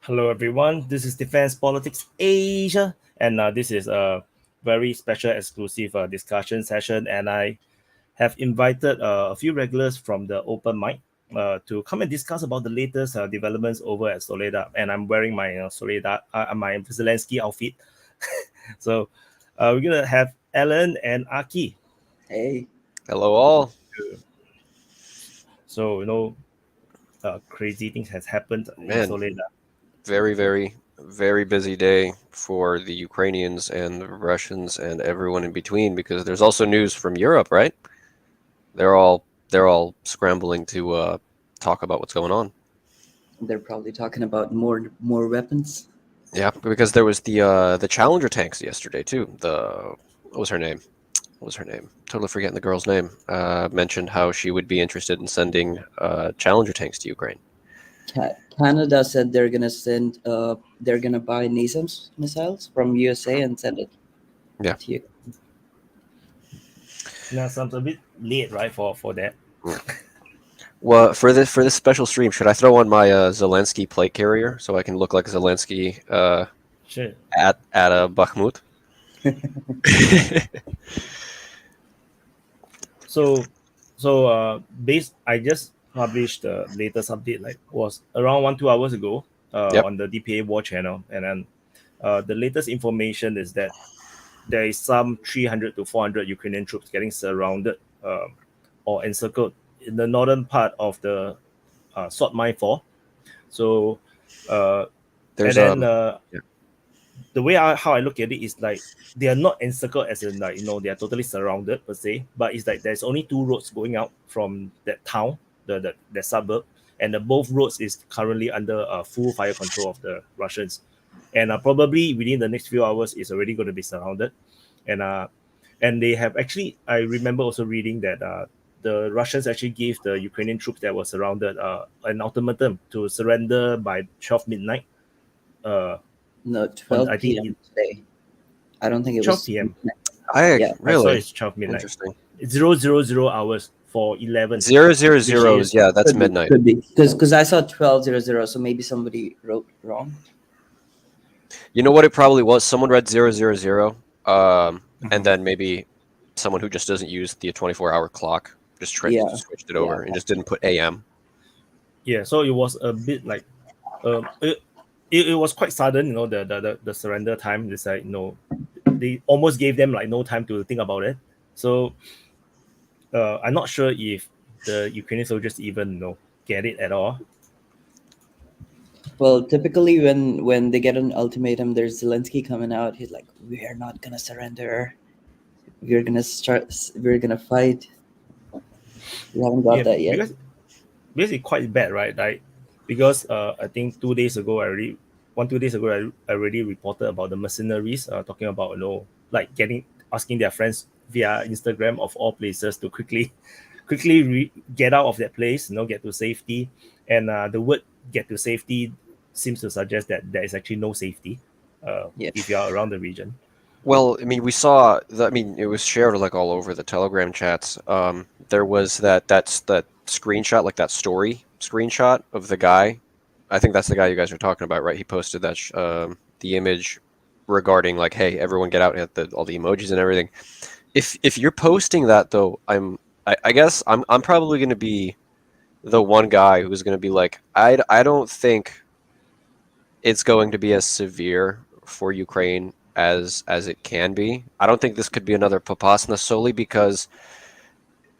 Hello, everyone. This is Defense Politics Asia, and this is a very special exclusive discussion session. And I have invited a few regulars from the Open Mic to come and discuss about the latest developments over at Soledar. And I'm wearing my Soledar, my Zelensky outfit. So we're gonna have Alan and Aki. Hey, Hello, all. So crazy things has happened in Man, Soledar. very, very, very busy day for the Ukrainians and the Russians and everyone in between because there's also news from Europe, right? They're all scrambling to talk about what's going on. they're probably talking about more weapons. Yeah, because there was the Challenger tanks yesterday too. What was her name? What was her name? Totally forgetting the girl's name. Mentioned how she would be interested in sending Challenger tanks to Ukraine. Canada said they're gonna send. They're gonna buy NASAMS missiles from USA and send it. Yeah. To you. Now sounds a bit late, right, for that. Well, for this special stream, should I throw on my Zelensky plate carrier so I can look like Zelensky Sure. at Bakhmut? So I just published the latest update, like was around 1-2 hours ago, Yep. on the DPA War channel, and then the latest information is that there is some 300 to 400 Ukrainian troops getting surrounded or encircled in the northern part of the Salt Mine 4. So There's and then yeah. the way how I look at it is like they are not encircled as in like they are totally surrounded per se, but it's like there's only two roads going out from that town, the suburb, and both roads is currently under full fire control of the Russians, and probably within the next few hours is already going to be surrounded, and they have actually, I remember also reading that the Russians actually gave the Ukrainian troops that were surrounded an ultimatum to surrender by 12 midnight. No, On 12 I think p.m. today. I don't think it 12 was. p.m. Yeah. I saw Really it's 12 midnight. interesting. It's 000 hours for 11. 000 is- yeah, that's Could be. midnight. Could be because I saw 12:00, so maybe somebody wrote wrong. You know what it probably was? Someone read 000, and then maybe someone who just doesn't use the 24-hour clock just Yeah. switched it over and just didn't put AM. Yeah, so it was a bit like it was quite sudden, the surrender time. It's like, they almost gave them like no time to think about it. So I'm not sure if the Ukrainian soldiers even get it at all. Well, typically when they get an ultimatum, there's Zelensky coming out. He's like, "We are not gonna surrender. We're gonna start. We're gonna fight." We haven't got that yet. Because it's quite bad, right? Like, because I think 2 days ago, 2 days ago, I already reported about the mercenaries talking about, like asking their friends via Instagram of all places to quickly get out of that place, get to safety. And the word get to safety seems to suggest that there is actually no safety Yeah. if you're around the region. Well, I mean, we saw I mean, it was shared like all over the Telegram chats. There was that's that screenshot, like that story screenshot of the guy. I think that's the guy you guys are talking about, right? He posted that the image regarding like, hey, everyone get out, and all the emojis and everything. If you're posting that though, I guess I'm probably going to be the one guy who's going to be like, I don't think it's going to be as severe for Ukraine as it can be. I don't think this could be another Popasna solely because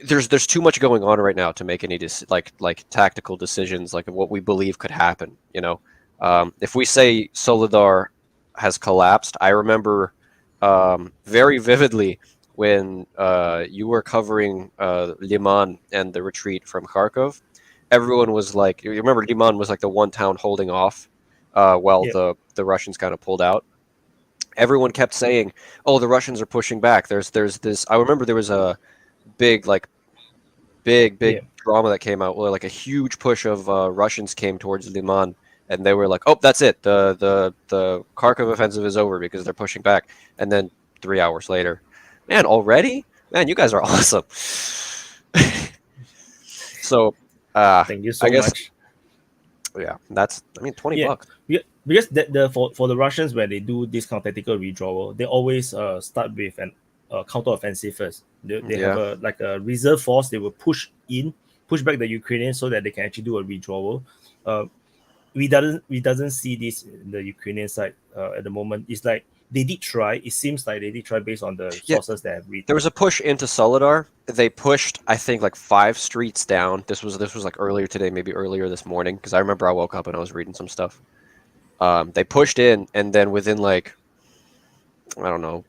there's too much going on right now to make any like tactical decisions like what we believe could happen. If we say Soledar has collapsed, I remember very vividly when you were covering Liman and the retreat from Kharkov. Everyone was like, you remember Liman was like the one town holding off while Yeah. the Russians kind of pulled out. Everyone kept saying, "Oh, the Russians are pushing back." There's this. I remember there was a big Yeah. drama that came out where like a huge push of Russians came towards Liman, and they were like, "Oh, that's it. The Kharkov offensive is over because they're pushing back." And then 3 hours later, man, already, man, you guys are awesome. So Thank you so I guess much. yeah, that's, I mean, $20. Yeah, because for the Russians, when they do this kind of tactical withdrawal, they always start with an counter-offensive first. They have a reserve force. They will push back the Ukrainians so that they can actually do a withdrawal. We doesn't see this in the Ukrainian side at the moment. It's like they did try. It seems like they did try based on the sources that have read. There was a push into Soledar. They pushed, I think, like 5 streets down. This was like earlier today, maybe earlier this morning, because I remember I woke up and I was reading some stuff. They pushed in, and then within like, I don't know,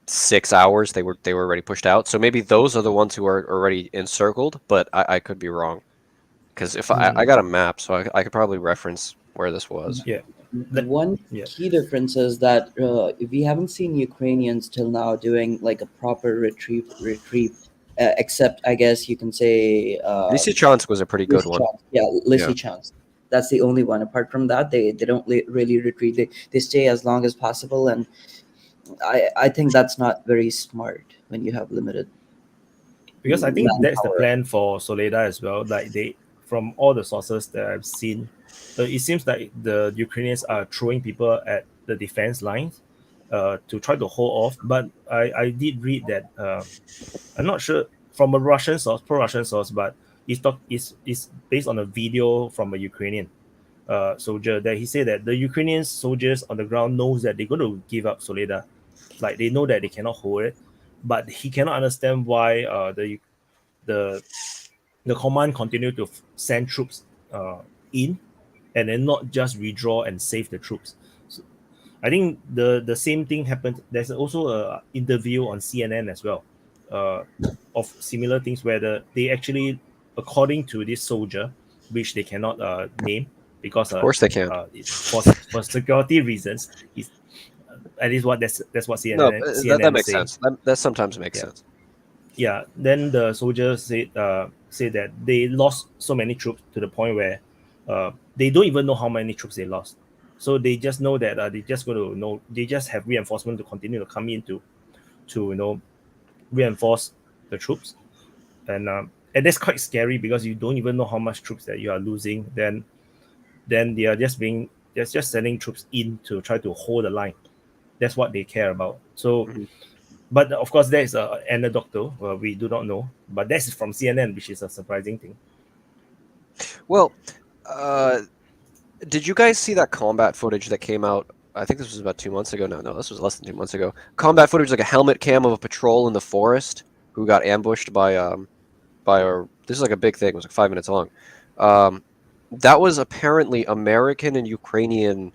6 hours, they were already pushed out. So maybe those are the ones who are already encircled, but I could be wrong. Because if I got a map, so I could probably reference where this was. Yeah. One key difference is that we haven't seen Ukrainians till now doing like a proper retreat, except I guess you can say Lysychansk was a pretty good one. Yeah, Lysychansk. That's the only one. Apart from that, they don't really retreat. They stay as long as possible, and I think that's not very smart when you have limited. Because I think that's the plan for Soledar as well. Like from all the sources that I've seen, it seems like the Ukrainians are throwing people at the defense lines to try to hold off. But I did read that I'm not sure from a Russian source, pro-Russian source, but it's based on a video from a Ukrainian soldier that he said that the Ukrainian soldiers on the ground knows that they're going to give up Soledar. Like they know that they cannot hold it, but he cannot understand why the command continue to send troops in and then not just withdraw and save the troops. So I think the same thing happened. There's also a interview on CNN as well of similar things where they actually, according to this soldier, which they cannot name because of course they can for security reasons. At least that's what CNN. No, CNN that makes sense. That sometimes makes sense. Yeah. Then the soldiers said that they lost so many troops to the point where they don't even know how many troops they lost. So they just know that they just have reinforcement to continue to come in to reinforce the troops, and that's quite scary because you don't even know how much troops that you are losing. Then they are just sending troops in to try to hold the line. That's what they care about. So, but of course, there is an anecdote we do not know, but that's from CNN, which is a surprising thing. Well, did you guys see that combat footage that came out? I think this was about 2 months ago. No, this was less than 2 months ago. Combat footage, like a helmet cam of a patrol in the forest who got ambushed by this is like a big thing. It was like 5 minutes long. That was apparently American and Ukrainian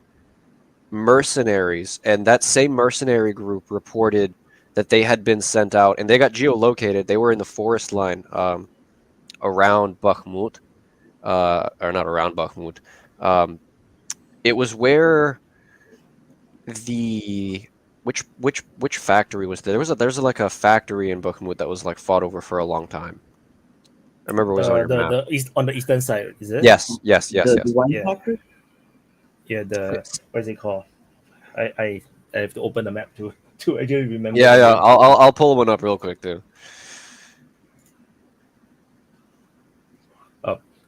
mercenaries, and that same mercenary group reported that they had been sent out, and they got geolocated. They were in the forest line around Bakhmut, or not around Bakhmut. It was where which factory was there? There's like a factory in Bakhmut that was like fought over for a long time. I remember it was on your map. On the eastern side, is it? Yes. The wine factory? Yeah, what is it called? I have to open the map to actually remember. Yeah. I'll pull one up real quick too.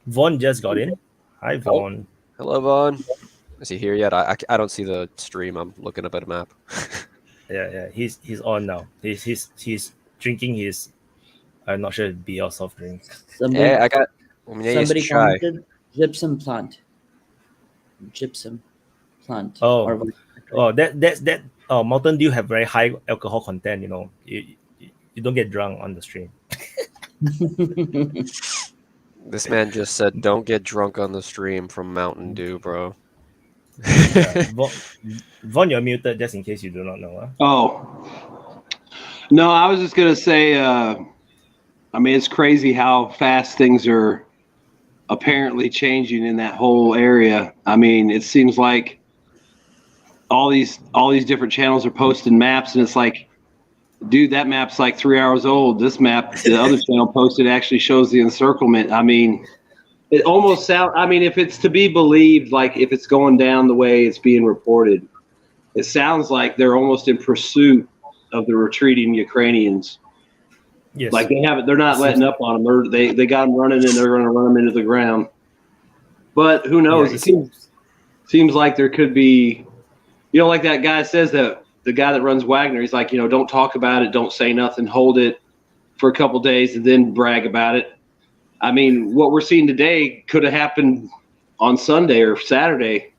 Vaughn just got in. Hi, Vaughn. Hello, Vaughn. Is he here yet? I don't see the stream. I'm looking up at a map. Yeah. He's on now. He's drinking his. I'm not sure it'd be our soft drink. Somebody commented gypsum plant. Gypsum plant. Oh, that. Mountain Dew have very high alcohol content. You don't get drunk on the stream. This man just said, "Don't get drunk on the stream" from Mountain Dew, bro. Vaughn, you're muted just in case you do not know. Huh? Oh, no, I was just gonna say. I mean, it's crazy how fast things are apparently changing in that whole area. I mean, it seems like all these different channels are posting maps, and it's like, dude, that map's like 3 hours old. This map, the other channel posted, actually shows the encirclement. I mean, it almost sounds. I mean, if it's to be believed, like if it's going down the way it's being reported, it sounds like they're almost in pursuit of the retreating Ukrainians. Yes. Like they're not letting up on them. They got them running, and they're going to run them into the ground. But who knows? Yeah, It seems like there could be, like that guy says, that the guy that runs Wagner, he's like, don't talk about it, don't say nothing, hold it for a couple days and then brag about it. I mean, what we're seeing today could have happened on Sunday or Saturday.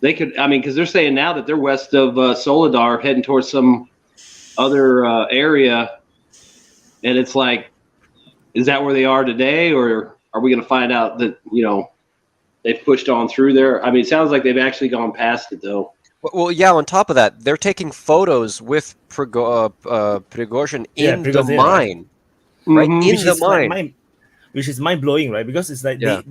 They could, because they're saying now that they're west of Soledar, heading towards some other area, and it's like, is that where they are today, or are we going to find out that they've pushed on through there? I mean, it sounds like they've actually gone past it, though. Well, yeah. On top of that, they're taking photos with Prigozhin in the mine, right? Mm-hmm. In the mine. Which is mind blowing, right? Because it's like Yeah.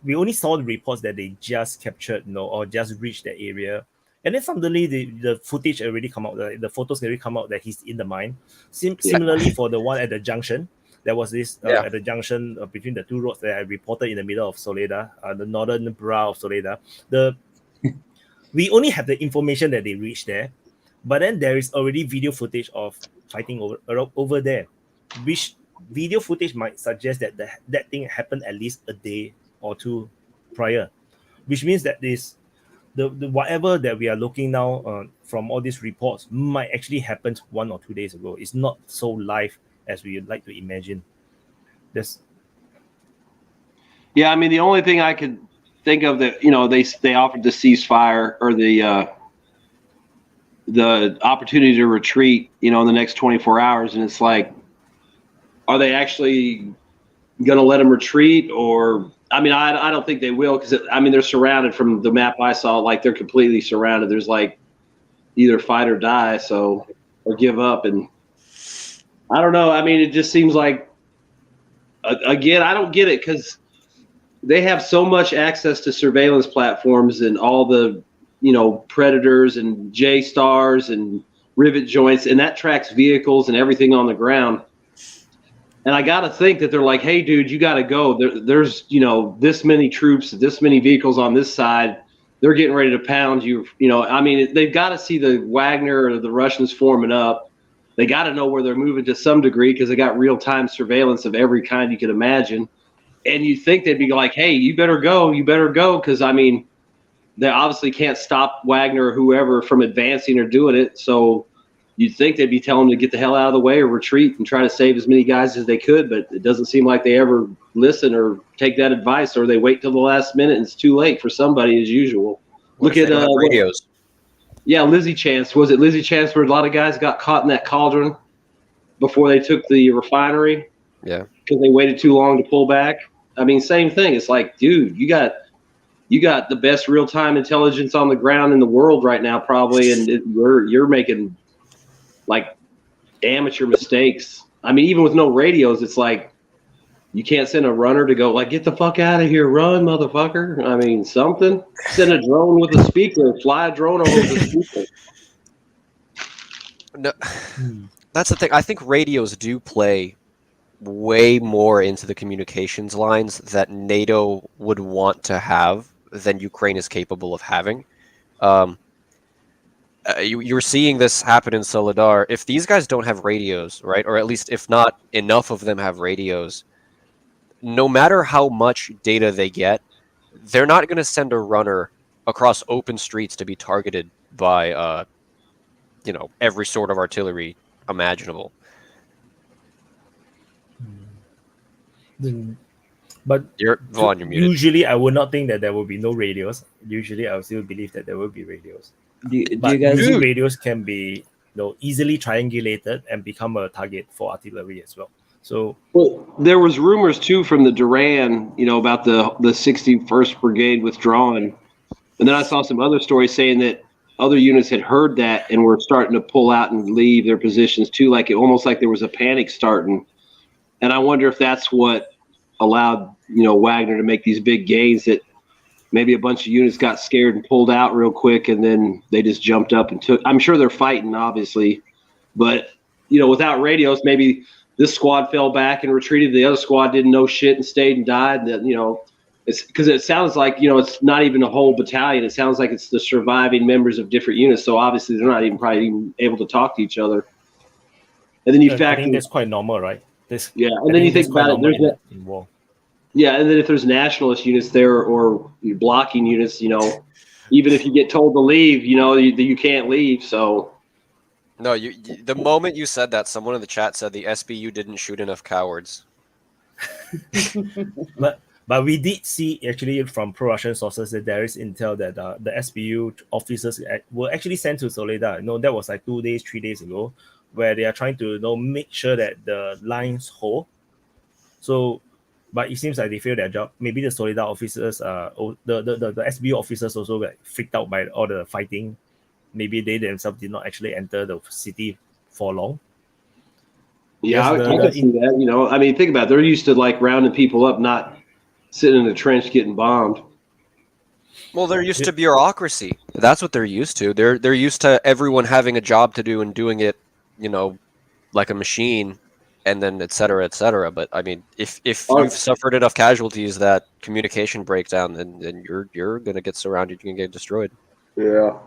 we only saw the reports that they just captured, or just reached that area, and then suddenly the footage already come out, the photos already come out that he's in the mine. Similarly, for the one at the junction, there was this at the junction between the two roads that I reported in the middle of Soledar, the northern brow of Soledar. We only have the information that they reached there, but then there is already video footage of fighting over there, which video footage might suggest that that thing happened at least a day or two prior, which means that the whatever that we are looking now from all these reports might actually happen 1 or 2 days ago. It's not so live as we would like to imagine. Yeah, I mean, the only thing I could think of that they offered the ceasefire or the opportunity to retreat in the next 24 hours, and it's like, are they actually going to let them retreat? Or I don't think they will, because they're surrounded. From the map I saw, like, they're completely surrounded. There's like either fight or die, or give up. And I don't know. I mean, it just seems like, again, I don't get it, because they have so much access to surveillance platforms and all the predators and J-stars and rivet joints, and that tracks vehicles and everything on the ground. And I got to think that they're like, hey, dude, you got to go. There's, this many troops, this many vehicles on this side. They're getting ready to pound you. They've got to see the Wagner or the Russians forming up. They got to know where they're moving to some degree, because they got real-time surveillance of every kind you could imagine. And you think they'd be like, hey, you better go, because, they obviously can't stop Wagner or whoever from advancing or doing it. So you'd think they'd be telling them to get the hell out of the way or retreat and try to save as many guys as they could, but it doesn't seem like they ever listen or take that advice, or they wait till the last minute and it's too late for somebody, as usual. Look at radios. Lizzie Chance. Was it Lizzie Chance where a lot of guys got caught in that cauldron before they took the refinery? Yeah. Because they waited too long to pull back. Same thing. It's like, dude, you got the best real-time intelligence on the ground in the world right now, probably, and you're making like amateur mistakes. Even with no radios, it's like you can't send a runner to go like, get the fuck out of here, run, motherfucker. Something. Send a drone with a speaker, fly a drone over the speaker. No, that's the thing. I think radios do play way more into the communications lines that NATO would want to have than Ukraine is capable of having. You're seeing this happen in Soledar. If these guys don't have radios, right, or at least if not enough of them have radios, no matter how much data they get, they're not going to send a runner across open streets to be targeted by, every sort of artillery imaginable. But you're muted. Usually, I would not think that there will be no radios. Usually, I would still believe that there will be radios. Do you guys? Usually radios can be easily triangulated and become a target for artillery as well. So, well, there was rumors too from the Duran, about the 61st Brigade withdrawing, and then I saw some other stories saying that other units had heard that and were starting to pull out and leave their positions too, almost like there was a panic starting. And I wonder if that's what allowed Wagner to make these big gains, that maybe a bunch of units got scared and pulled out real quick, and then they just jumped up and took. I'm sure they're fighting, obviously, but without radios, maybe this squad fell back and retreated. The other squad didn't know shit and stayed and died. That it's because it sounds like it's not even a whole battalion. It sounds like it's the surviving members of different units. So obviously they're not probably even able to talk to each other. And then I think that's quite normal, right? And then you think about it. There's that. In war. Yeah, and then if there's nationalist units there or blocking units, even if you get told to leave, you can't leave. So No, the moment you said that, someone in the chat said the SBU didn't shoot enough cowards. But we did see actually from pro-Russian sources that there is intel that the SBU officers were actually sent to Soledar. That was like 2 days, 3 days ago, where they are trying to make sure that the lines hold. So, but it seems like they failed their job. Maybe the Soledar officers, the SBU officers also got freaked out by all the fighting. Maybe they themselves did not actually enter the city for long. Yeah, I can see that. I mean, think about it. They're used to like rounding people up, not sitting in a trench getting bombed. Well, they're used to bureaucracy. That's what they're used to. They're used to everyone having a job to do and doing it, like a machine, and then et cetera, et cetera. But I mean, if you've suffered enough casualties that communication breakdown, then you're gonna get surrounded. You're gonna get destroyed. Yeah.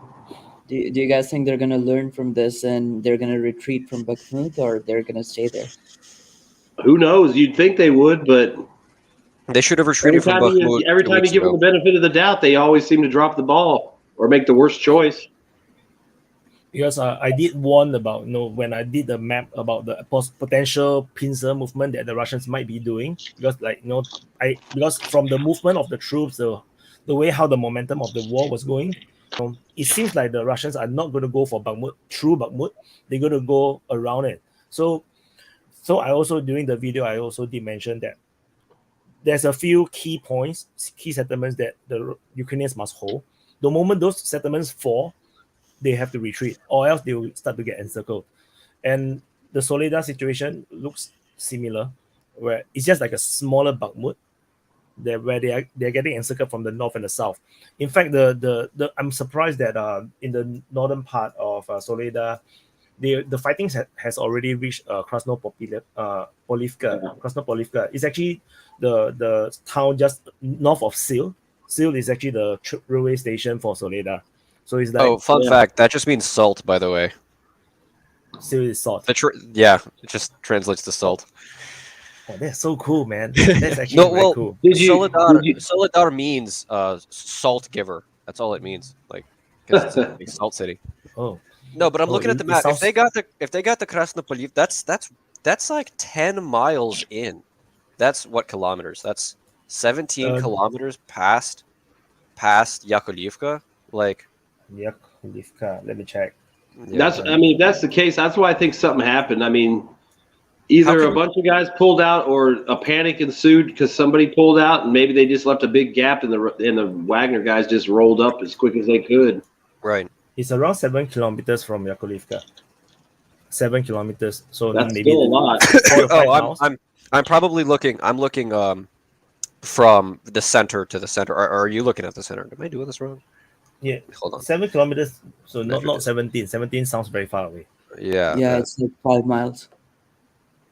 Do you guys think they're gonna learn from this and they're gonna retreat from Bakhmut, or they're gonna stay there? Who knows? You'd think they would, but they should have retreated from Bakhmut. Every time you give them the benefit of the doubt, they always seem to drop the ball or make the worst choice. Because I did warn about when I did the map about the potential pincer movement that the Russians might be doing, because because from the movement of the troops, the way how the momentum of the war was going, it seems like the Russians are not going to go for Bakhmut through Bakhmut. They're going to go around it. So I also, during the video, I also did mention that there's a few key points, key settlements that the Ukrainians must hold. The moment those settlements fall, they have to retreat, or else they will start to get encircled. And the Soledar situation looks similar, where it's just like a smaller Bakhmut, where they're getting encircled from the north and the south. In fact, the I'm surprised that in the northern part of Soledar, the fighting has already reached Krasnopolivka. Krasnopolivka is actually the town just north of Sil. Sil is actually the railway station for Soledar. So it's like, fun fact, that just means salt, by the way. Sil is salt. It just translates to salt. Oh, that's so cool, man. That's actually very cool. Soledar means salt giver. That's all it means. Like, because it's a big salt city. Oh. No, but I'm looking at the map. If they got the Krasnopoliv, that's like 10 miles in. That's what kilometers? That's 17 kilometers past Yakovlivka. Like Yakovlivka. Let me check. Yeah, if that's the case, that's why I think something happened. I mean, either a bunch of guys pulled out or a panic ensued because somebody pulled out, and maybe they just left a big gap, and the Wagner guys just rolled up as quick as they could. Right. It's around 7 kilometers from Yakovlivka. 7 kilometers. So that's maybe still a lot. I'm probably looking. I'm looking from the center to the center. Are you looking at the center? Am I doing this wrong? Yeah. Hold on. 7 kilometers. So not 17. 17 sounds very far away. Yeah. Yeah, it's like 5 miles.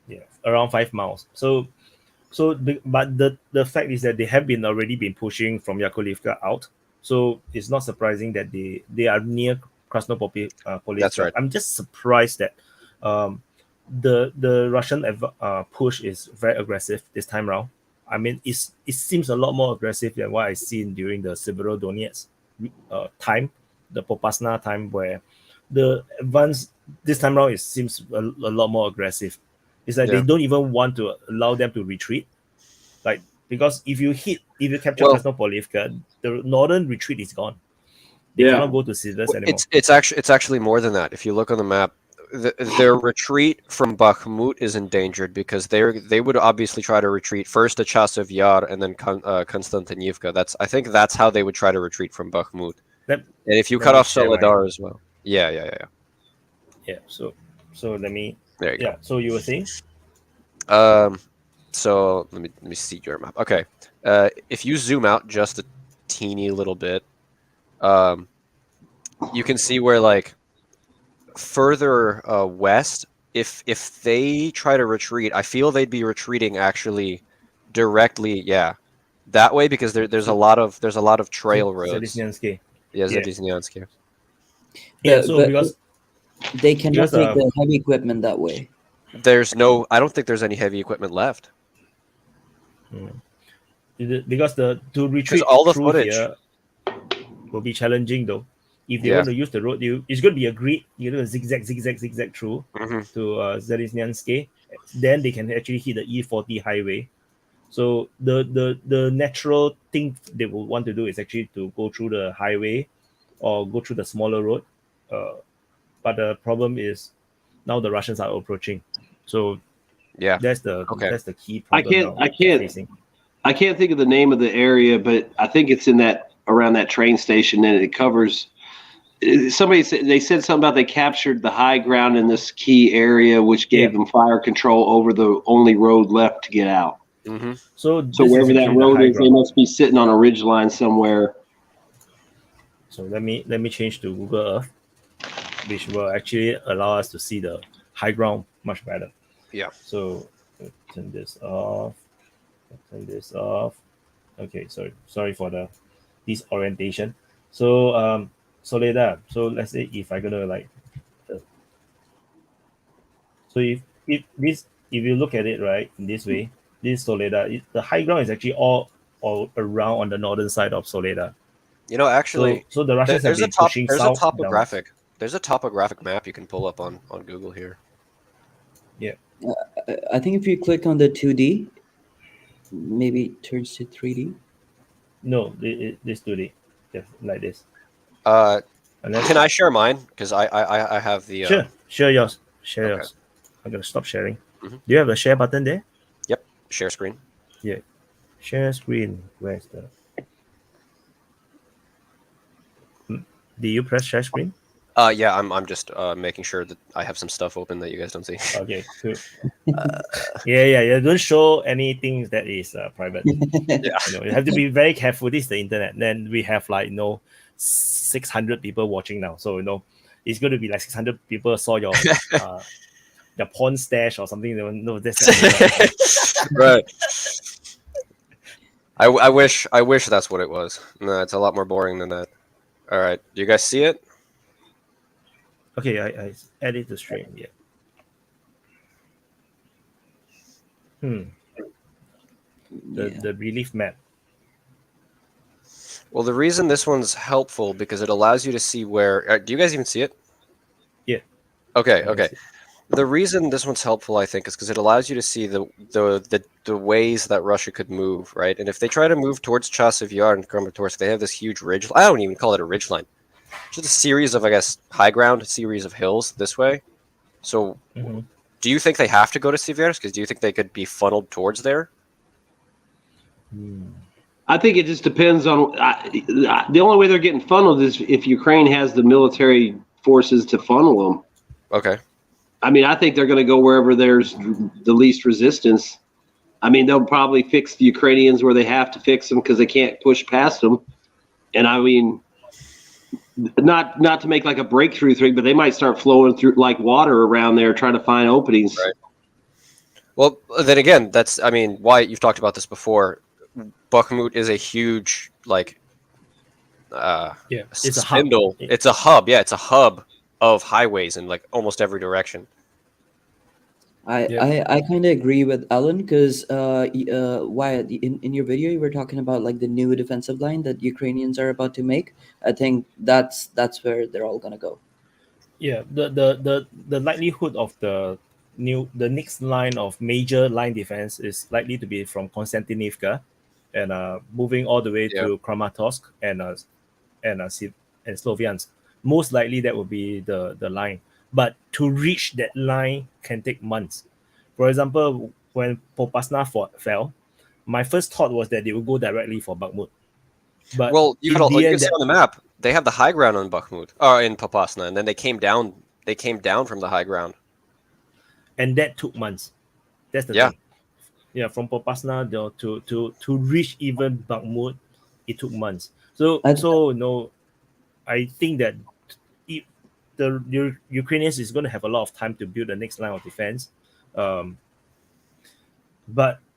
Yeah, around 5 miles. But the fact is that they have already been pushing from Yakovlivka out. So it's not surprising that they are near Krasnopolivka. That's right. I'm just surprised that the Russian push is very aggressive this time around. I mean, it seems a lot more aggressive than what I seen during the Severodonetsk time, the Popasna time, where the advance this time around it seems a lot more aggressive. It's like they don't even want to allow them to retreat, like, because if you capture Krasnopolivka, the northern retreat is gone. They cannot go to Siversk anymore. It's actually more than that. If you look on the map, their retreat from Bakhmut is endangered because they would obviously try to retreat first to Chasiv Yar and then Konstantinivka. I think that's how they would try to retreat from Bakhmut. And if you cut off Soledar as well. Yeah. So let me. There you go. So you were saying? So let me see your map. Okay. If you zoom out just a teeny little bit, you can see where, like, further west, if they try to retreat, I feel they'd be retreating actually directly, that way, because there's a lot of trail roads. Zadizhniansky. Yeah, Zadizhniansky. Yeah, so because they cannot take the heavy equipment that way. I don't think there's any heavy equipment left. because to retreat all the through footage here will be challenging though. If they Yeah. want to use the road, it's going to be a grid. You're going to zigzag through Mhm. to Zelisnyanske. Then they can actually hit the E40 highway. So the natural thing they will want to do is actually to go through the highway or go through the smaller road. But the problem is now the Russians are approaching. So Yeah. that's the Okay. key I problem can't now I they're can't facing. I can't think of the name of the area, but I think it's in that around that train station, and it covers. Somebody said they said something about they captured the high ground in this key area, which gave them fire control over the only road left to get out. Mm-hmm. So So this wherever is that actually the road high is, they ground. must be sitting on a ridge line somewhere. So let me change to Google Earth, which will actually allow us to see the high ground much better. Yeah. So turn this off. Turn this off. Okay, sorry for the disorientation. So Soledar. So let's say if I'm gonna like, so if you look at it right in this way, this Soledar, the high ground is actually all around on the northern side of Soledar. You know, actually, So the Russians have there's a been pushing there's a south down. topographic there's a topographic map you can pull up on Google here. I think if you click on the 2D, maybe it turns to 3D. No, this 2D, like this. Unless, Can I share mine? Because I have the sure, share yours. Share Okay. yours. I'm gonna stop sharing. Mhm. Do you have a share button there? Yep, share screen. Yeah. Share screen. Where's the? Did you press share screen? Yeah, I'm just making sure that I have some stuff open that you guys don't see. Okay, cool. Yeah. Don't show anything that is private. Yeah. You have to be very careful. This is the internet. Then we have 600 people watching now. So it's going to be like 600 people saw your porn stash or something. No, that's Right. I wish that's what it was. No, it's a lot more boring than that. All right, do you guys see it? Okay, I added the stream. Yeah. The relief map. Well, the reason this one's helpful because it allows you to see where. Do you guys even see it? Yeah. Okay. The reason this one's helpful, I think, is because it allows you to see the ways that Russia could move, right? And if they try to move towards Chasiv Yar and Kramatorsk, they have this huge ridge. I don't even call it a ridge line. Just a series of, I guess, high ground, a series of hills this way. So, do you think they have to go to Siversk? Because do you think they could be funneled towards there? I think it just depends on the only way they're getting funneled is if Ukraine has the military forces to funnel them. Okay. I mean, I think they're going to go wherever there's the least resistance. I mean, they'll probably fix the Ukrainians where they have to fix them because they can't push past them. And I mean, not to make like a breakthrough thing, but they might start flowing through like water around there, trying to find openings. Right. Well, then again, Wyatt, you've talked about this before. Bakhmut is a huge it's spindle. a hub. It's a hub. Yeah, it's a hub of highways in like almost every direction. I kind of agree with Alan because Wyatt, in your video you were talking about like the new defensive line that Ukrainians are about to make. I think that's where they're all gonna go. Yeah, the likelihood of the next line of major line defense is likely to be from Konstantinivka and moving all the way to Kramatorsk and Sloviansk. Most likely that will be the line. But to reach that line can take months. For example, when Popasna fell, my first thought was that they would go directly for Bakhmut. But you can see on the map they have the high ground on Bakhmut or in Popasna, and then they came down. They came down from the high ground, and that took months. That's the thing. Yeah, from Popasna to reach even Bakhmut, it took months. So I think that the Ukrainians is going to have a lot of time to build the next line of defense. And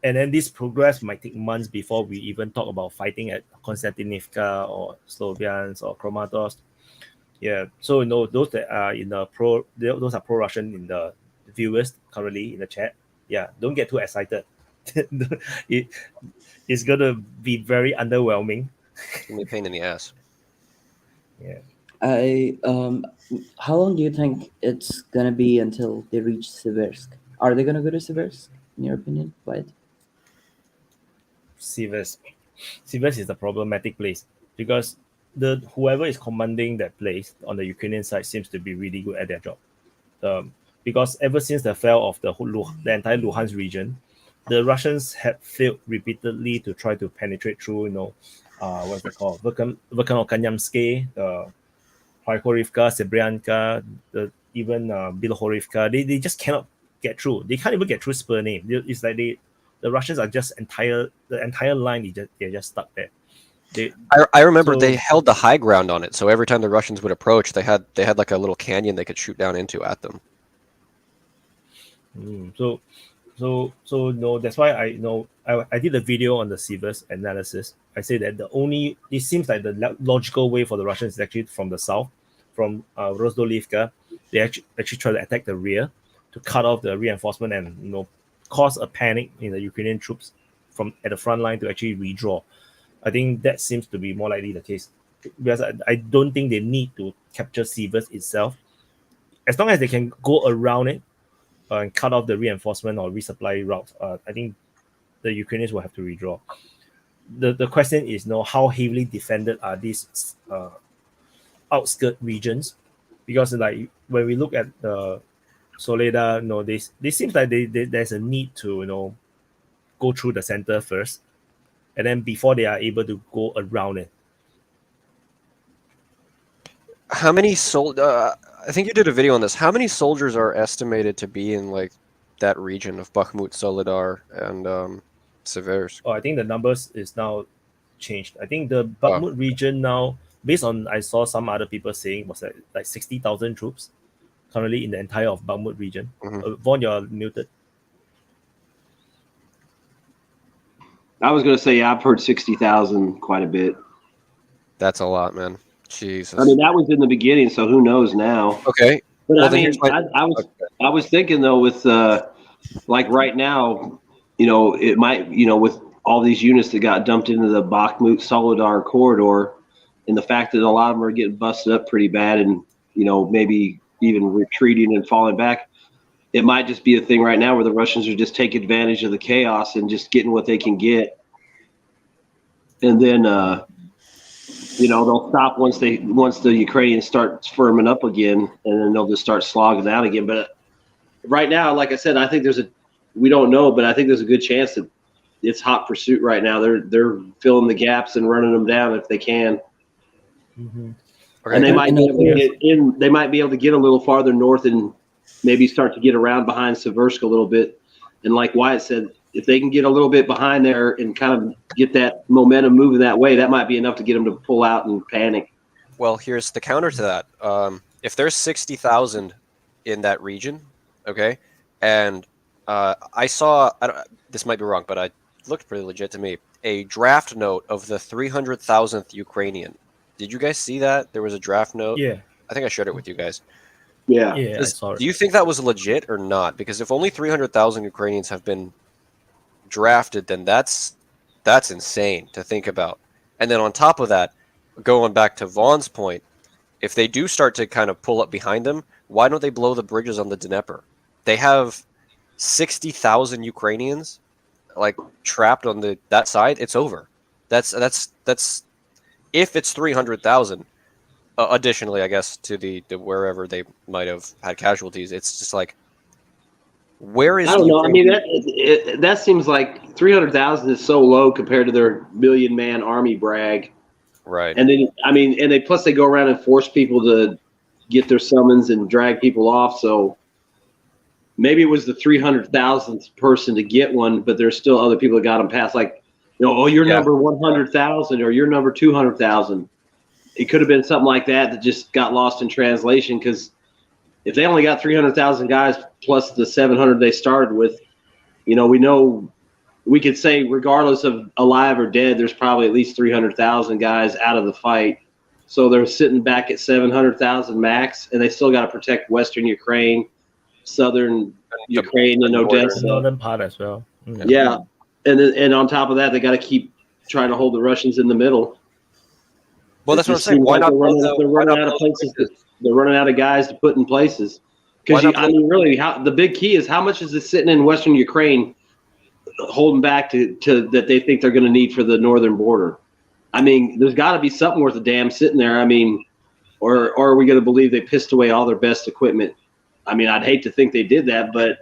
then this progress might take months before we even talk about fighting at Konstantinivka or Sloviansk or Kramatorsk. Yeah, so those that are those are pro-Russian in the viewers currently in the chat. Yeah, don't get too excited. it's gonna be very underwhelming. It's gonna be a pain in the ass. Yeah. How long do you think it's gonna be until they reach Siversk? Are they gonna go to Siversk, in your opinion? What? Sivers is a problematic place because the whoever is commanding that place on the Ukrainian side seems to be really good at their job. Because ever since the fall of the entire Luhansk region, the Russians have failed repeatedly to try to penetrate through, what's it called, Verkhanokanyamske, Harkorivka, Sebryanka, even Bilohorivka. They just cannot get through. They can't even get through Spurny. It's like the Russians are just the entire line. They're just stuck there. I remember they held the high ground on it, so every time the Russians would approach, they had like a little canyon they could shoot down into at them. So no, that's why I did a video on the Sivers analysis. I say that it seems like the logical way for the Russians is actually from the south, from Rozdolivka. They actually try to attack the rear to cut off the reinforcement and cause a panic in the Ukrainian troops from at the front line to actually redraw. I think that seems to be more likely the case because I don't think they need to capture Sivers itself. As long as they can go around it and cut off the reinforcement or resupply route, I think the Ukrainians will have to redraw. The question is, how heavily defended are these outskirt regions? Because like when we look at the Soledar, they seems like there's a need to go through the center first, and then before they are able to go around it. How many I think you did a video on this. How many soldiers are estimated to be in like that region of Bakhmut, Soledar, and Siversk? Oh, I think the numbers is now changed. I think the Bakhmut region now, based on I saw some other people saying, was like 60,000 troops currently in the entire of Bakhmut region. Vaughn, you're muted. I was going to say, I've heard 60,000 quite a bit. That's a lot, man. Jesus. I mean, that was in the beginning, so who knows now? Okay. But well, I mean, I was thinking though, with like right now, it might, with all these units that got dumped into the Bakhmut Soledar corridor, and the fact that a lot of them are getting busted up pretty bad, and maybe even retreating and falling back, it might just be a thing right now where the Russians are just taking advantage of the chaos and just getting what they can get, and then they'll stop once the Ukrainians start firming up again, and then they'll just start slogging out again. But right now, like I said, I think we don't know, but I think there's a good chance that it's hot pursuit right now. They're filling the gaps and running them down if they can. Mm-hmm. Okay. And they might be able to get in. They might be able to get a little farther north and maybe start to get around behind Siversk a little bit. And like Wyatt said, if they can get a little bit behind there and kind of get that momentum moving that way, that might be enough to get them to pull out and panic. Well, here's the counter to that. If there's 60,000 in that region, okay, and I saw, this might be wrong, but it looked pretty legit to me, a draft note of the 300,000th Ukrainian. Did you guys see that? There was a draft note? Yeah. I think I shared it with you guys. Yeah. I saw it. Do you think that was legit or not? Because if only 300,000 Ukrainians have been drafted, then that's insane to think about. And then on top of that, going back to Vaughn's point, if they do start to kind of pull up behind them, why don't they blow the bridges on the Dnieper? They have 60,000 Ukrainians like trapped on that side. It's over. That's if it's 300,000. Additionally, I guess to the wherever they might have had casualties, it's just like, where is? I don't know. I mean, that seems like 300,000 is so low compared to their million-man army brag. Right. And then, I mean, and plus they go around and force people to get their summons and drag people off. So maybe it was the 300,000th person to get one, but there's still other people that got them past. Like, you're number 100,000 or you're number 200,000. It could have been something like that just got lost in translation, because if they only got 300,000 guys plus the 700 they started with, we could say regardless of alive or dead, there's probably at least 300,000 guys out of the fight. So they're sitting back at 700,000 max, and they still got to protect Western Ukraine, Southern Ukraine, and Odessa. Northern part as well. Yeah. and on top of that, they got to keep trying to hold the Russians in the middle. Well, that's what I'm saying. Why not? They're running out of places. They're running out of guys to put in places. Because really, the big key is how much is it sitting in Western Ukraine, holding back to that they think they're going to need for the northern border. I mean, there's got to be something worth a damn sitting there. I mean, or are we going to believe they pissed away all their best equipment? I mean, I'd hate to think they did that, but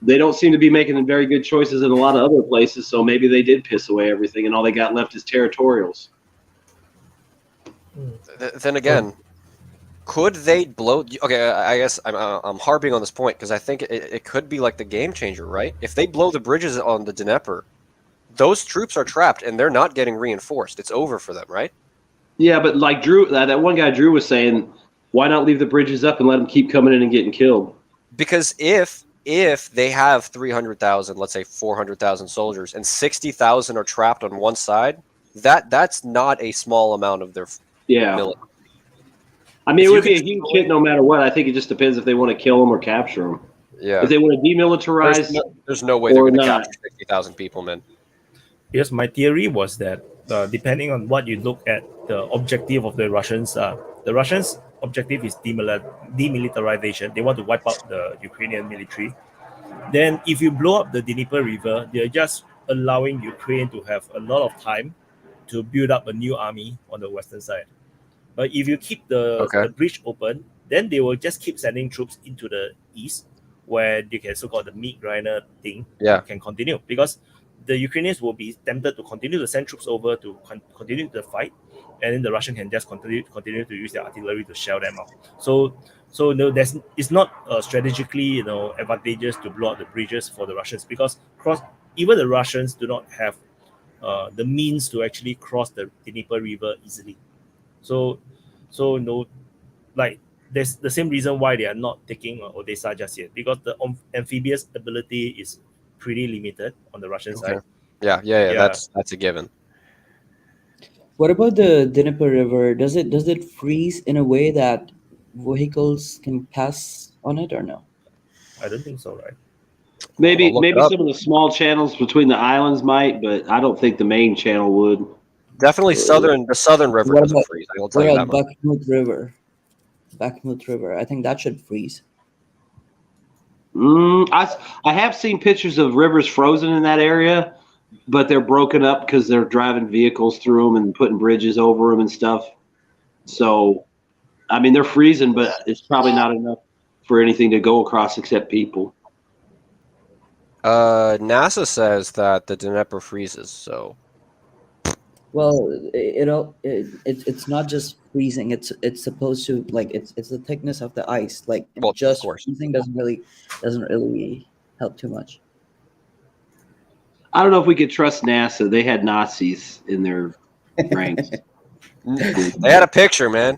they don't seem to be making very good choices in a lot of other places. So maybe they did piss away everything, and all they got left is territorials. Then again, could they blow? Okay, I guess I'm harping on this point because I think it could be like the game changer, right? If they blow the bridges on the Dnieper, those troops are trapped and they're not getting reinforced. It's over for them, right? Yeah, but like Drew, that one guy Drew was saying, why not leave the bridges up and let them keep coming in and getting killed? Because if they have 300,000, let's say 400,000 soldiers, and 60,000 are trapped on one side, that's not a small amount of their military. I mean, it would be a huge hit no matter what. I think it just depends if they want to kill them or capture them. Yeah. If they want to demilitarize, there's no way they're going to capture 60,000 people, man. Yes, my theory was that depending on what you look at, the objective of the Russians objective is demilitarization. They want to wipe out the Ukrainian military. Then if you blow up the Dnieper River, they're just allowing Ukraine to have a lot of time to build up a new army on the western side. But if you keep the bridge open, then they will just keep sending troops into the east where they can so-called the meat grinder thing can continue. Because the Ukrainians will be tempted to continue to send troops over to continue the fight, and then the Russian can just continue to use their artillery to shell them out. So no, it's not strategically advantageous to blow up the bridges for the Russians, because even the Russians do not have the means to actually cross the Dnieper River easily. So no, like there's the same reason why they are not taking Odessa just yet, because the amphibious ability is pretty limited on the Russian side. Yeah. That's a given. What about the Dnieper River? Does it freeze in a way that vehicles can pass on it or no? I don't think so, right? Maybe some of the small channels between the islands might, but I don't think the main channel would. Definitely the southern river doesn't freeze. I will tell you that much. Bakhmut River. I think that should freeze. I have seen pictures of rivers frozen in that area, but they're broken up because they're driving vehicles through them and putting bridges over them and stuff. So, I mean, they're freezing, but it's probably not enough for anything to go across except people. NASA says that the Dnieper freezes, so. Well, it's not just freezing. It's supposed to, like, it's the thickness of the ice. Like, just freezing doesn't really help too much. I don't know if we could trust NASA. They had Nazis in their ranks. They had a picture, man.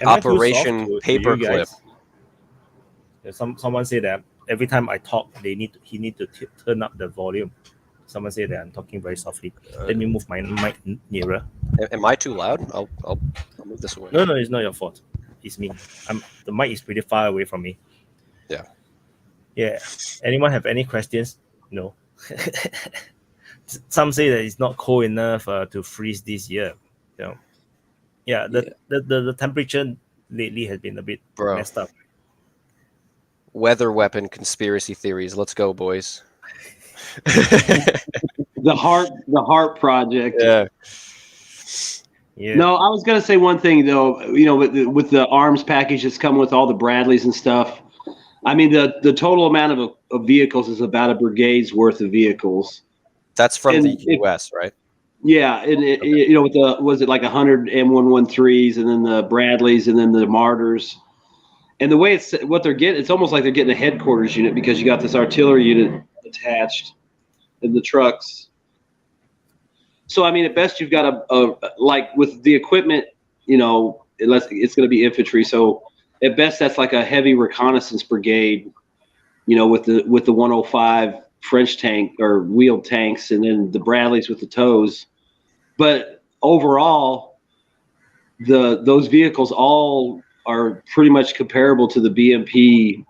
Operation Paperclip. Someone said that every time I talk, he need to turn up the volume. Someone said that I'm talking very softly. Let me move my mic nearer. Am I too loud? I'll move this away. No, it's not your fault. It's me. The mic is pretty far away from me. Yeah. Anyone have any questions? No. Some say that it's not cold enough to freeze this year. The temperature lately has been a bit messed up. Weather weapon conspiracy theories. Let's go, boys. The heart project. Yeah. No, I was gonna say one thing though. With the arms package that's coming with all the Bradleys and stuff. I mean, the total amount of vehicles is about a brigade's worth of vehicles. That's from the U.S., right? Yeah, and with was it like 100 M113s, and then the Bradleys, and then the Martyrs. And the way what they're getting, it's almost like they're getting a headquarters unit, because you got this artillery unit attached in the trucks. So I mean, at best you've got a like with the equipment, unless it's going to be infantry. So at best that's like a heavy reconnaissance brigade, with the 105 French tank or wheeled tanks, and then the Bradleys with the tows. But overall, those vehicles all are pretty much comparable to the BMP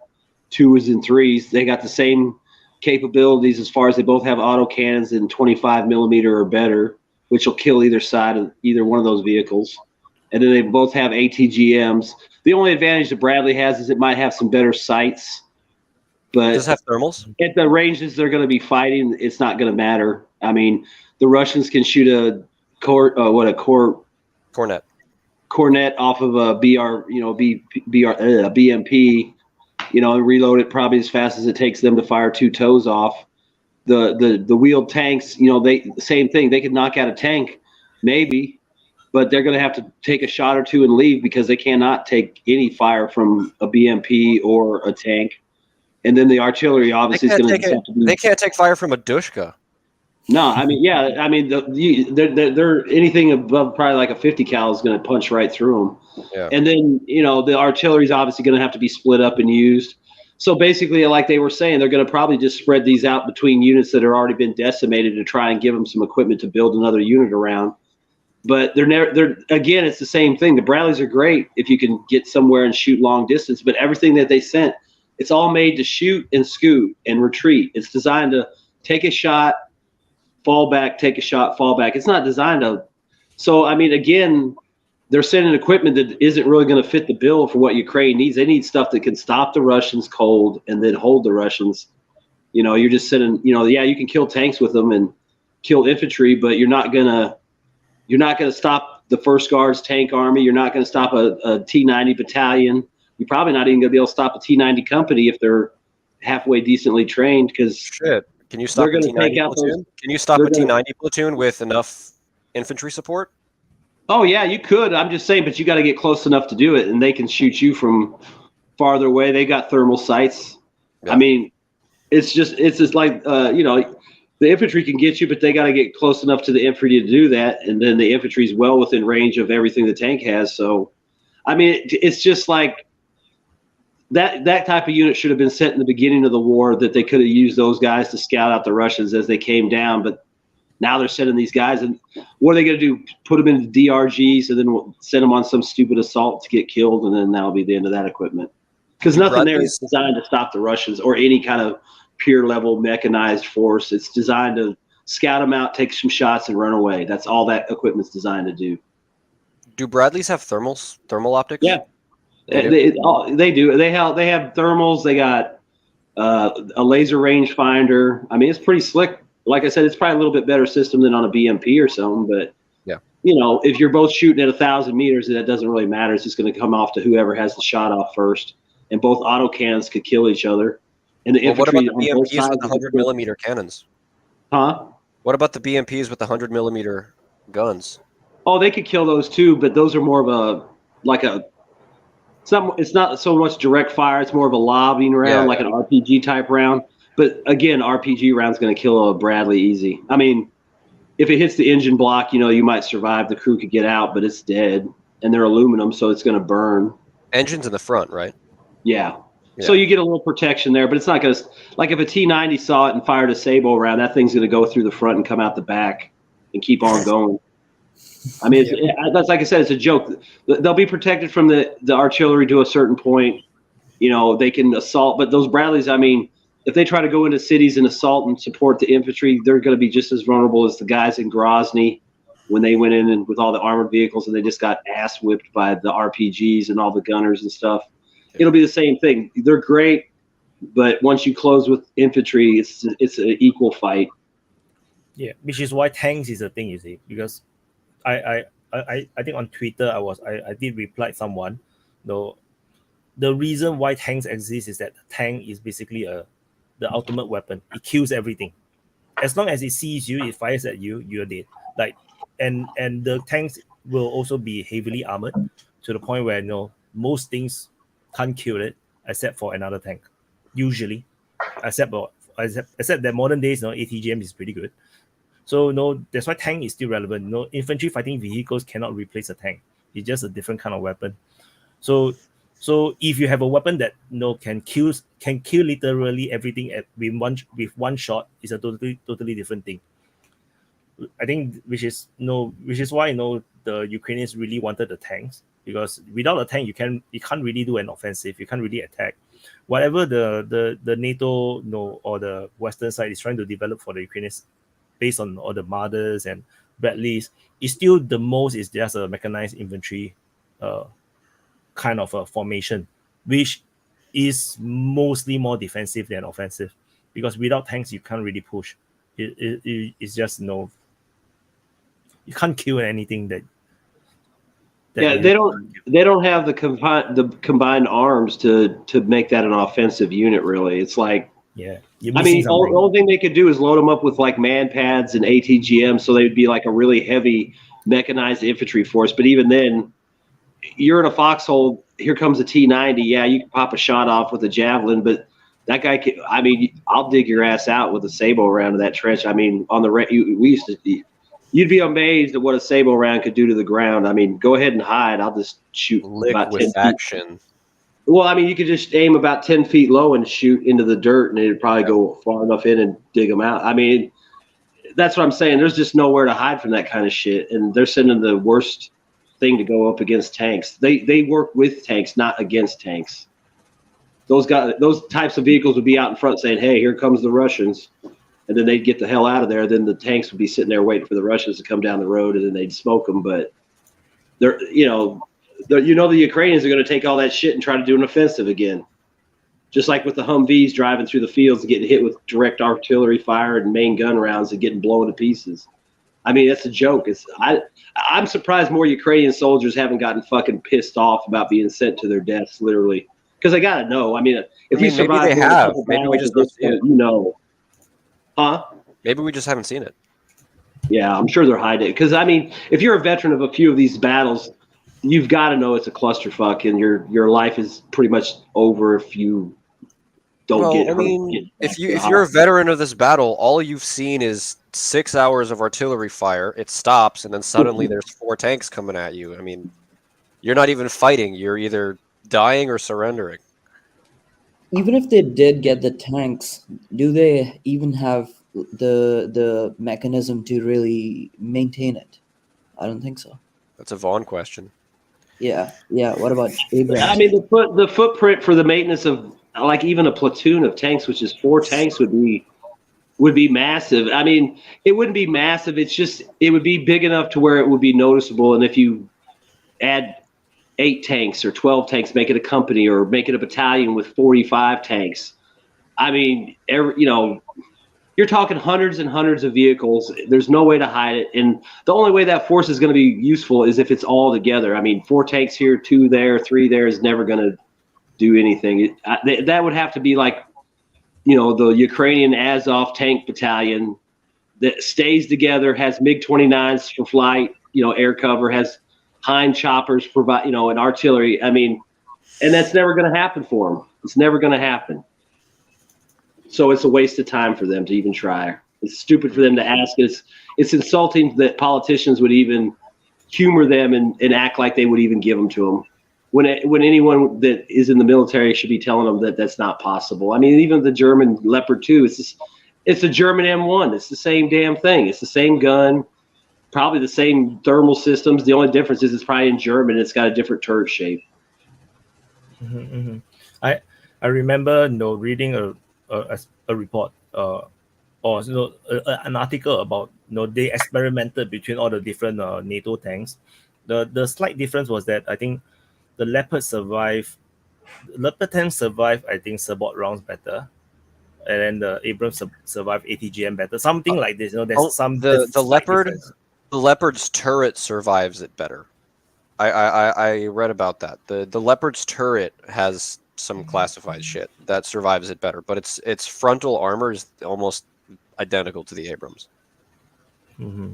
2s and 3s. They got the same capabilities as far as they both have auto cannons in 25 millimeter or better, which will kill either side of either one of those vehicles. And then they both have ATGMs. The only advantage that Bradley has is it might have some better sights. But Does it have thermals? at the ranges they're going to be fighting, it's not going to matter. I mean, the Russians can shoot a cornet off of a BMP, and reload it probably as fast as it takes them to fire 2 toes off. The wheeled tanks, they same thing. They could knock out a tank, maybe, but they're going to have to take a shot or two and leave because they cannot take any fire from a BMP or a tank. And then the artillery obviously is going to have to be. They can't take fire from a Dushka. No, I mean, yeah, I mean, they're anything above probably like a 50 cal is going to punch right through them. Yeah. And then, the artillery is obviously going to have to be split up and used. So basically, like they were saying, they're going to probably just spread these out between units that have already been decimated to try and give them some equipment to build another unit around. But again, it's the same thing. The Bradleys are great if you can get somewhere and shoot long distance, but everything that they sent, it's all made to shoot and scoot and retreat. It's designed to take a shot, fall back, take a shot, fall back. It's not designed to. So, I mean, again, they're sending equipment that isn't really going to fit the bill for what Ukraine needs. They need stuff that can stop the Russians cold and then hold the Russians. You're just sending, you can kill tanks with them and kill infantry, but you're not gonna stop the First Guards tank army. You're not going to stop a T-90 battalion. You're probably not even going to be able to stop a T-90 company if they're halfway decently trained. Because shit, can you stop a T-90 platoon? Can you stop a T-90 platoon with enough infantry support? Oh yeah, you could. I'm just saying, but you got to get close enough to do it, and they can shoot you from farther away. They got thermal sights. Yeah. I mean, it's just like the infantry can get you, but they got to get close enough to the infantry to do that, and then the infantry is well within range of everything the tank has. So, I mean, it's just like that type of unit should have been sent in the beginning of the war, that they could have used those guys to scout out the Russians as they came down. But now they're sending these guys, and what are they going to do? Put them into DRGs and then send them on some stupid assault to get killed, and then that'll be the end of that equipment. Because nothing there is designed to stop the Russians or any kind of pure level mechanized force. It's designed to scout them out, take some shots, and run away. That's all that equipment's designed to do. Do Bradleys have thermal optics? Yeah, they do. They have thermals. They got a laser range finder. I mean, it's pretty slick. Like I said, it's probably a little bit better system than on a BMP or something. But yeah, if you're both shooting at 1,000 meters, that doesn't really matter. It's just going to come off to whoever has the shot off first. And both autocannons could kill each other. And the infantry. What about the BMPs with the 100 millimeter cannons? Huh? What about the BMPs with the 100 millimeter guns? Oh, they could kill those too, but those are more of it's not so much direct fire. It's more of a lobbing round, like an RPG type round. But again, RPG round's going to kill a Bradley easy. I mean, if it hits the engine block, you might survive. The crew could get out, but it's dead, and they're aluminum, so it's going to burn. Engines in the front, right? Yeah. So you get a little protection there, but it's not going to – like if a T-90 saw it and fired a Sable round, that thing's going to go through the front and come out the back and keep on going. I mean, that's like I said, it's a joke. They'll be protected from the artillery to a certain point. They can assault. But those Bradleys, I mean, if they try to go into cities and assault and support the infantry, they're going to be just as vulnerable as the guys in Grozny when they went in and with all the armored vehicles and they just got ass whipped by the RPGs and all the gunners and stuff. It'll be the same thing. They're great, but once you close with infantry, it's an equal fight. Yeah, which is why tanks is a thing, you see, because I think on Twitter I did reply someone, though the reason why tanks exist is that the tank is basically the ultimate weapon. It kills everything. As long as it sees you, it fires at you, you're dead. And the tanks will also be heavily armored to the point where most things can't kill it except for another tank. Usually. Except that modern days, ATGM is pretty good. So that's why tank is still relevant. Infantry fighting vehicles cannot replace a tank. It's just a different kind of weapon. So if you have a weapon that can kill literally everything with one shot, it's a totally different thing. I think which is why the Ukrainians really wanted the tanks, because without a tank you can't really do an offensive. You can't really attack. whatever the NATO or the Western side is trying to develop for the Ukrainians based on all the Marders and Bradleys, is still the most is just a mechanized infantry kind of a formation, which is mostly more defensive than offensive, because without tanks you can't really push. It's just you can't kill anything that yeah, they don't have the combined arms to make that an offensive unit. Really, it's like, yeah. I mean, the only thing they could do is load them up with like man pads and ATGM, so they'd be like a really heavy mechanized infantry force. But even then, you're in a foxhole. Here comes a T-90. Yeah, you can pop a shot off with a javelin, but that guy can. I mean, I'll dig your ass out with a Sabo round of that trench. I mean, on the we used to. You'd be amazed at what a Sabo round could do to the ground. I mean, go ahead and hide. I'll just shoot about 10 feet. Action. Well, I mean, you could just aim about 10 feet low and shoot into the dirt, and it'd probably go far enough in and dig them out. I mean, that's what I'm saying. There's just nowhere to hide from that kind of shit, and they're sending the worst thing to go up against tanks. They work with tanks, not against tanks. Those types of vehicles would be out in front saying, "Hey, here comes the Russians." And then they'd get the hell out of there. Then the tanks would be sitting there waiting for the Russians to come down the road, and then they'd smoke them. But the Ukrainians are going to take all that shit and try to do an offensive again, just like with the Humvees driving through the fields and getting hit with direct artillery fire and main gun rounds and getting blown to pieces. I mean, that's a joke. I'm surprised more Ukrainian soldiers haven't gotten fucking pissed off about being sent to their deaths, literally, because they got to know. I mean, if you survive, maybe they have. Maybe we just don't see it. Huh? Maybe we just haven't seen it. Yeah, I'm sure they're hiding it. Because, I mean, if you're a veteran of a few of these battles, you've got to know it's a clusterfuck, and your life is pretty much over if you don't get hurt. I mean, if you're a veteran of this battle, all you've seen is 6 hours of artillery fire. It stops, and then suddenly there's 4 tanks coming at you. I mean, you're not even fighting. You're either dying or surrendering. Even if they did get the tanks, do they even have the mechanism to really maintain it? I don't think so. That's a Vaughn question. Yeah. What about Abrams? I mean, the footprint for the maintenance of like even a platoon of tanks, which is 4 tanks, would be massive. I mean, it wouldn't be massive. It's just it would be big enough to where it would be noticeable. And if you add 8 tanks or 12 tanks, make it a company or make it a battalion with 45 tanks. I mean, you're talking hundreds and hundreds of vehicles. There's no way to hide it. And the only way that force is going to be useful is if it's all together. I mean, 4 tanks here, 2 there, 3 there is never going to do anything. That would have to be like, the Ukrainian Azov tank battalion that stays together, has MiG-29s for flight, air cover, has Hind choppers provide, and artillery. I mean, and that's never going to happen for them. It's never going to happen. So it's a waste of time for them to even try. It's stupid for them to ask. It's insulting that politicians would even humor them and act like they would even give them to them. When anyone that is in the military should be telling them that that's not possible. I mean, even the German Leopard 2, it's a German M1. It's the same damn thing. It's the same gun. Probably the same thermal systems. The only difference is it's probably in German. It's got a different turret shape. Mm-hmm. I remember reading a report or an article about they experimented between all the different NATO tanks. The slight difference was that I think the Leopard tank survived I think support rounds better, and then the Abrams survived ATGM better. Something like this. There's some the Leopard. Difference. The Leopard's turret survives it better. I read about that. The Leopard's turret has some classified shit that survives it better, but its frontal armor is almost identical to the Abrams. Mm-hmm.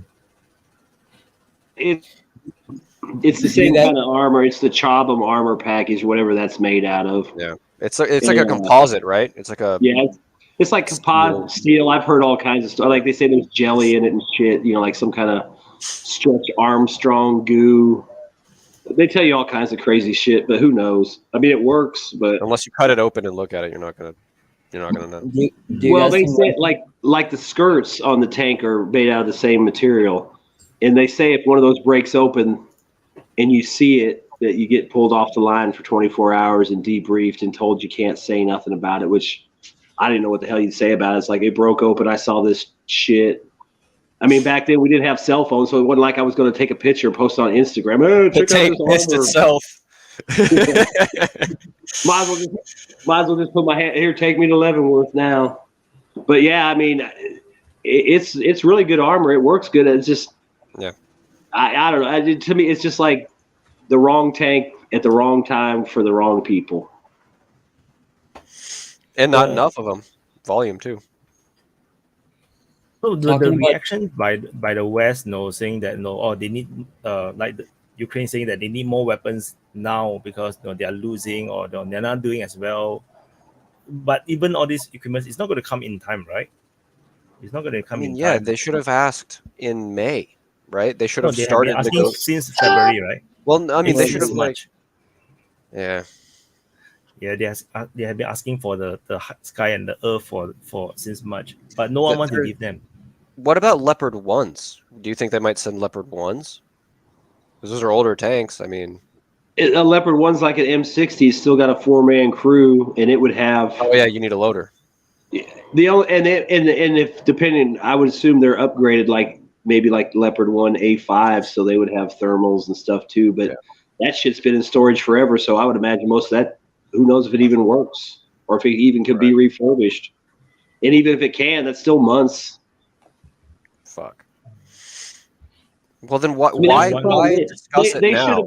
It's the same kind of armor. It's the Chobham armor package, whatever that's made out of. Yeah, it's like a composite, right? It's like a It's like composite steel. I've heard all kinds of stuff. Like they say there's jelly in it and shit. Like some kind of stretch Armstrong goo. They tell you all kinds of crazy shit, but who knows? I mean, it works, but unless you cut it open and look at it, you're not gonna know. Well, they say like the skirts on the tank are made out of the same material, and they say if one of those breaks open and you see it, that you get pulled off the line for 24 hours and debriefed and told you can't say nothing about it, which I didn't know what the hell you'd say about it. It's like, it broke open. I saw this shit. I mean, back then we didn't have cell phones, so it wasn't like I was going to take a picture and post it on Instagram. Oh, The tank pissed itself. Might as well just put my hand here. Take me to Leavenworth now. But yeah, I mean, it's really good armor. It works good. It's just, yeah. I don't know. To me, it's just like the wrong tank at the wrong time for the wrong people. And not enough of them. Volume too. So the reaction by the West, saying that they need like the Ukraine saying that they need more weapons now because they are losing or they're not doing as well. But even all this equipment, it's not going to come in time, right? It's not going to come in time. They should have asked in May, right? They should have they started have been asking since February, right? Well, I mean, they should have yeah. Yeah, they have been asking for the sky and the earth for since March, but no one wants to give them. What about Leopard 1s? Do you think they might send Leopard 1s? Because those are older tanks. I mean, a Leopard 1's like an M60. It's still got a 4-man crew, and it would have. Oh yeah, you need a loader. If depending, I would assume they're upgraded, like maybe like Leopard 1 A5, so they would have thermals and stuff too. But that shit's been in storage forever, so I would imagine most of that. Who knows if it even works or if it even could be refurbished? And even if it can, that's still months. Fuck. Well, then why discuss it now?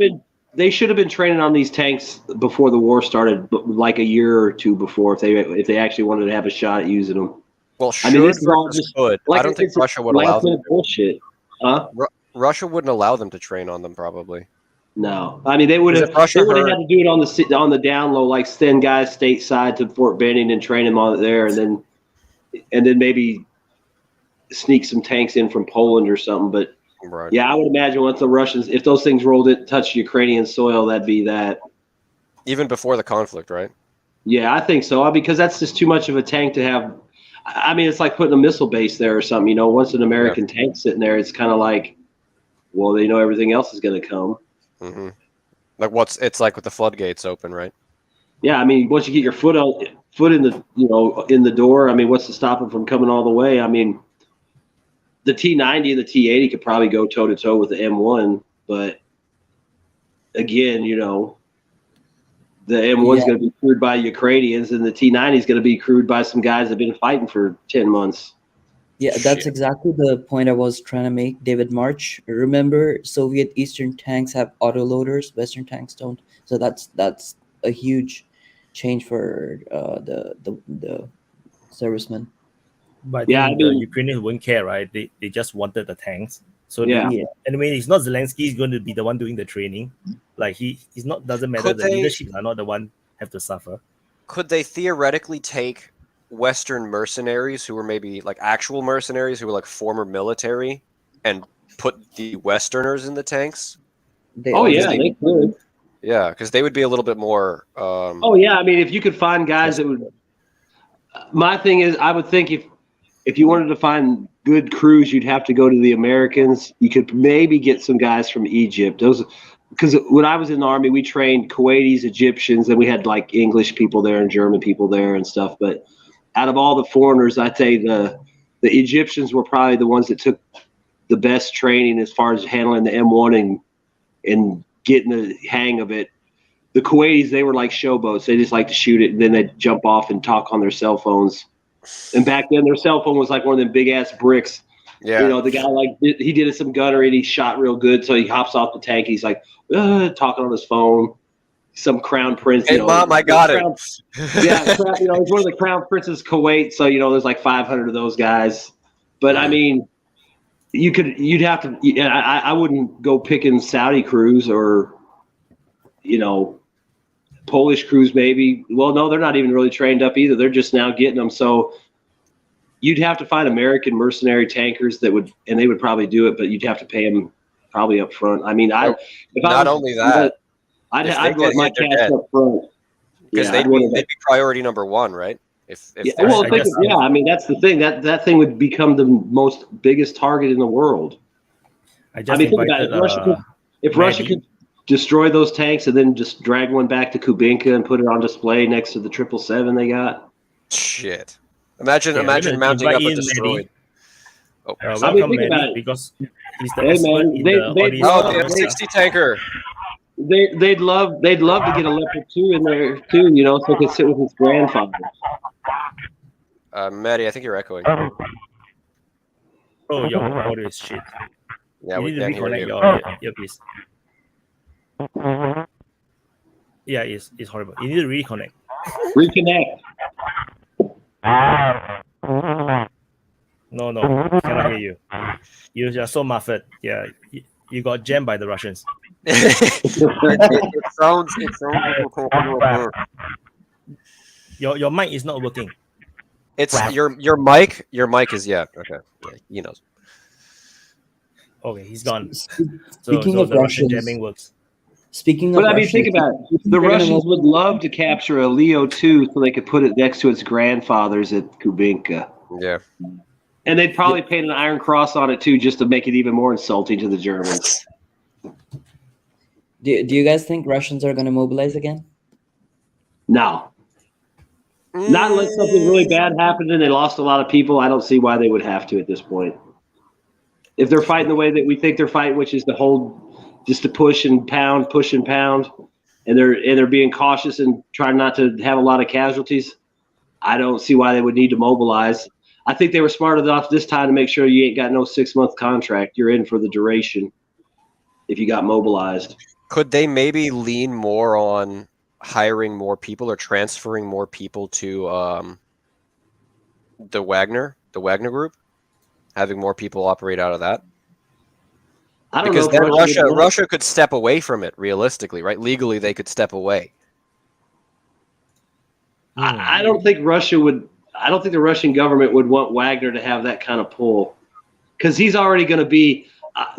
They should have been training on these tanks before the war started, like a year or two before, if they actually wanted to have a shot at using them. Well, I mean, this is all just good. I don't think Russia would allow them. Bullshit. Huh? Russia wouldn't allow them to train on them, probably. No, I mean they would have had to do it on the down low, like send guys stateside to Fort Benning and train them on it there, and then maybe sneak some tanks in from Poland or something. But yeah, I would imagine once the Russians, if those things touched Ukrainian soil, that'd be that. Even before the conflict, right? Yeah, I think so. Because that's just too much of a tank to have. I mean, it's like putting a missile base there or something. Once an American tank's sitting there, it's kind of like, well, they know everything else is going to come. Mm-hmm. Like it's like with the floodgates open, right? Yeah, I mean, once you get your foot in the in the door, I mean, what's to stop it from coming all the way? I mean, the T90 and the T80 could probably go toe to toe with the M1, but again, the M1 is going to be crewed by Ukrainians, and the T90 is going to be crewed by some guys that have been fighting for 10 months. Yeah, that's exactly the point I was trying to make, David March. Remember, Soviet Eastern tanks have autoloaders, Western tanks don't. So that's a huge change for the servicemen. But the Ukrainians wouldn't care, right? They just wanted the tanks. So anyway, it's not Zelensky is going to be the one doing the training. Like he's not. Doesn't matter. The leadership are not the one have to suffer. Could they theoretically take Western mercenaries who were maybe like actual mercenaries who were like former military and put the Westerners in the tanks? They could. Yeah, because they would be a little bit more. I mean, if you could find guys that would. My thing is, I would think if you wanted to find good crews, you'd have to go to the Americans. You could maybe get some guys from Egypt. Because when I was in the Army, we trained Kuwaitis, Egyptians, and we had like English people there and German people there and stuff. But out of all the foreigners, I'd say the Egyptians were probably the ones that took the best training as far as handling the M1 and getting the hang of it. The Kuwaitis, they were like showboats. They just like to shoot it, and then they'd jump off and talk on their cell phones. And back then, their cell phone was like one of them big-ass bricks. Yeah. The guy, he did some gunnery, and he shot real good, so he hops off the tank, and he's like, talking on his phone. Some crown prince. Hey, Mom, I got it. He's one of the crown princes Kuwait, so, there's like 500 of those guys. But, I mean, you'd have to – I wouldn't go picking Saudi crews or, Polish crews maybe. Well, no, they're not even really trained up either. They're just now getting them. So you'd have to find American mercenary tankers that would, and they would probably do it, but you'd have to pay them probably up front. I mean, I'd let my cash up front. Because they'd be priority number one, right? I mean, that's the thing. That thing would become the most biggest target in the world. Think about it. If Russia could destroy those tanks and then just drag one back to Kubinka and put it on display next to the 777 they got. Shit. Imagine Yeah, imagine mounting up a destroyed. Maddie. Oh, Welcome, think about Maddie, it. because he's the Hey, expert man, in they- all they- these oh, love- the stuff. M60 tanker. They'd love to get a Leopard 2 in there too, you know, so it could sit with his grandfather. Maddie, I think you're echoing. Oh, your audio is shit. Yeah, You we need to can't hear reconnect you. your earpiece. Yeah, it's horrible. You need to reconnect. Reconnect. No, cannot hear you. You are so muffled. Yeah, you got jammed by the Russians. it sounds like we're talking over. Your mic is not working. It's your mic. Your mic is okay. Yeah, he knows. Okay, he's gone. Speaking So of the Russian Russians, jamming works. speaking of But I mean, Russians, think about it. The Russians would love to capture a Leo 2 so they could put it next to its grandfather's at Kubinka. Yeah. And they'd probably paint an Iron Cross on it too, just to make it even more insulting to the Germans. Do you guys think Russians are going to mobilize again? No. Not unless something really bad happened and they lost a lot of people. I don't see why they would have to at this point. If they're fighting the way that we think they're fighting, which is to hold, just to push and pound, and they're being cautious and trying not to have a lot of casualties, I don't see why they would need to mobilize. I think they were smart enough this time to make sure you ain't got no 6-month contract. You're in for the duration if you got mobilized. Could they maybe lean more on hiring more people or transferring more people to the Wagner group, having more people operate out of that? I don't because know if then Russia could step away from it realistically, right? Legally, they could step away. I don't think Russia would. I don't think the Russian government would want Wagner to have that kind of pull, because he's already going to be.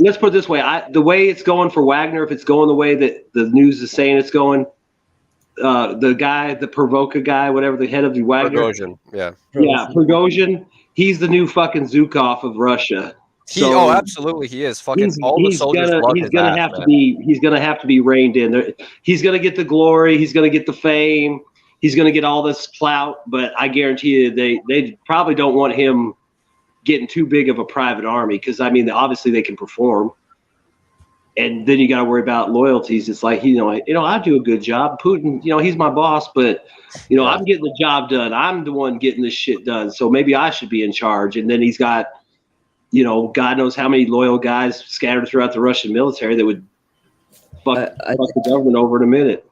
Let's put it this way: the way it's going for Wagner, if it's going the way that the news is saying it's going, the guy, the Provoka guy, whatever the head of the Wagner, Prigozhin, yeah, Prigozhin, he's the new fucking Zukov of Russia. Absolutely, he is. Fucking all the soldiers love his ass, man. He's gonna have to be reined in. He's gonna get the glory. He's gonna get the fame. He's gonna get all this clout. But I guarantee you, they probably don't want him getting too big of a private army, because I mean, obviously they can perform, and then you got to worry about loyalties. It's like, I do a good job. Putin, he's my boss, but I'm getting the job done. I'm the one getting this shit done. So maybe I should be in charge. And then he's got, God knows how many loyal guys scattered throughout the Russian military that would fuck the government over in a minute.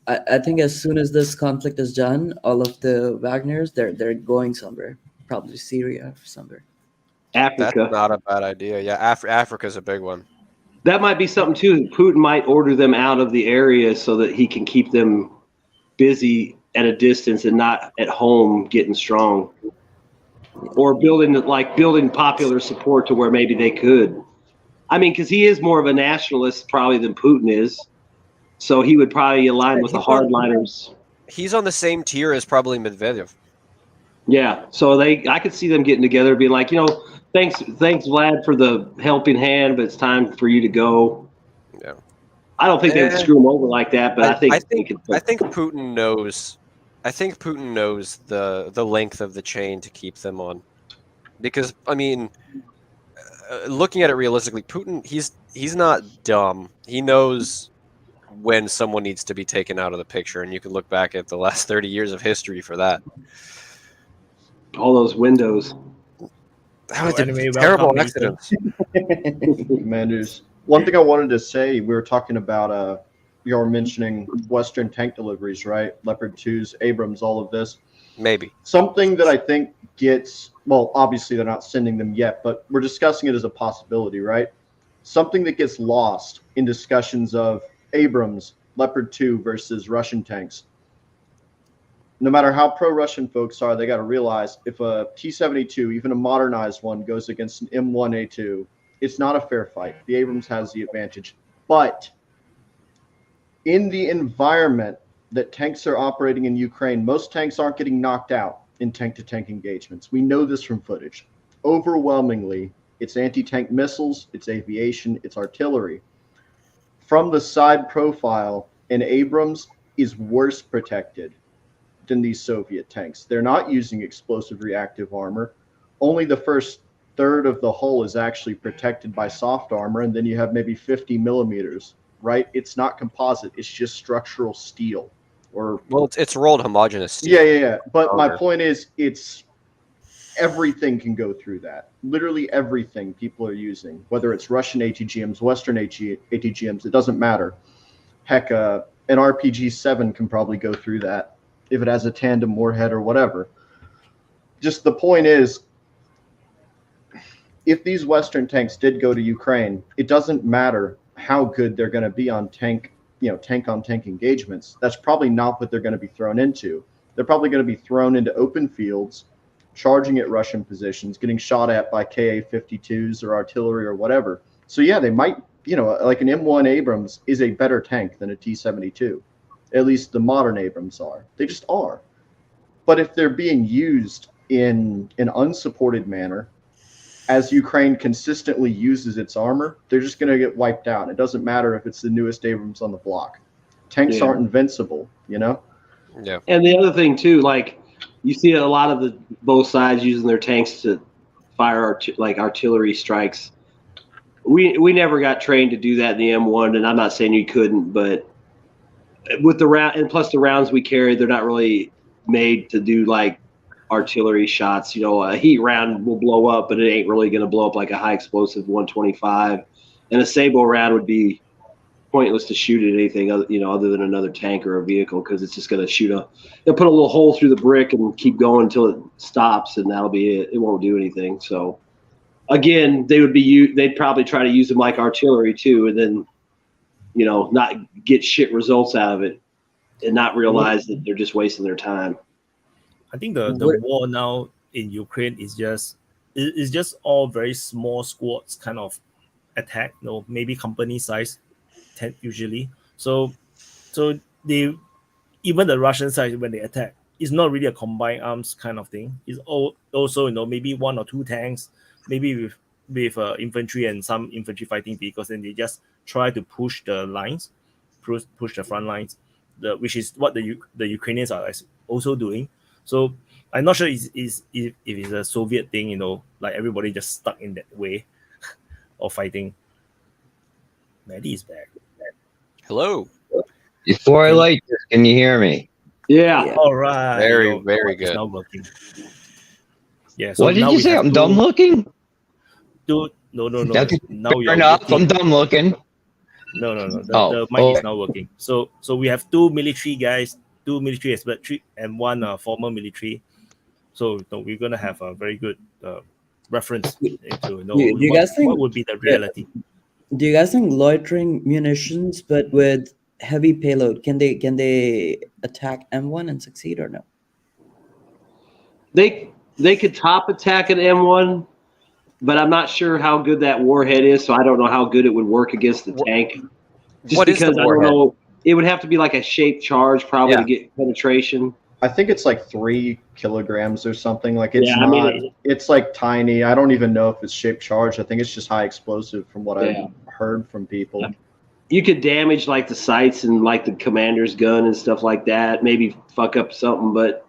I think as soon as this conflict is done, all of the Wagners, they're going somewhere, probably Syria or somewhere. Africa. That's not a bad idea. Yeah, Africa's a big one. That might be something too. Putin might order them out of the area so that he can keep them busy at a distance and not at home getting strong, or building popular support to where maybe they could. I mean, because he is more of a nationalist probably than Putin is. So he would probably align with the hardliners. He's on the same tier as probably Medvedev. Yeah, so I could see them getting together, being like, thanks, Vlad, for the helping hand, but it's time for you to go. Yeah, I don't think they would screw him over like that, but I think Putin knows. I think Putin knows the length of the chain to keep them on, because I mean, looking at it realistically, Putin he's not dumb. He knows when someone needs to be taken out of the picture, and you can look back at the last 30 years of history for that. All those windows. Terrible accidents. Commanders. One thing I wanted to say, we were talking about, you were mentioning Western tank deliveries, right? Leopard 2s, Abrams, all of this. Maybe. Something that I think obviously they're not sending them yet, but we're discussing it as a possibility, right? Something that gets lost in discussions of Abrams, Leopard 2 versus Russian tanks. No matter how pro-Russian folks are, they got to realize if a T-72, even a modernized one, goes against an M1A2, it's not a fair fight. The Abrams has the advantage. But in the environment that tanks are operating in Ukraine, most tanks aren't getting knocked out in tank-to-tank engagements. We know this from footage. Overwhelmingly, it's anti-tank missiles, it's aviation, it's artillery. from the side profile, an Abrams is worse protected than these Soviet tanks. They're not using explosive reactive armor. Only the first third of the hull is actually protected by soft armor, and then you have maybe 50 millimeters, right? It's not composite. It's just structural steel. Or Well, it's rolled homogeneous steel. Yeah. But my point is, it's everything can go through that. Literally everything people are using, whether it's Russian ATGMs, Western ATGMs, it doesn't matter. Heck, an RPG-7 can probably go through that if it has a tandem warhead or whatever. Just the point is, if these Western tanks did go to Ukraine, it doesn't matter how good they're going to be on tank-on-tank engagements. That's probably not what they're going to be thrown into. They're probably going to be thrown into open fields, charging at Russian positions, getting shot at by Ka-52s or artillery or whatever. So yeah, they might, like an M1 Abrams is a better tank than a T-72. At least the modern Abrams are. They just are. But if they're being used in an unsupported manner, as Ukraine consistently uses its armor, they're just going to get wiped out. It doesn't matter if it's the newest Abrams on the block. Tanks aren't invincible, Yeah. And the other thing too, like you see a lot of both sides using their tanks to fire artillery strikes. We never got trained to do that in the M1, and I'm not saying you couldn't, but with the round and plus the rounds we carry, they're not really made to do like artillery shots. A heat round will blow up, but it ain't really going to blow up like a high explosive 125. And a Sable round would be pointless to shoot at anything other than another tank or a vehicle, because it's just going to they'll put a little hole through the brick and keep going until it stops, and that'll be it. It won't do anything. So again, they'd probably try to use them like artillery too, and then not get shit results out of it and not realize that they're just wasting their time. I think the war now in Ukraine is just all very small squads kind of attack, maybe company size usually. So they, even the Russian side, when they attack, it's not really a combined arms kind of thing. It's also maybe one or two tanks, maybe with infantry and some infantry fighting vehicles, and they just try to push the lines, push the front lines, which is what the Ukrainians are also doing. So I'm not sure if it's a Soviet thing, like everybody just stuck in that way of fighting. Maddie is back. Hello. Before I light this, can you hear me? Yeah. All right. Very, very good. It's now working. Yeah. So what did you say? I'm dumb looking? Dude, no. That's now fair enough. I'm dumb looking. No. The mic is now working. So we have two military guys, two military experts, and one former military. So we're gonna have a very good reference into what would be the reality. Do you guys think loitering munitions, but with heavy payload, can they attack M1 and succeed or no? They could top attack an M1, but I'm not sure how good that warhead is, so I don't know how good it would work against the tank. Just what because is the I warhead? don't know, it would have to be like a shaped charge probably to get penetration. I think it's like 3 kilograms or something. Like it's like tiny. I don't even know if it's shaped charge. I think it's just high explosive from what I've heard from people. You could damage like the sights and like the commander's gun and stuff like that. Maybe fuck up something, but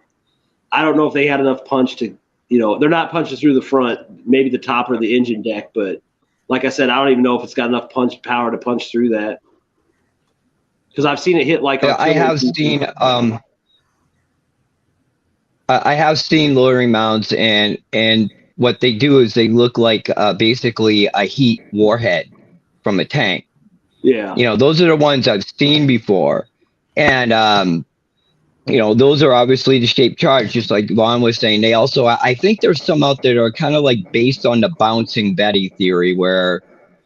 I don't know if they had enough punch to, they're not punching through the front, maybe the top or the engine deck. But like I said, I don't even know if it's got enough punch power to punch through that. Because I've seen it hit like. I have seen loitering mounts, and what they do is they look like basically a heat warhead from a tank. Yeah. Those are the ones I've seen before. And, those are obviously the shaped charge, just like Vaughn was saying. They also, I think there's some out there that are kind of like based on the bouncing Betty theory, where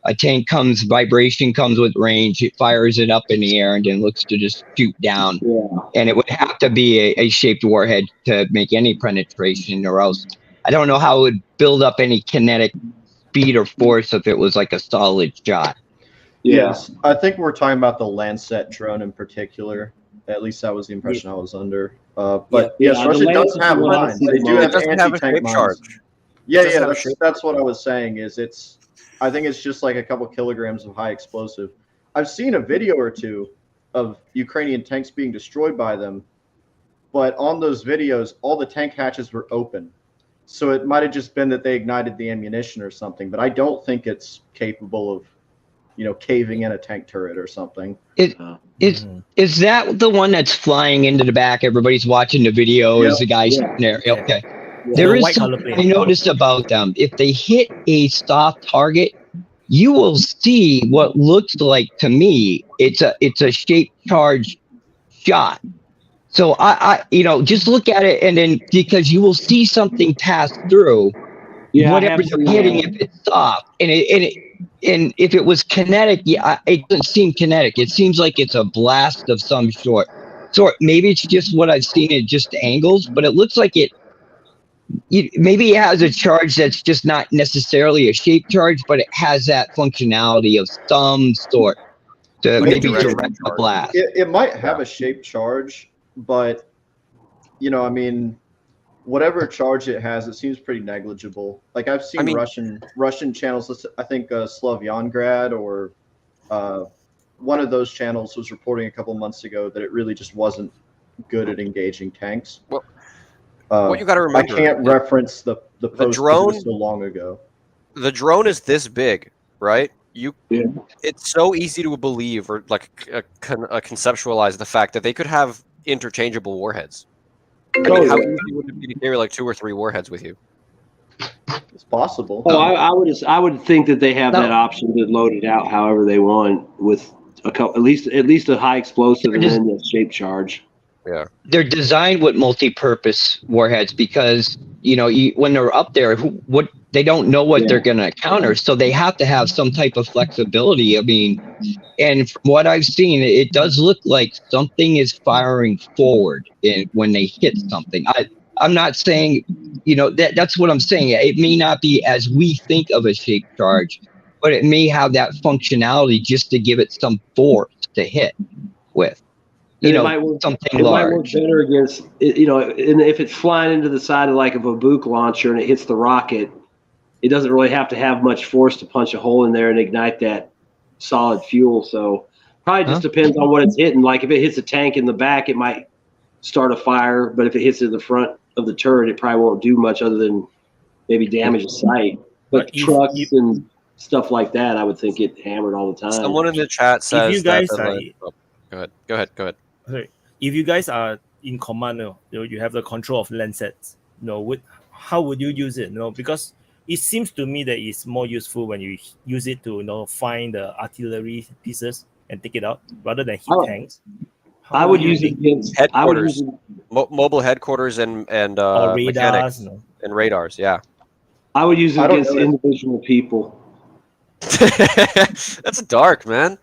a tank vibration comes with range, it fires it up in the air and then looks to just shoot down. Yeah. And it would have to be a shaped warhead to make any penetration, or else I don't know how it would build up any kinetic speed or force if it was like a solid shot. Yes, I think we're talking about the Lancet drone in particular. At least that was the impression I was under. But yes, Russia does have mines. They do have anti-tank mines. That's what I was saying. I think it's just like a couple kilograms of high explosive. I've seen a video or two of Ukrainian tanks being destroyed by them, but on those videos, all the tank hatches were open. So it might have just been that they ignited the ammunition or something, but I don't think it's capable of, caving in a tank turret or something. Is that the one that's flying into the back? Everybody's watching the video. Is the guy sitting there? Yeah. Okay. Yeah. There The is white color something I plane. noticed about them. If they hit a soft target, you will see what looks like to me it's a shaped charge shot. So I just look at it, and then because you will see something pass through whatever you're hitting if it's soft, and if it was kinetic, it doesn't seem kinetic. It seems like it's a blast of some sort. Maybe it's just what I've seen at just angles, but it looks like maybe it has a charge that's just not necessarily a shape charge, but it has that functionality of some sort to Like a maybe direct direct a charge. blast. It might have a shaped charge, but whatever charge it has, it seems pretty negligible. Like I've seen Russian channels. I think Slavyangrad or one of those channels was reporting a couple months ago that it really just wasn't good at engaging tanks. Well, what you got to remember, I can't reference the post drone. because it was so long ago. The drone is this big, right? It's so easy to believe or conceptualize the fact that they could have interchangeable warheads. I mean, how easy would it be to carry like 2 or 3 warheads with you? It's possible. Oh, I would think that they have that option to load it out however they want with a couple, at least a high explosive and then a shape charge. Yeah, they're designed with multi-purpose warheads because when they're up there, they don't know what they're going to counter, so they have to have some type of flexibility. I mean, and from what I've seen, it does look like something is firing forward when they hit something. I'm not saying, that's what I'm saying. It may not be as we think of a shape charge, but it may have that functionality just to give it some force to hit with. Something large. Might work better against, and if it's flying into the side of a Buk launcher and it hits the rocket, it doesn't really have to have much force to punch a hole in there and ignite that solid fuel. So probably just depends on what it's hitting. Like if it hits a tank in the back, it might start a fire, but if it hits in the front of the turret, it probably won't do much other than maybe damage the sight. But trucks and stuff like that, I would think it hammered all the time. Someone in the chat says If you guys go ahead. Okay. If you guys are in command, you have the control of Lancets. How would you use it? Because it seems to me that it's more useful when you use it to find the artillery pieces and take it out rather than hit tanks. I would use it against headquarters, mobile headquarters, and radars, mechanics and radars. Yeah, I would use it against individual people. That's dark, man.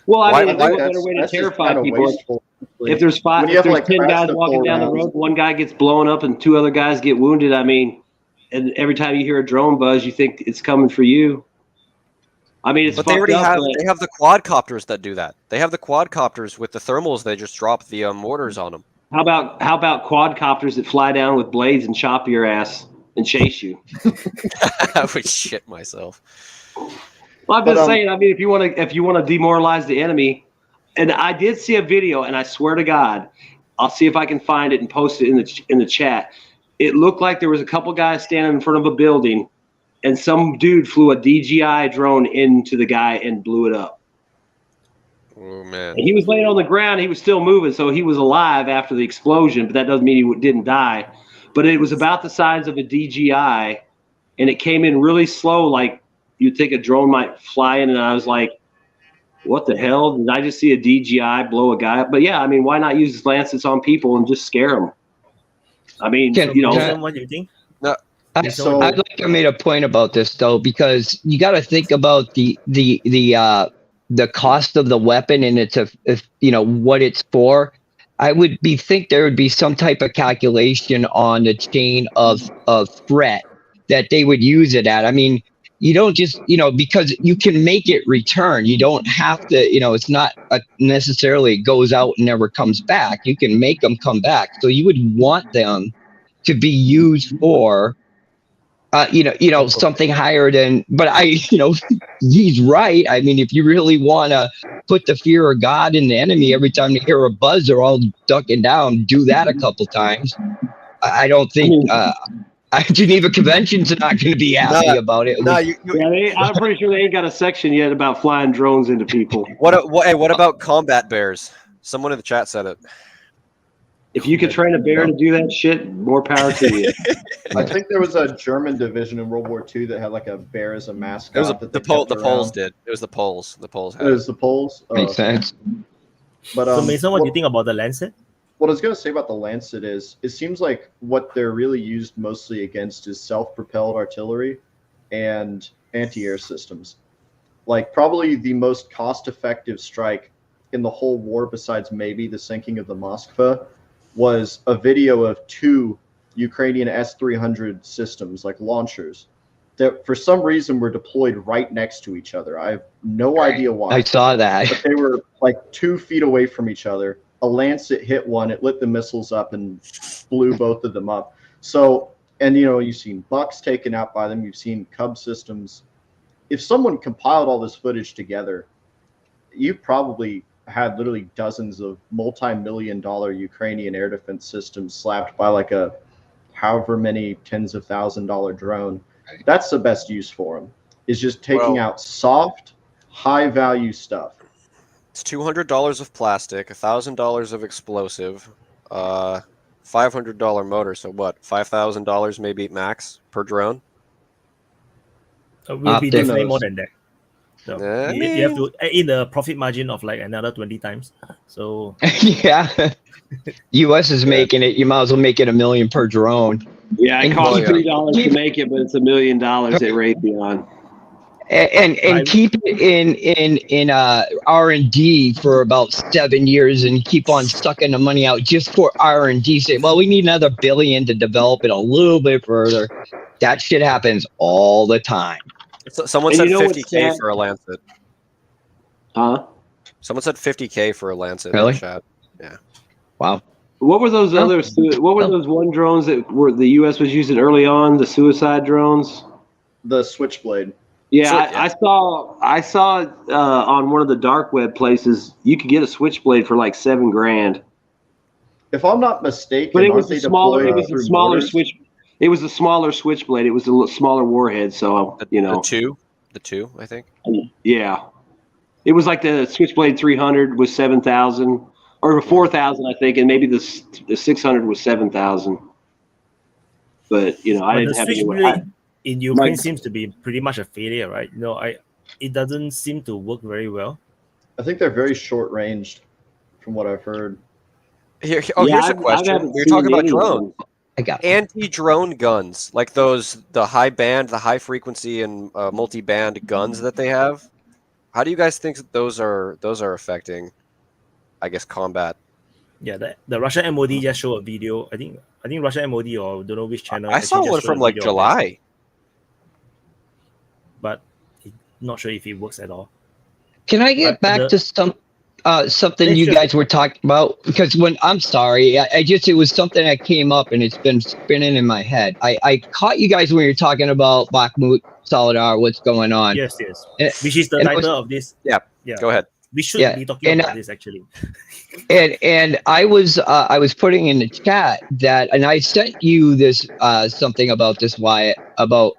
Well, I mean, what better way to terrify people? If there's 10 guys walking down the road, one guy gets blown up and 2 other guys get wounded, I mean, and every time you hear a drone buzz, you think it's coming for you. I mean, but they already have the quadcopters that do that. They have the quadcopters with the thermals. They just drop the mortars on them. How about quadcopters that fly down with blades and chop your ass and chase you? I would shit myself. Well, I'm just saying. I mean, if you want to demoralize the enemy, and I did see a video, and I swear to God, I'll see if I can find it and post it in the chat. It looked like there was a couple guys standing in front of a building, and some dude flew a DJI drone into the guy and blew it up. Oh man! And he was laying on the ground. He was still moving, so he was alive after the explosion. But that doesn't mean he didn't die. But it was about the size of a DJI, and it came in really slow, like you'd think a drone might fly in. And I was like, "What the hell? Did I just see a DJI blow a guy up?" But yeah, I mean, why not use Lancets on people and just scare them? I mean, what do you think? No. I'd like to make a point about this though, because you got to think about the cost of the weapon and it's what it's for. I would think there would be some type of calculation on the chain of threat that they would use it at. I mean, you don't just because you can make it return. You don't have to. It's not necessarily goes out and never comes back. You can make them come back. So you would want them to be used for something higher than, but he's right. I mean, if you really want to put the fear of God in the enemy, every time they hear a buzz, they're all ducking down. Do that a couple times. I don't think Geneva Convention's not going to be happy about it. I'm pretty sure they ain't got a section yet about flying drones into people. What about combat bears? Someone in the chat said it. If you could train a bear to do that shit, more power to you. I think there was a German division in World War II that had like a bear as a mascot. It was the Poles did. It was the Poles. The Poles had it. Was the Poles? Makes sense. But so Mason, what do you think about the Lancet? What I was going to say about the Lancet is it seems like what they're really used mostly against is self-propelled artillery and anti-air systems. Like probably the most cost-effective strike in the whole war, besides maybe the sinking of the Moskva, was a video of 2 Ukrainian S-300 systems, like launchers, that for some reason were deployed right next to each other. I have no idea why. I saw that. But they were like 2 feet away from each other. A Lancet hit one, it lit the missiles up and blew both of them up. So, and you've seen Bucks taken out by them, you've seen Cub systems. If someone compiled all this footage together, you probably had literally dozens of multi-million-dollar Ukrainian air defense systems slapped by like a however many tens of $1,000 drone. That's the best use for them, is just taking out soft, high-value stuff. It's $200 of plastic, $1,000 of explosive, $500 motor. So what? $5,000 maybe max per drone. Will be definitely more than that. So you have to add in the profit margin of like another 20 times. So yeah, U.S. is making it. You might as well make it $1 million per drone. Yeah, it costs $3 to make it, but it's $1 million at Raytheon. And keep it in R&D for about 7 years and keep on sucking the money out just for R&D. Say, well, we need another $1 billion to develop it a little bit further. That shit happens all the time. Someone said $50K for a Lancet. Huh? Someone said $50K for a Lancet really? in the chat. Yeah. Wow. What were those what were those one drones that were the U.S. was using early on? The suicide drones? The Switchblade. Yeah, I saw on one of the dark web places you could get a Switchblade for like $7,000. If I'm not mistaken, but it was a smaller. It was a smaller switch. It was a smaller Switchblade. It was a smaller warhead. So the two, I think. Yeah, it was like the Switchblade 300 was 7,000 or 4,000, I think, and maybe the 600 was 7,000. But I didn't have any. In Ukraine seems to be pretty much a failure, right? It doesn't seem to work very well. I think they're very short-ranged, from what I've heard. Here's a question. We're talking about drones. Anti-drone guns, like the high band, the high frequency, and multi-band guns that they have. How do you guys think that those are affecting, I guess, combat? Yeah, the Russian MOD just showed a video. I think Russian MOD or don't know which channel. I saw one from like July. But not sure if it works at all. Can I get back to something you guys were talking about? Because I'm sorry, it was something that came up and it's been spinning in my head. I caught you guys when you're talking about Bakhmut, Soledar, what's going on. Yes. Which is the title of this. Yeah. Go ahead. We should be talking about this actually. And I was putting in the chat that, and I sent you this something about this, Wyatt, about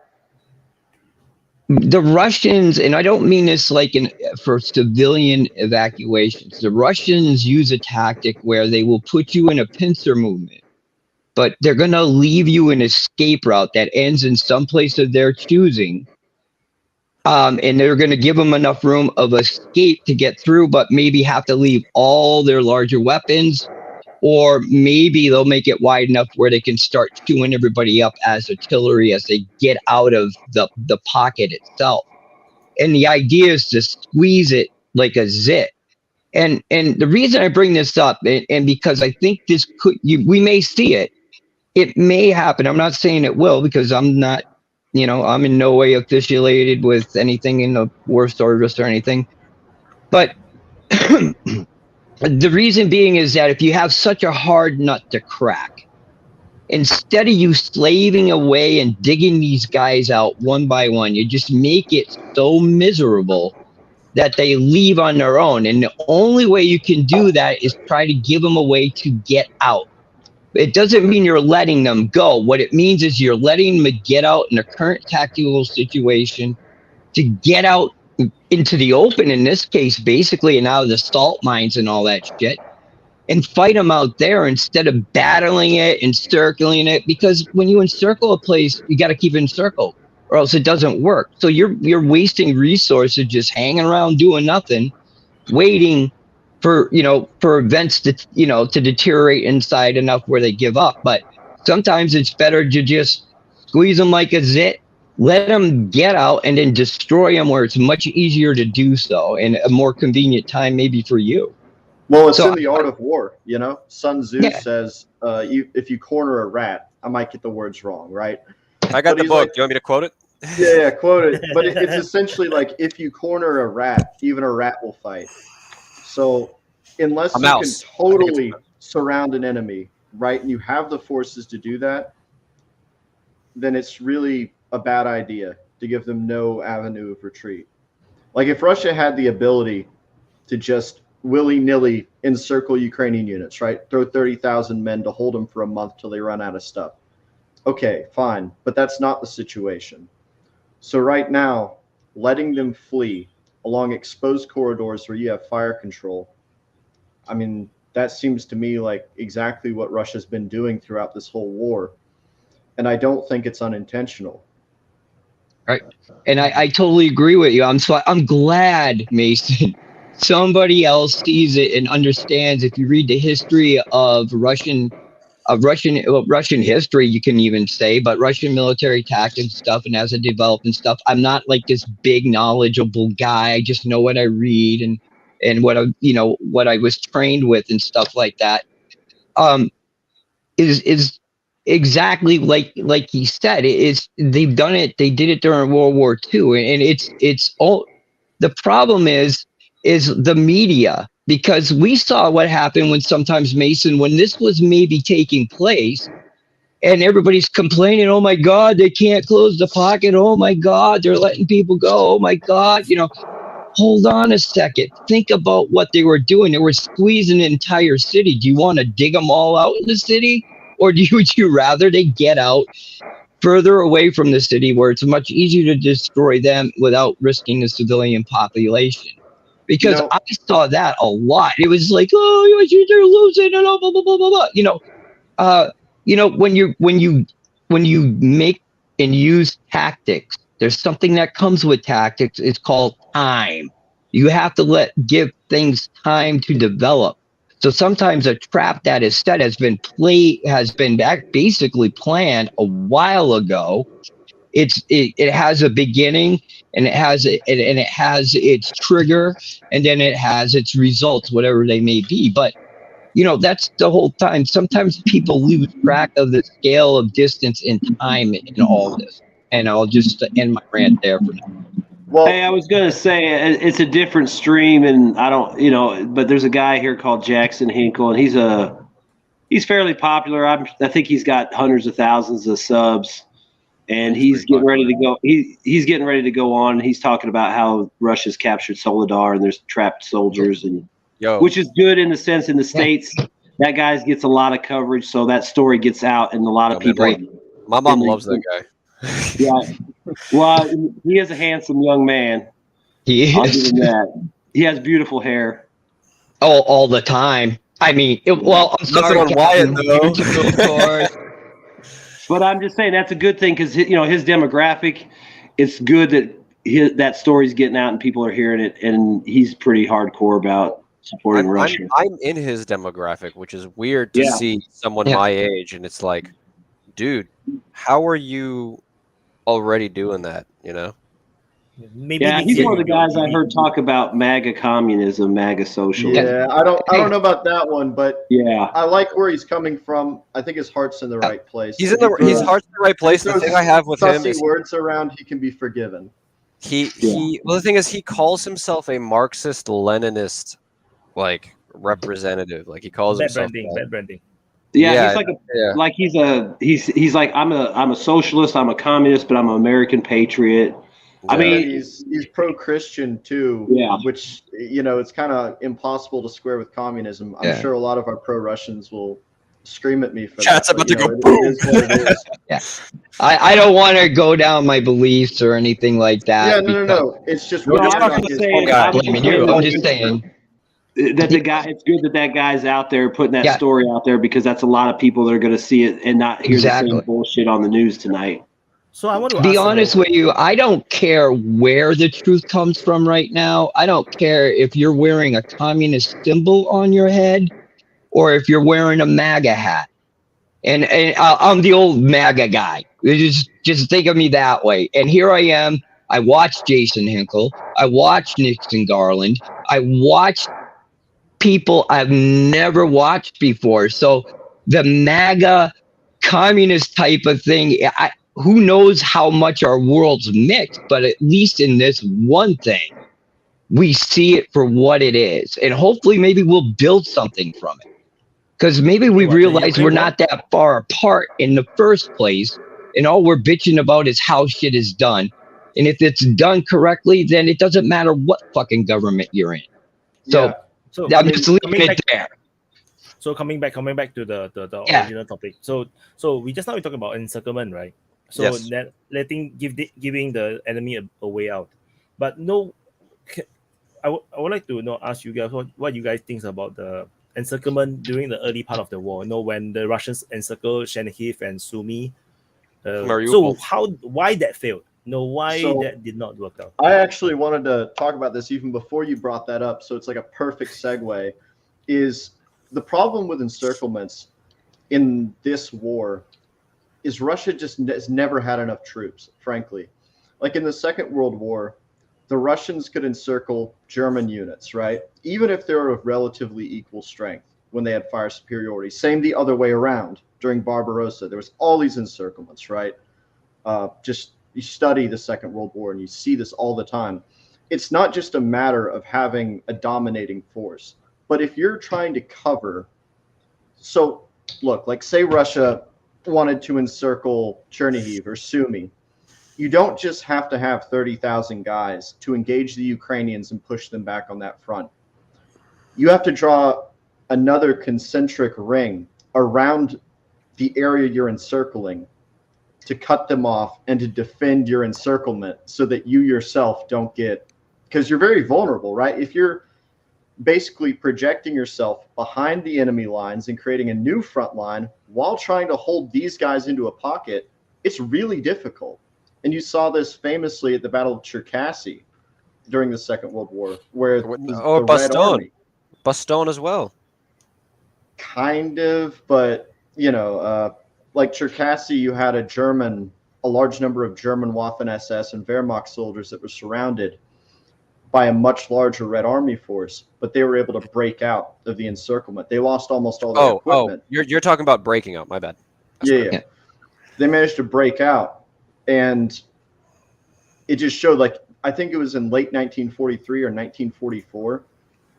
the Russians, and I don't mean this like for civilian evacuations. The Russians use a tactic where they will put you in a pincer movement, but they're going to leave you an escape route that ends in some place of their choosing. And they're going to give them enough room of escape to get through, but maybe have to leave all their larger weapons, or maybe they'll make it wide enough where they can start chewing everybody up as artillery as they get out of the pocket itself. And the idea is to squeeze it like a zit. And the reason I bring this up, and because I think this we may see it. It may happen. I'm not saying it will, because I'm not, I'm in no way affiliated with anything in the war service or anything. But the reason being is that if you have such a hard nut to crack, instead of you slaving away and digging these guys out one by one, you just make it so miserable that they leave on their own. And the only way you can do that is try to give them a way to get out. It doesn't mean you're letting them go. What it means is you're letting them get out in a current tactical situation to get out into the open, in this case, basically, and out of the salt mines and all that shit, and fight them out there instead of battling it and circling it. Because when you encircle a place, you got to keep it encircled, or else it doesn't work. So you're wasting resources just hanging around doing nothing, waiting for events to to deteriorate inside enough where they give up. But sometimes it's better to just squeeze them like a zit, let them get out, and then destroy them where it's much easier to do so and a more convenient time maybe for you. Well, it's in the art of war, Sun Tzu says, if you corner a rat, I might get the words wrong, right? I got the book. Do you want me to quote it? Yeah, quote it. But it's essentially like, if you corner a rat, even a rat will fight. So unless you can totally surround an enemy, right, and you have the forces to do that, then it's really a bad idea to give them no avenue of retreat. Like, if Russia had the ability to just willy-nilly encircle Ukrainian units, right, throw 30,000 men to hold them for a month till they run out of stuff. Okay, fine, but that's not the situation. So right now, letting them flee along exposed corridors where you have fire control, I mean, that seems to me like exactly what Russia's been doing throughout this whole war. And I don't think it's unintentional. Right. And I totally agree with you. I'm glad, Mason, somebody else sees it and understands. If you read the history of Russian history, you can even say, but Russian military tactics stuff, and as it developed and stuff, I'm not like this big knowledgeable guy. I just know what I read and what I was trained with and stuff like that. Is exactly like he said. They've done it. They did it during World War II, and it's all. The problem is the media. Because we saw what happened when sometimes, Mason, when this was maybe taking place, and everybody's complaining, oh my God, they can't close the pocket. Oh my God, they're letting people go. Oh my God, hold on a second. Think about what they were doing. They were squeezing an entire city. Do you want to dig them all out in the city? Or would you rather they get out further away from the city where it's much easier to destroy them without risking the civilian population? Because I saw that a lot. It was like, oh, they're losing, and blah blah blah blah blah. When you make and use tactics, there's something that comes with tactics. It's called time. You have to give things time to develop. So sometimes a trap that is set has been basically planned a while ago. It has a beginning, and it has its trigger, and then it has its results, whatever they may be. But that's the whole time. Sometimes people lose track of the scale of distance and time in all this. And I'll just end my rant there for now. Well, hey, I was going to say it's a different stream, and I don't, but there's a guy here called Jackson Hinkle, and he's fairly popular. I think he's got hundreds of thousands of subs. And he's getting ready to go. He's getting ready to go on. He's talking about how Russia's captured Soledar and there's trapped soldiers, which is good in the sense in the States. That guy gets a lot of coverage, so that story gets out, and a lot of people. My mom loves that guy. Yeah, well, he is a handsome young man. He is. I'll give him that. He has beautiful hair. Oh, all the time. I mean, I'm sorry, on Wyatt though. But I'm just saying that's a good thing because his demographic. It's good that that story's getting out and people are hearing it, and he's pretty hardcore about supporting Russia. I'm in his demographic, which is weird to see someone my age, and it's like, dude, how are you already doing that? Maybe he's one of the guys I heard talk about MAGA communism, MAGA socialism. Yeah, I don't know about that one, but yeah, I like where he's coming from. I think his heart's in the right place. His heart's in the right place. The thing I have with him is words around, he can be forgiven. Well, the thing is, he calls himself a Marxist Leninist, like representative. Like he calls himself bad branding. Yeah, he's like I'm a socialist, I'm a communist, but I'm an American patriot. I mean, he's pro-Christian too, which it's kind of impossible to square with communism. I'm sure a lot of our pro-Russians will scream at me for Chat's that. about to go boom. It is what it is. Yeah, I don't want to go down my beliefs or anything like that. Yeah, no. It's just I'm just saying that the guy. It's good that guy's out there putting that story out there, because that's a lot of people that are going to see it and not hear the same bullshit on the news tonight. So I want to be honest with you. I don't care where the truth comes from right now. I don't care if you're wearing a communist symbol on your head or if you're wearing a MAGA hat. And I'm the old MAGA guy. Just think of me that way. And here I am. I watched Jason Hinkle. I watched Nixon Garland. I watched people I've never watched before. So the MAGA communist type of thing, who knows how much our world's mixed, but at least in this one thing, we see it for what it is. And hopefully maybe we'll build something from it. Because maybe we realize we're not that far apart in the first place, and all we're bitching about is how shit is done. And if it's done correctly, then it doesn't matter what fucking government you're in. So I'm just leaving it there. So coming back to the original topic. So we just now talking about encirclement, right? So that giving the enemy a way out. But no, I would like to ask you guys what you guys think about the encirclement during the early part of the war. When the Russians encircled Chernihiv and Sumy. So why that failed? That did not work out? I actually wanted to talk about this even before you brought that up. So it's like a perfect segue. Is the problem with encirclements in this war is Russia just has never had enough troops, frankly. Like in the Second World War, the Russians could encircle German units, right? Even if they were of relatively equal strength when they had fire superiority. Same the other way around during Barbarossa. There was all these encirclements, right? You study the Second World War and you see this all the time. It's not just a matter of having a dominating force, but if you're trying to cover, so look, like say Russia wanted to encircle Chernihiv or Sumy, you don't just have to have 30,000 guys to engage the Ukrainians and push them back on that front. You have to draw another concentric ring around the area you're encircling to cut them off and to defend your encirclement so that you yourself don't get, because you're very vulnerable, right? If you're basically projecting yourself behind the enemy lines and creating a new front line while trying to hold these guys into a pocket, it's really difficult. And you saw this famously at the Battle of Cherkasy during the Second World War, where the Red Army. Bastogne as well. Kind of, but like Cherkasy, you had a large number of German Waffen-SS and Wehrmacht soldiers that were surrounded by a much larger Red Army force, but they were able to break out of the encirclement. They lost almost all their equipment. You're talking about breaking out. My bad. Yeah. They managed to break out, and it just showed, like, I think it was in late 1943 or 1944,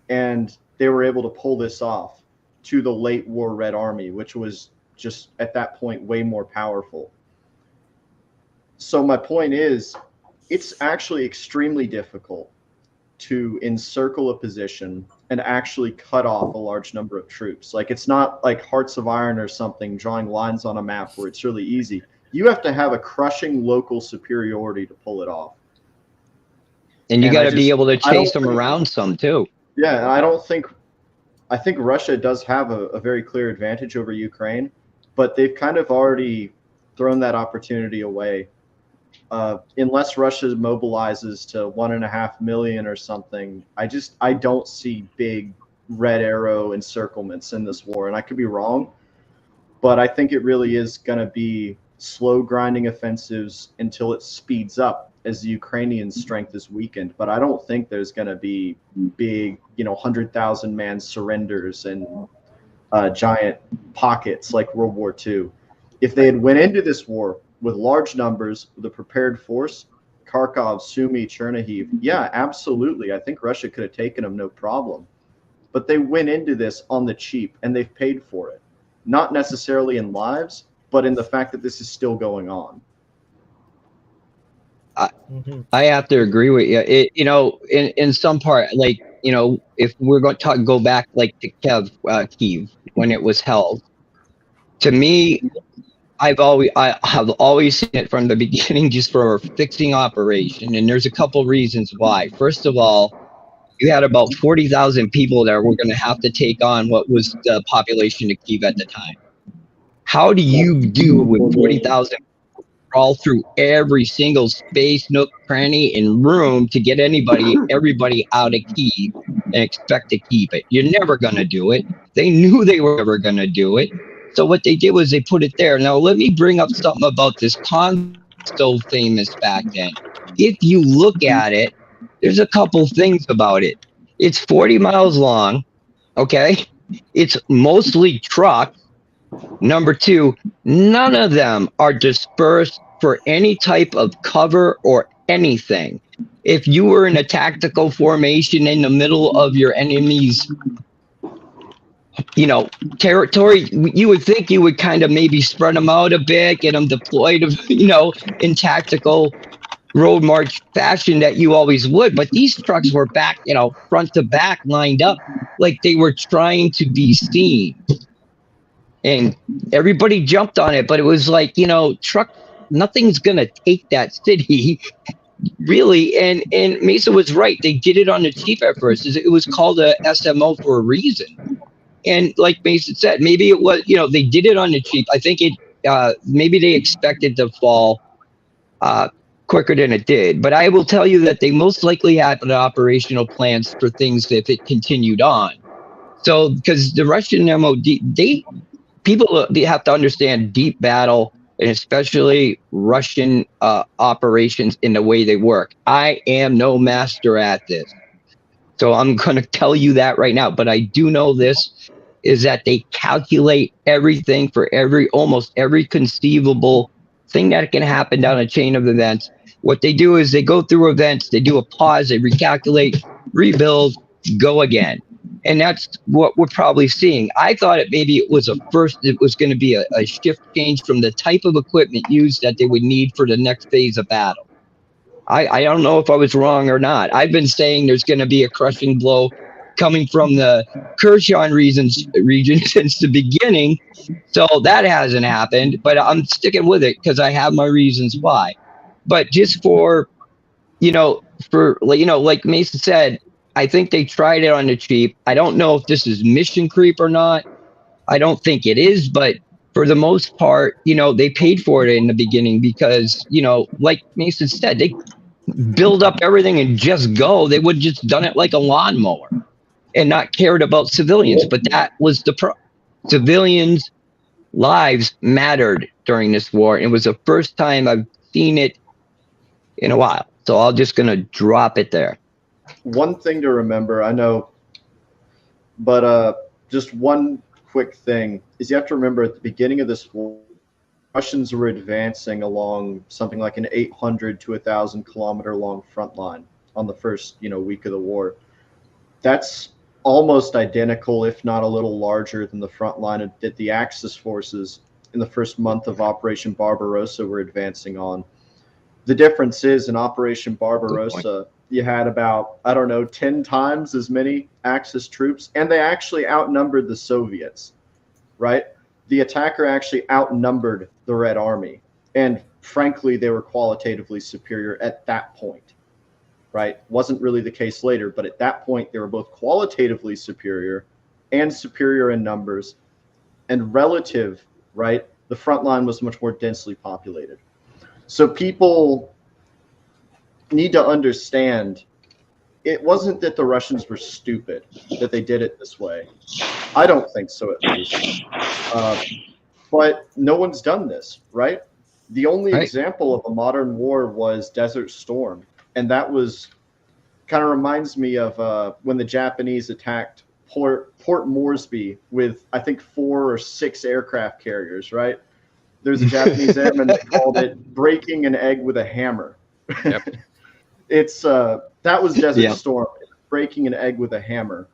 and they were able to pull this off to the late war Red Army, which was just at that point way more powerful. So my point is, it's actually extremely difficult to encircle a position and actually cut off a large number of troops. Like, it's not like Hearts of Iron or something, drawing lines on a map where it's really easy. You have to have a crushing local superiority to pull it off. And you got to be able to chase them around some too. Yeah, and I think Russia does have a very clear advantage over Ukraine, but they've kind of already thrown that opportunity away. Unless Russia mobilizes to 1.5 million or something, I don't see big red arrow encirclements in this war. And I could be wrong, but I think it really is going to be slow grinding offensives until it speeds up as the Ukrainian strength is weakened. But I don't think there's going to be big, 100,000 man surrenders and giant pockets like World War II. If they had went into this war with large numbers, with a prepared force, Kharkov, Sumy, Chernihiv, yeah, absolutely. I think Russia could have taken them, no problem. But they went into this on the cheap, and they've paid for it. not necessarily in lives, but in the fact that this is still going on. I have to agree with you. In some part, like, if we're going to go back like to Kiev when it was held, to me, I have always seen it from the beginning just for a fixing operation, and there's a couple reasons why. First of all, you had about 40,000 people that were going to have to take on what was the population of Kiev at the time. How do you do with 40,000 crawl through every single space, nook, cranny, and room to get everybody out of Kiev and expect to keep it? You're never going to do it. They knew they were never going to do it. So what they did was they put it there. Now, let me bring up something about this con so famous back then. If you look at it, there's a couple things about it. It's 40 miles long, okay? It's mostly trucks. Number two, none of them are dispersed for any type of cover or anything. If you were in a tactical formation in the middle of your enemy's, territory, you would think you would kind of maybe spread them out a bit, get them deployed, in tactical road march fashion that you always would. But these trucks were back, front to back, lined up like they were trying to be seen. And everybody jumped on it, but it was like, nothing's going to take that city, really. And Mesa was right. They did it on the cheap at first. It was called a SMO for a reason. And like Mason said, maybe it was, they did it on the cheap. I think maybe they expected to fall quicker than it did. But I will tell you that they most likely had operational plans for things if it continued on. So, because the Russian MOD, people have to understand deep battle, and especially Russian operations in the way they work. I am no master at this, so I'm going to tell you that right now. But I do know this, is that they calculate everything for almost every conceivable thing that can happen down a chain of events. What they do is they go through events, they do a pause, they recalculate, rebuild, go again. And that's what we're probably seeing. I thought it was going to be a shift change from the type of equipment used that they would need for the next phase of battle. I don't know if I was wrong or not. I've been saying there's going to be a crushing blow coming from the Kherson region since the beginning. So that hasn't happened, but I'm sticking with it because I have my reasons why. But just for, like Mason said, I think they tried it on the cheap. I don't know if this is mission creep or not. I don't think it is, but for the most part, they paid for it in the beginning because, like Mason said, they build up everything and just go. They would have just done it like a lawnmower and not cared about civilians. But that was civilians' lives mattered during this war. It was the first time I've seen it in a while. So I'm just going to drop it there. One thing to remember, I know, but just one quick thing is you have to remember at the beginning of this war, Russians were advancing along something like an 800 to 1,000 kilometer long front line on the first, week of the war. That's almost identical, if not a little larger than the front line that the Axis forces in the first month of Operation Barbarossa were advancing on. The difference is in Operation Barbarossa, you had about, 10 times as many Axis troops, and they actually outnumbered the Soviets, right? The attacker actually outnumbered the Red Army, and frankly, they were qualitatively superior at that point, right? Wasn't really the case later, but at that point, they were both qualitatively superior and superior in numbers, and relative, right? The front line was much more densely populated. So people need to understand it wasn't that the Russians were stupid that they did it this way. I don't think so, at least. But no one's done this, right? The only example of a modern war was Desert Storm. And that was kind of reminds me of when the Japanese attacked Port Moresby with, I think, 4 or 6 aircraft carriers, right? There's a Japanese airman that called it breaking an egg with a hammer. Yep. That was Desert Storm, breaking an egg with a hammer.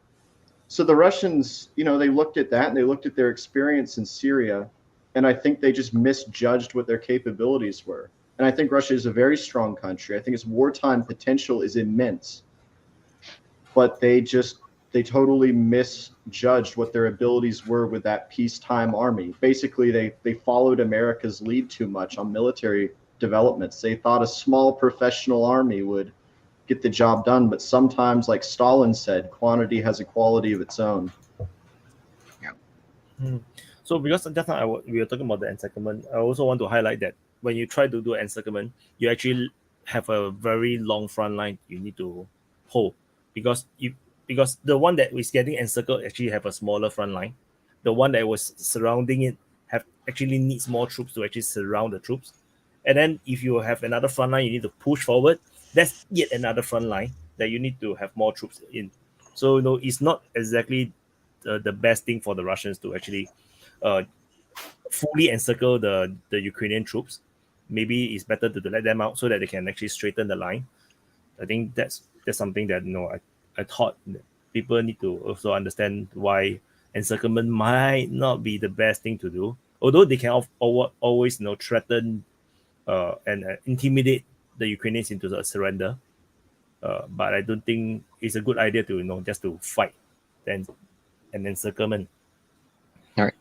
So the Russians, they looked at that and they looked at their experience in Syria, and I think they just misjudged what their capabilities were. And I think Russia is a very strong country. I think its wartime potential is immense, but they totally misjudged what their abilities were with that peacetime army. Basically, they followed America's lead too much on military developments. They thought a small professional army would get the job done, but sometimes, like Stalin said, quantity has a quality of its own. So because just now we were talking about the encirclement, I also want to highlight that when you try to do encirclement, you actually have a very long front line you need to hold, because the one that is getting encircled actually have a smaller front line. The one that was surrounding it actually needs more troops to actually surround the troops. And then if you have another front line you need to push forward, that's yet another front line that you need to have more troops in. So it's not exactly the best thing for the Russians to actually fully encircle the Ukrainian troops. Maybe it's better to let them out so that they can actually straighten the line. I think that's something that I thought that people need to also understand why encirclement might not be the best thing to do. Although they can always threaten and intimidate the Ukrainians into a surrender, but I don't think it's a good idea to just to fight then an encirclement. All right.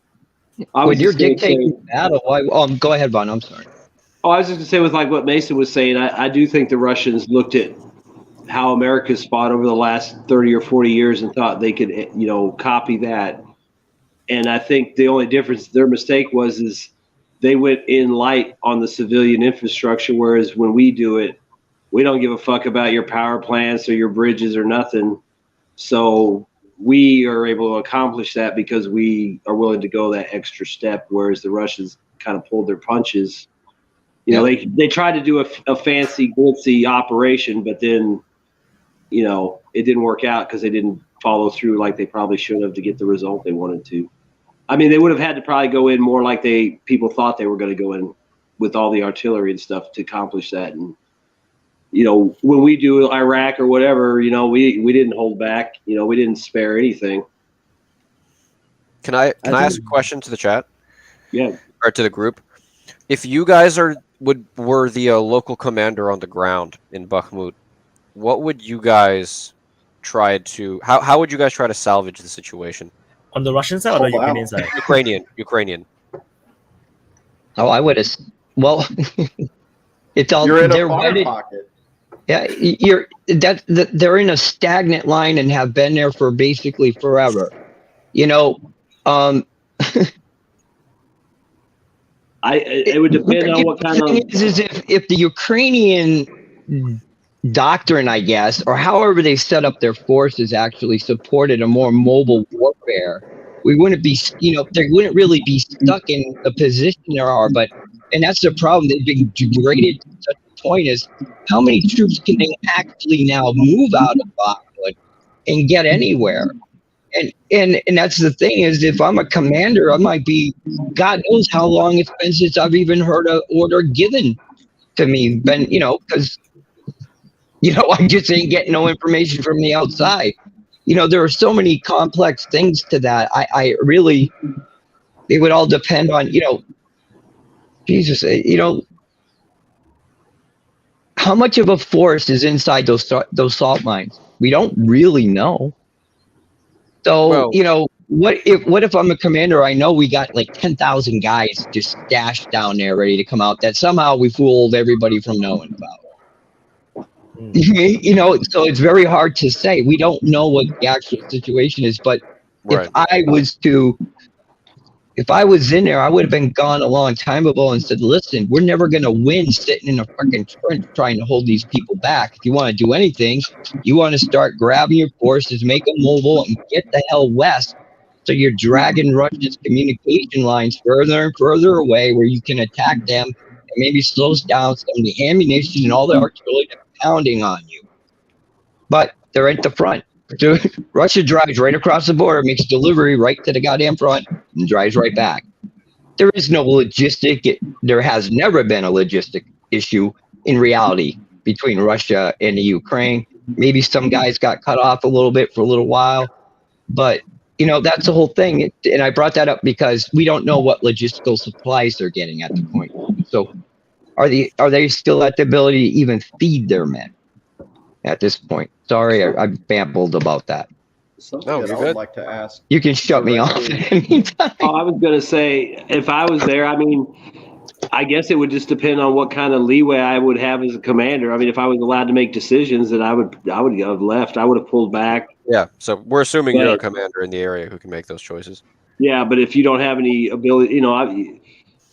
When you're dictating battle, go ahead, Vaughn. I'm sorry. Oh, I was just gonna say with like what Mason was saying, I do think the Russians looked at how America's fought over the last 30 or 40 years and thought they could, copy that. And I think the only difference, their mistake is they went in light on the civilian infrastructure, whereas when we do it, we don't give a fuck about your power plants or your bridges or nothing. So we are able to accomplish that because we are willing to go that extra step, whereas the Russians kind of pulled their punches. They tried to do a fancy, glitzy operation, but then, it didn't work out because they didn't follow through like they probably should have to get the result they wanted to. I mean, they would have had to probably go in more like people thought they were going to go in with all the artillery and stuff to accomplish that. And, when we do Iraq or whatever, we didn't hold back. We didn't spare anything. Can I ask a question to the chat? Yeah. Or to the group? If you guys were the local commander on the ground in Bakhmut, what would you guys try to? How would you guys try to salvage the situation? On the Russian side or the Ukrainian side? Ukrainian. Oh, I would have. Well, it's all. You're in a far pocket. Yeah, they're in a stagnant line and have been there for basically forever. It would depend on what kind of. Is if the Ukrainian doctrine, I guess, or however they set up their forces, actually supported a more mobile warfare, we wouldn't be, they wouldn't really be stuck in the position there are. And that's the problem. They've been degraded to such a point is how many troops can they actually now move out of Bakhmut and get anywhere? And that's the thing is, if I'm a commander, I might be, God knows how long it's been since I've even heard an order given to me. Because, I just ain't getting no information from the outside. There are so many complex things to that. I really, it would all depend on, Jesus, how much of a force is inside those salt mines? We don't really know. So, what if I'm a commander? I know we got like 10,000 guys just stashed down there ready to come out that somehow we fooled everybody from knowing about. So it's very hard to say. We don't know what the actual situation is, but right. if I was in there, I would have been gone a long time ago and said, listen, we're never going to win sitting in a fucking trench trying to hold these people back. If you want to do anything, you want to start grabbing your forces, make them mobile, and get the hell west. So you're dragging Russia's communication lines further and further away where you can attack them and maybe slows down some of the ammunition and all the artillery that's pounding on you. But they're at the front. Russia drives right across the border, makes delivery right to the goddamn front, and drives right back. There is no there has never been a logistic issue in reality between Russia and the Ukraine. Maybe some guys got cut off a little bit for a little while, But that's the whole thing. And I brought that up because we don't know what logistical supplies they're getting at the point. So are they still at the ability to even feed their men at this point? Sorry, I babbled about that. Something No, that you're I would good. like to ask. You can shut me off at any time. Oh, I was gonna say, if I was there, I mean, I guess it would just depend on what kind of leeway I would have as a commander. I mean, if I was allowed to make decisions, then I would have left. I would have pulled back. Yeah, so we're assuming you're a But- commander in the area who can make those choices. Yeah, but if you don't have any ability,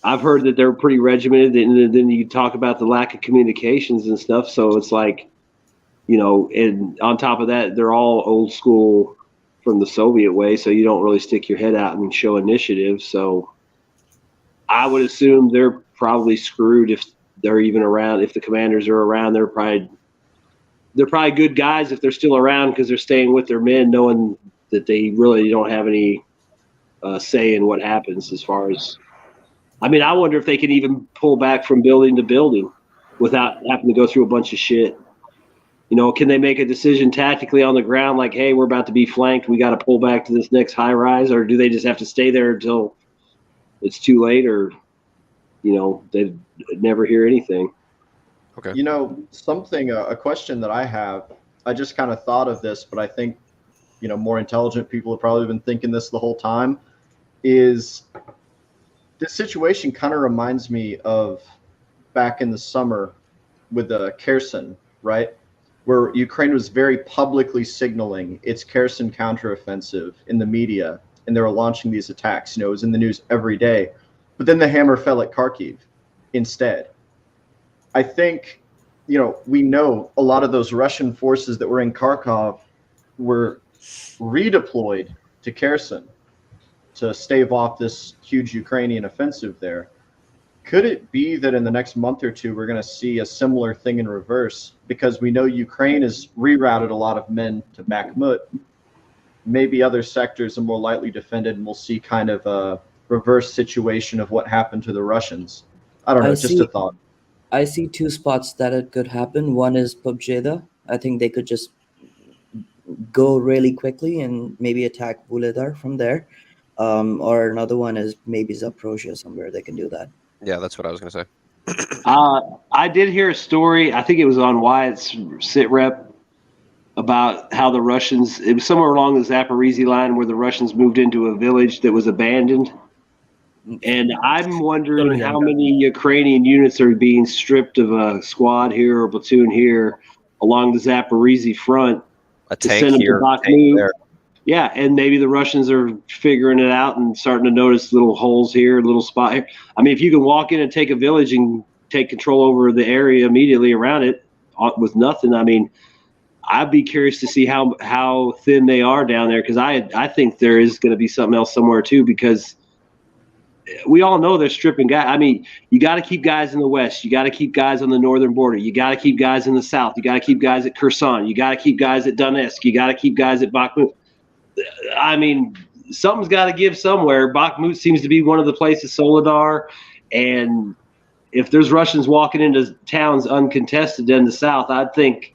I've heard that they're pretty regimented, and then you talk about the lack of communications and stuff. So it's like, and on top of that, they're all old school from the Soviet way, so you don't really stick your head out and show initiative. So I would assume they're probably screwed if they're even around. If the commanders are around, they're probably good guys if they're still around because they're staying with their men, knowing that they really don't have any say in what happens as far as. I mean, I wonder if they can even pull back from building to building without having to go through a bunch of shit. Can they make a decision tactically on the ground like, hey, we're about to be flanked, we got to pull back to this next high rise, or do they just have to stay there until it's too late, or they never hear anything? Okay. A question that I have, I just kind of thought of this, but I think more intelligent people have probably been thinking this the whole time, is this situation kind of reminds me of back in the summer with the Kherson, right? Where Ukraine was very publicly signaling its Kherson counteroffensive in the media, and they were launching these attacks. It was in the news every day. But then the hammer fell at Kharkiv instead. I think, we know a lot of those Russian forces that were in Kharkov were redeployed to Kherson to stave off this huge Ukrainian offensive there. Could it be that in the next month or two, we're going to see a similar thing in reverse? Because we know Ukraine has rerouted a lot of men to Bakhmut. Maybe other sectors are more lightly defended, and we'll see kind of a reverse situation of what happened to the Russians. I don't know, just a thought. I see two spots that it could happen. One is Pobjeda. I think they could just go really quickly and maybe attack Soledar from there. Or another one is maybe Zaporozhye somewhere they can do that. Yeah, that's what I was going to say. I did hear a story. I think it was on Wyatt's sit rep about how the Russians. It was somewhere along the Zaporizhzhia line where the Russians moved into a village that was abandoned. And I'm wondering how many Ukrainian units are being stripped of a squad here or platoon here along the Zaporizhzhia front. A to tank send them here, to tank Bakhmut. there. Yeah, and maybe the Russians are figuring it out and starting to notice little holes here, little spot here. I mean, if you can walk in and take a village and take control over the area immediately around it with nothing, I mean, I'd be curious to see how thin they are down there, because I think there is going to be something else somewhere too, because we all know they're stripping guys. I mean, you got to keep guys in the west. You got to keep guys on the northern border. You got to keep guys in the south. You got to keep guys at Kherson. You got to keep guys at Donetsk. You got to keep guys at Bakhmut. I mean, something's got to give somewhere. Bakhmut seems to be one of the places, Soledar. And if there's Russians walking into towns uncontested in the south, I'd think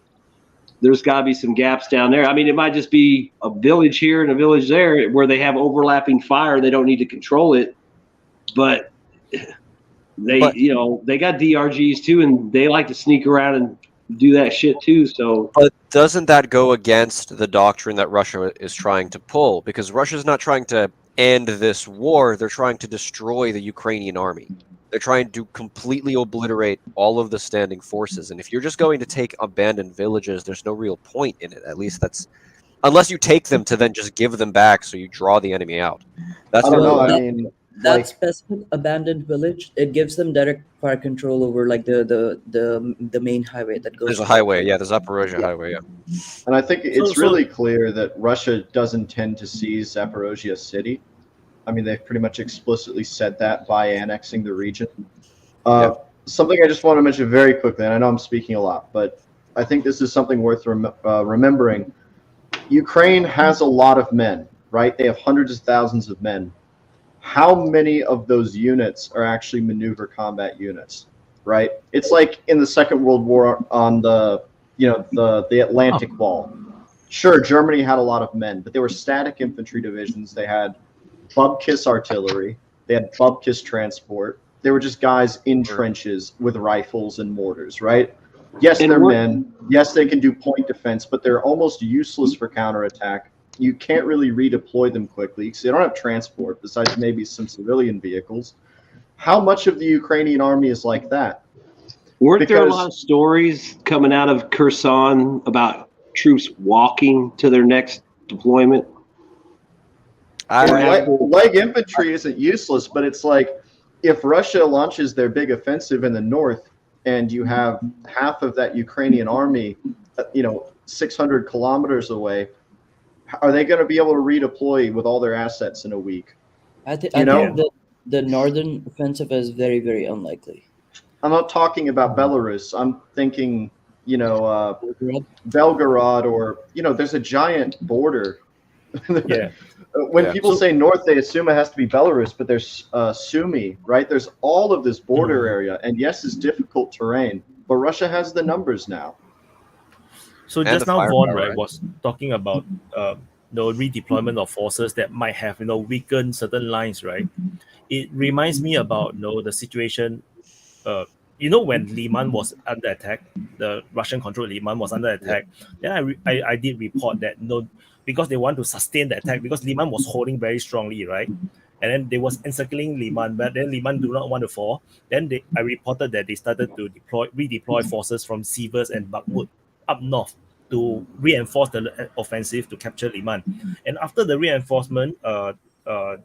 there's got to be some gaps down there. I mean, it might just be a village here and a village there where they have overlapping fire. They don't need to control it. But they got DRGs too, and they like to sneak around and do that shit too. So, but doesn't that go against the doctrine that Russia is trying to pull? Because Russia's not trying to end this war; they're trying to destroy the Ukrainian army. They're trying to completely obliterate all of the standing forces. And if you're just going to take abandoned villages, there's no real point in it. At least that's unless you take them to then just give them back, so you draw the enemy out. That's I don't know. Well, I mean, that specific abandoned village, it gives them direct fire control over like the main highway that goes. There's a highway, yeah. There's Zaporozhye highway, yeah. and I think it's really clear that Russia does intend to seize Zaporozhye city. I mean, they've pretty much explicitly said that by annexing the region. Something I just want to mention very quickly, and I know I'm speaking a lot, but I think this is something worth remembering. Ukraine has a lot of men, right? They have hundreds of thousands of men. How many of those units are actually maneuver combat units, right? It's like in the Second World War on the Atlantic Wall. Sure, Germany had a lot of men, but they were static infantry divisions. They had Bubkiss artillery. They had Bubkiss transport. They were just guys in trenches with rifles and mortars, right? Yes, they're men. Yes, they can do point defense, but they're almost useless for counterattack. You can't really redeploy them quickly because they don't have transport, besides maybe some civilian vehicles. How much of the Ukrainian army is like that? Weren't there a lot of stories coming out of Kherson about troops walking to their next deployment? Leg infantry isn't useless, but it's like if Russia launches their big offensive in the north and you have half of that Ukrainian army, 600 kilometers away, are they going to be able to redeploy with all their assets in a week? I think that the northern offensive is very, very unlikely. I'm not talking about Belarus. I'm thinking, Belgorod, or there's a giant border. Yeah. When people say north, they assume it has to be Belarus, but there's Sumy, right? There's all of this border area, and yes, it's difficult terrain, but Russia has the numbers now. So just now, Vaughn, right, was talking about the redeployment of forces that might have weakened certain lines, right? It reminds me about the situation. When Liman was under attack, the Russian-controlled Liman was under attack. Then I did report that because they want to sustain the attack, because Liman was holding very strongly, right? And then they was encircling Liman, but then Liman do not want to fall. Then I reported that they started to redeploy forces from Sivers and Bakhmut up north to reinforce the offensive to capture Liman. And after the reinforcement, the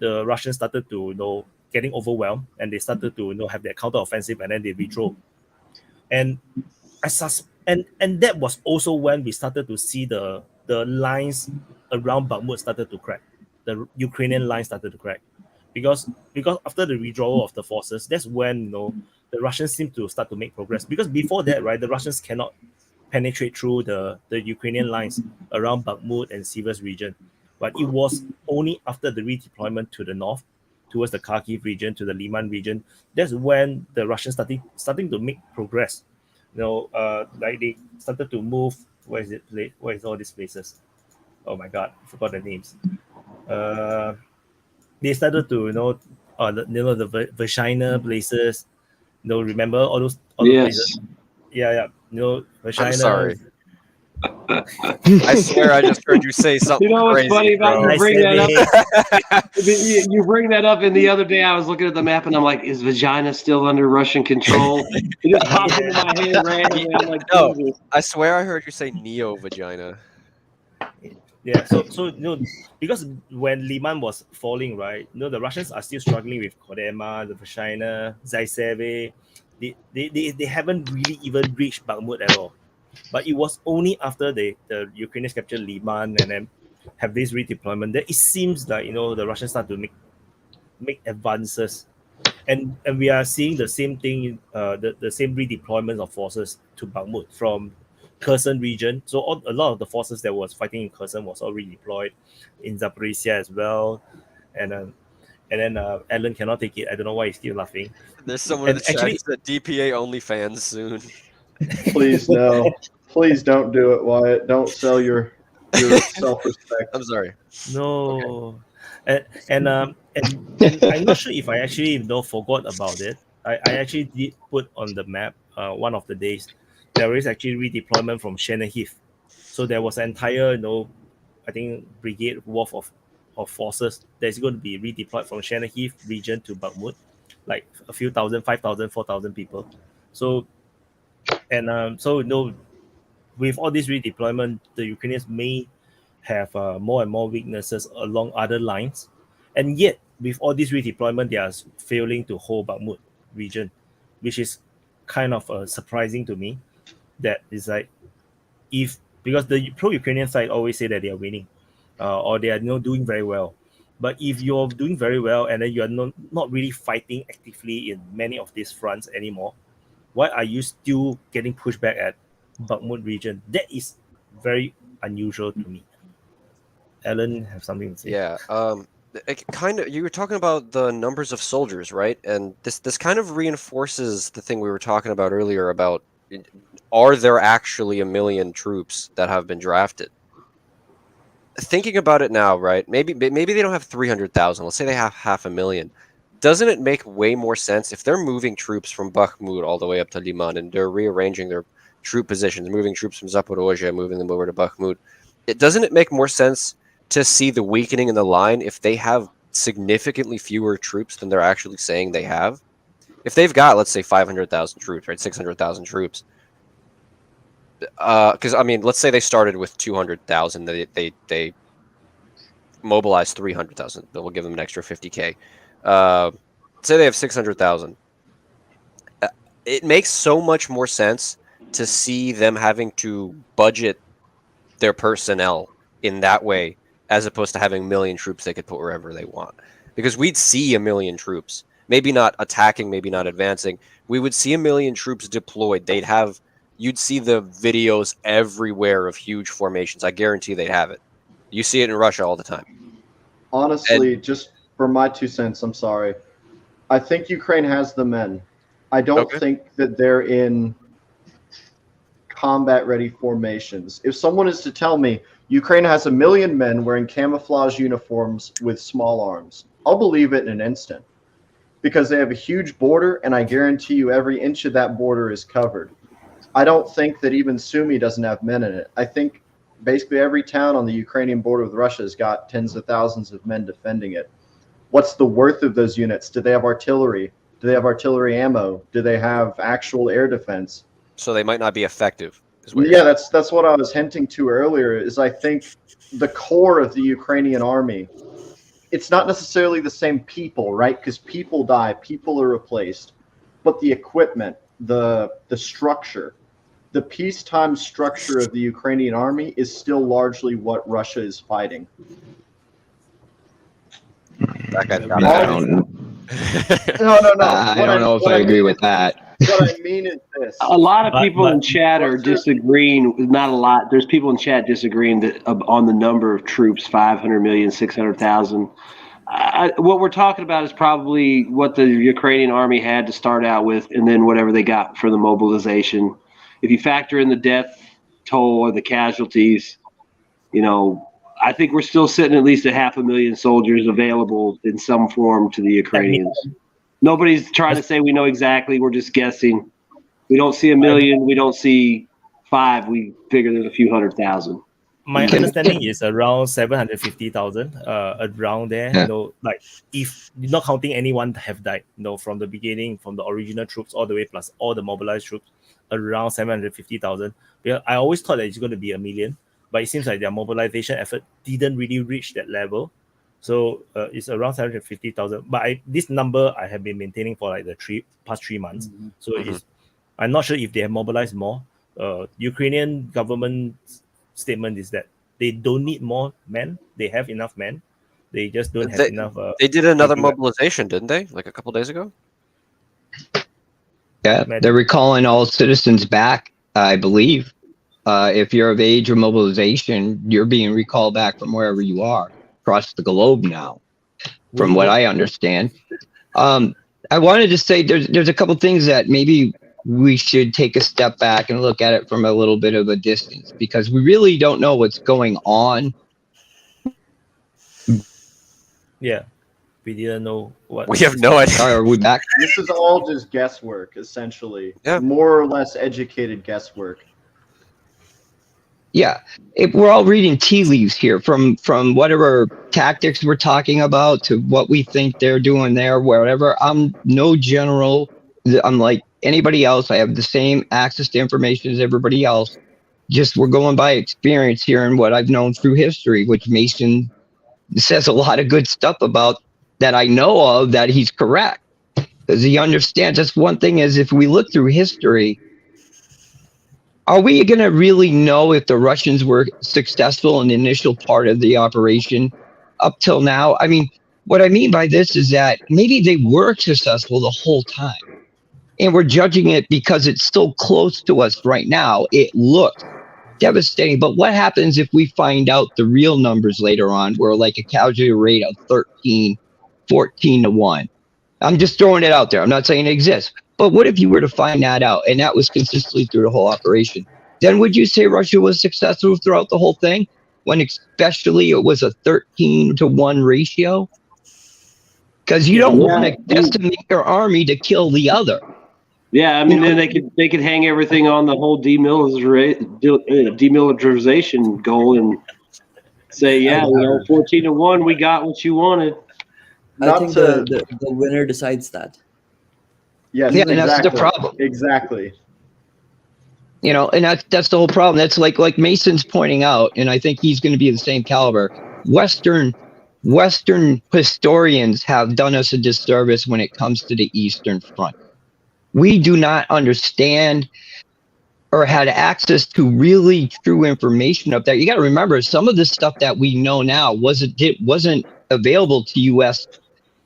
Russians started to getting overwhelmed, and they started to have their counter-offensive, and then they withdrew. And and that was also when we started to see the lines around Bakhmut started to crack. The Ukrainian line started to crack. Because after the withdrawal of the forces, that's when the Russians seem to start to make progress. Because before that, right, the Russians cannot penetrate through the Ukrainian lines around Bakhmut and Sivers region. But it was only after the redeployment to the north, towards the Kharkiv region, to the Liman region, that's when the Russians starting to make progress. Like they started to move. Where is all these places? Oh my God, I forgot the names. They started to the Vershina places. Remember all those places? Yeah. Vershina. I'm sorry. I swear I just heard you say something what's crazy, funny about you bring that up? You bring that up, and the other day I was looking at the map, and I'm like, is Vagina still under Russian control? It just popped into my head randomly. I'm like, no, I swear I heard you say neo-vagina. Yeah, so because when Liman was falling, right, the Russians are still struggling with Kodema, the Vershina, Zayseve. They haven't really even reached Bakhmut at all. But it was only after the Ukrainians captured Liman and then have this redeployment that it seems like the Russians start to make advances, and we are seeing the same thing, the same redeployment of forces to Bakhmut from Kherson region. So a lot of the forces that was fighting in Kherson was all redeployed in Zaporizhia as well, and then Alan cannot take it. I don't know why he's still laughing. There's someone in the chat who said DPA OnlyFans soon. Please no. Please don't do it, Wyatt. Don't sell your self-respect. I'm sorry. No. Okay. And I'm not sure if I actually forgot about it. I actually did put on the map one of the days there is actually redeployment from Chernihiv. So there was an entire I think brigade worth of forces that's going to be redeployed from Chernihiv region to Bakhmut, like a few thousand, 5,000, 4,000 people. So with all this redeployment, the Ukrainians may have more and more weaknesses along other lines, and yet with all this redeployment, they are failing to hold Bakhmut region, which is kind of surprising to me. That is like, because the pro-Ukrainian side always say that they are winning, or they are doing very well. But if you're doing very well and then you are not really fighting actively in many of these fronts anymore, why are you still getting pushed back at Bakhmut region? That is very unusual to me. Alan, have something to say? Yeah. It kind of, you were talking about the numbers of soldiers, right? And this kind of reinforces the thing we were talking about earlier about are there actually 1 million troops that have been drafted? Thinking about it now, right? Maybe they don't have 300,000. Let's say they have 500,000. Doesn't it make way more sense if they're moving troops from Bakhmut all the way up to Liman and they're rearranging their troop positions, moving troops from Zaporozhye, moving them over to Bakhmut? Doesn't it make more sense to see the weakening in the line if they have significantly fewer troops than they're actually saying they have? If they've got, let's say, 500,000 troops, right, 600,000 troops, because I mean, let's say they started with 200,000, they mobilized 300,000. We'll give them an extra 50K. Say they have 600,000. It makes so much more sense to see them having to budget their personnel in that way, as opposed to having 1 million troops they could put wherever they want. Because we'd see 1 million troops, maybe not attacking, maybe not advancing. We would see 1 million troops deployed. You'd see the videos everywhere of huge formations. I guarantee they'd have it. You see it in Russia all the time. Honestly, just for my 2 cents, I'm sorry. I think Ukraine has the men. I don't think that they're in combat-ready formations. If someone is to tell me Ukraine has 1 million men wearing camouflage uniforms with small arms, I'll believe it in an instant. Because they have a huge border, and I guarantee you every inch of that border is covered. I don't think that even Sumy doesn't have men in it. I think basically every town on the Ukrainian border with Russia has got tens of thousands of men defending it. What's the worth of those units? Do they have artillery? Do they have artillery ammo? Do they have actual air defense? So they might not be effective. Yeah, that's what I was hinting to earlier, is I think the core of the Ukrainian army, it's not necessarily the same people, right? Because people die, people are replaced. But the equipment, the structure, the peacetime structure of the Ukrainian army is still largely what Russia is fighting. I don't know. No. I don't know if I agree with that. What I mean is this. A lot of people in chat are disagreeing. Not a lot. There's people in chat disagreeing that on the number of troops, 500 million, 600,000. What we're talking about is probably what the Ukrainian army had to start out with, and then whatever they got for the mobilization. If you factor in the death toll or the casualties, I think we're still sitting at least 500,000 soldiers available in some form to the Ukrainians. Nobody's trying to say we know exactly. We're just guessing. We don't see 1 million. We don't see 5. We figure there's a few 100,000. My understanding is around 750,000, around there. Like if you're not counting anyone have died, from the beginning, from the original troops all the way plus all the mobilized troops, around 750,000. I always thought that it's going to be 1 million, but it seems like their mobilization effort didn't really reach that level. So it's around 750,000. But this number I have been maintaining for like the past 3 months. Mm-hmm. So I'm not sure if they have mobilized more. Ukrainian government statement is that they don't need more men. They have enough men. They just don't have enough. They did another mobilization, didn't they? Like a couple days ago? Yeah, they're recalling all citizens back, I believe. If you're of age or mobilization, you're being recalled back from wherever you are across the globe now, from what I understand. I wanted to say there's a couple things that maybe we should take a step back and look at it from a little bit of a distance, because we really don't know what's going on. Yeah, we didn't know what. We have no idea. Are we back? This is all just guesswork, essentially. Yeah. More or less educated guesswork. Yeah, we're all reading tea leaves here, from whatever tactics we're talking about to what we think they're doing there, wherever. I'm no general. I'm like anybody else. I have the same access to information as everybody else. Just we're going by experience here and what I've known through history, which Mason says a lot of good stuff about that I know of, that he's correct. Because he understands. That's one thing is, if we look through history, are we going to really know if the Russians were successful in the initial part of the operation up till now? I mean, what I mean by this is that maybe they were successful the whole time, and we're judging it because it's so close to us right now. It looks devastating. But what happens if we find out the real numbers later on, where like a casualty rate of 13, 14 to 1? I'm just throwing it out there. I'm not saying it exists. But what if you were to find that out and that was consistently through the whole operation? Then would you say Russia was successful throughout the whole thing? When especially it was a 13-to-1 ratio? Because you don't want to decimate your army to kill the other. Yeah, I mean, then they could hang everything on the whole demilitarization goal and say, 14-to-1, we got what you wanted. I think the winner decides that. Yes, yeah, exactly. And that's the problem. Exactly. And that's the whole problem. That's like Mason's pointing out, and I think he's going to be the same caliber. Western historians have done us a disservice when it comes to the Eastern Front. We do not understand or had access to really true information up there. You got to remember, some of the stuff that we know now wasn't available to U.S.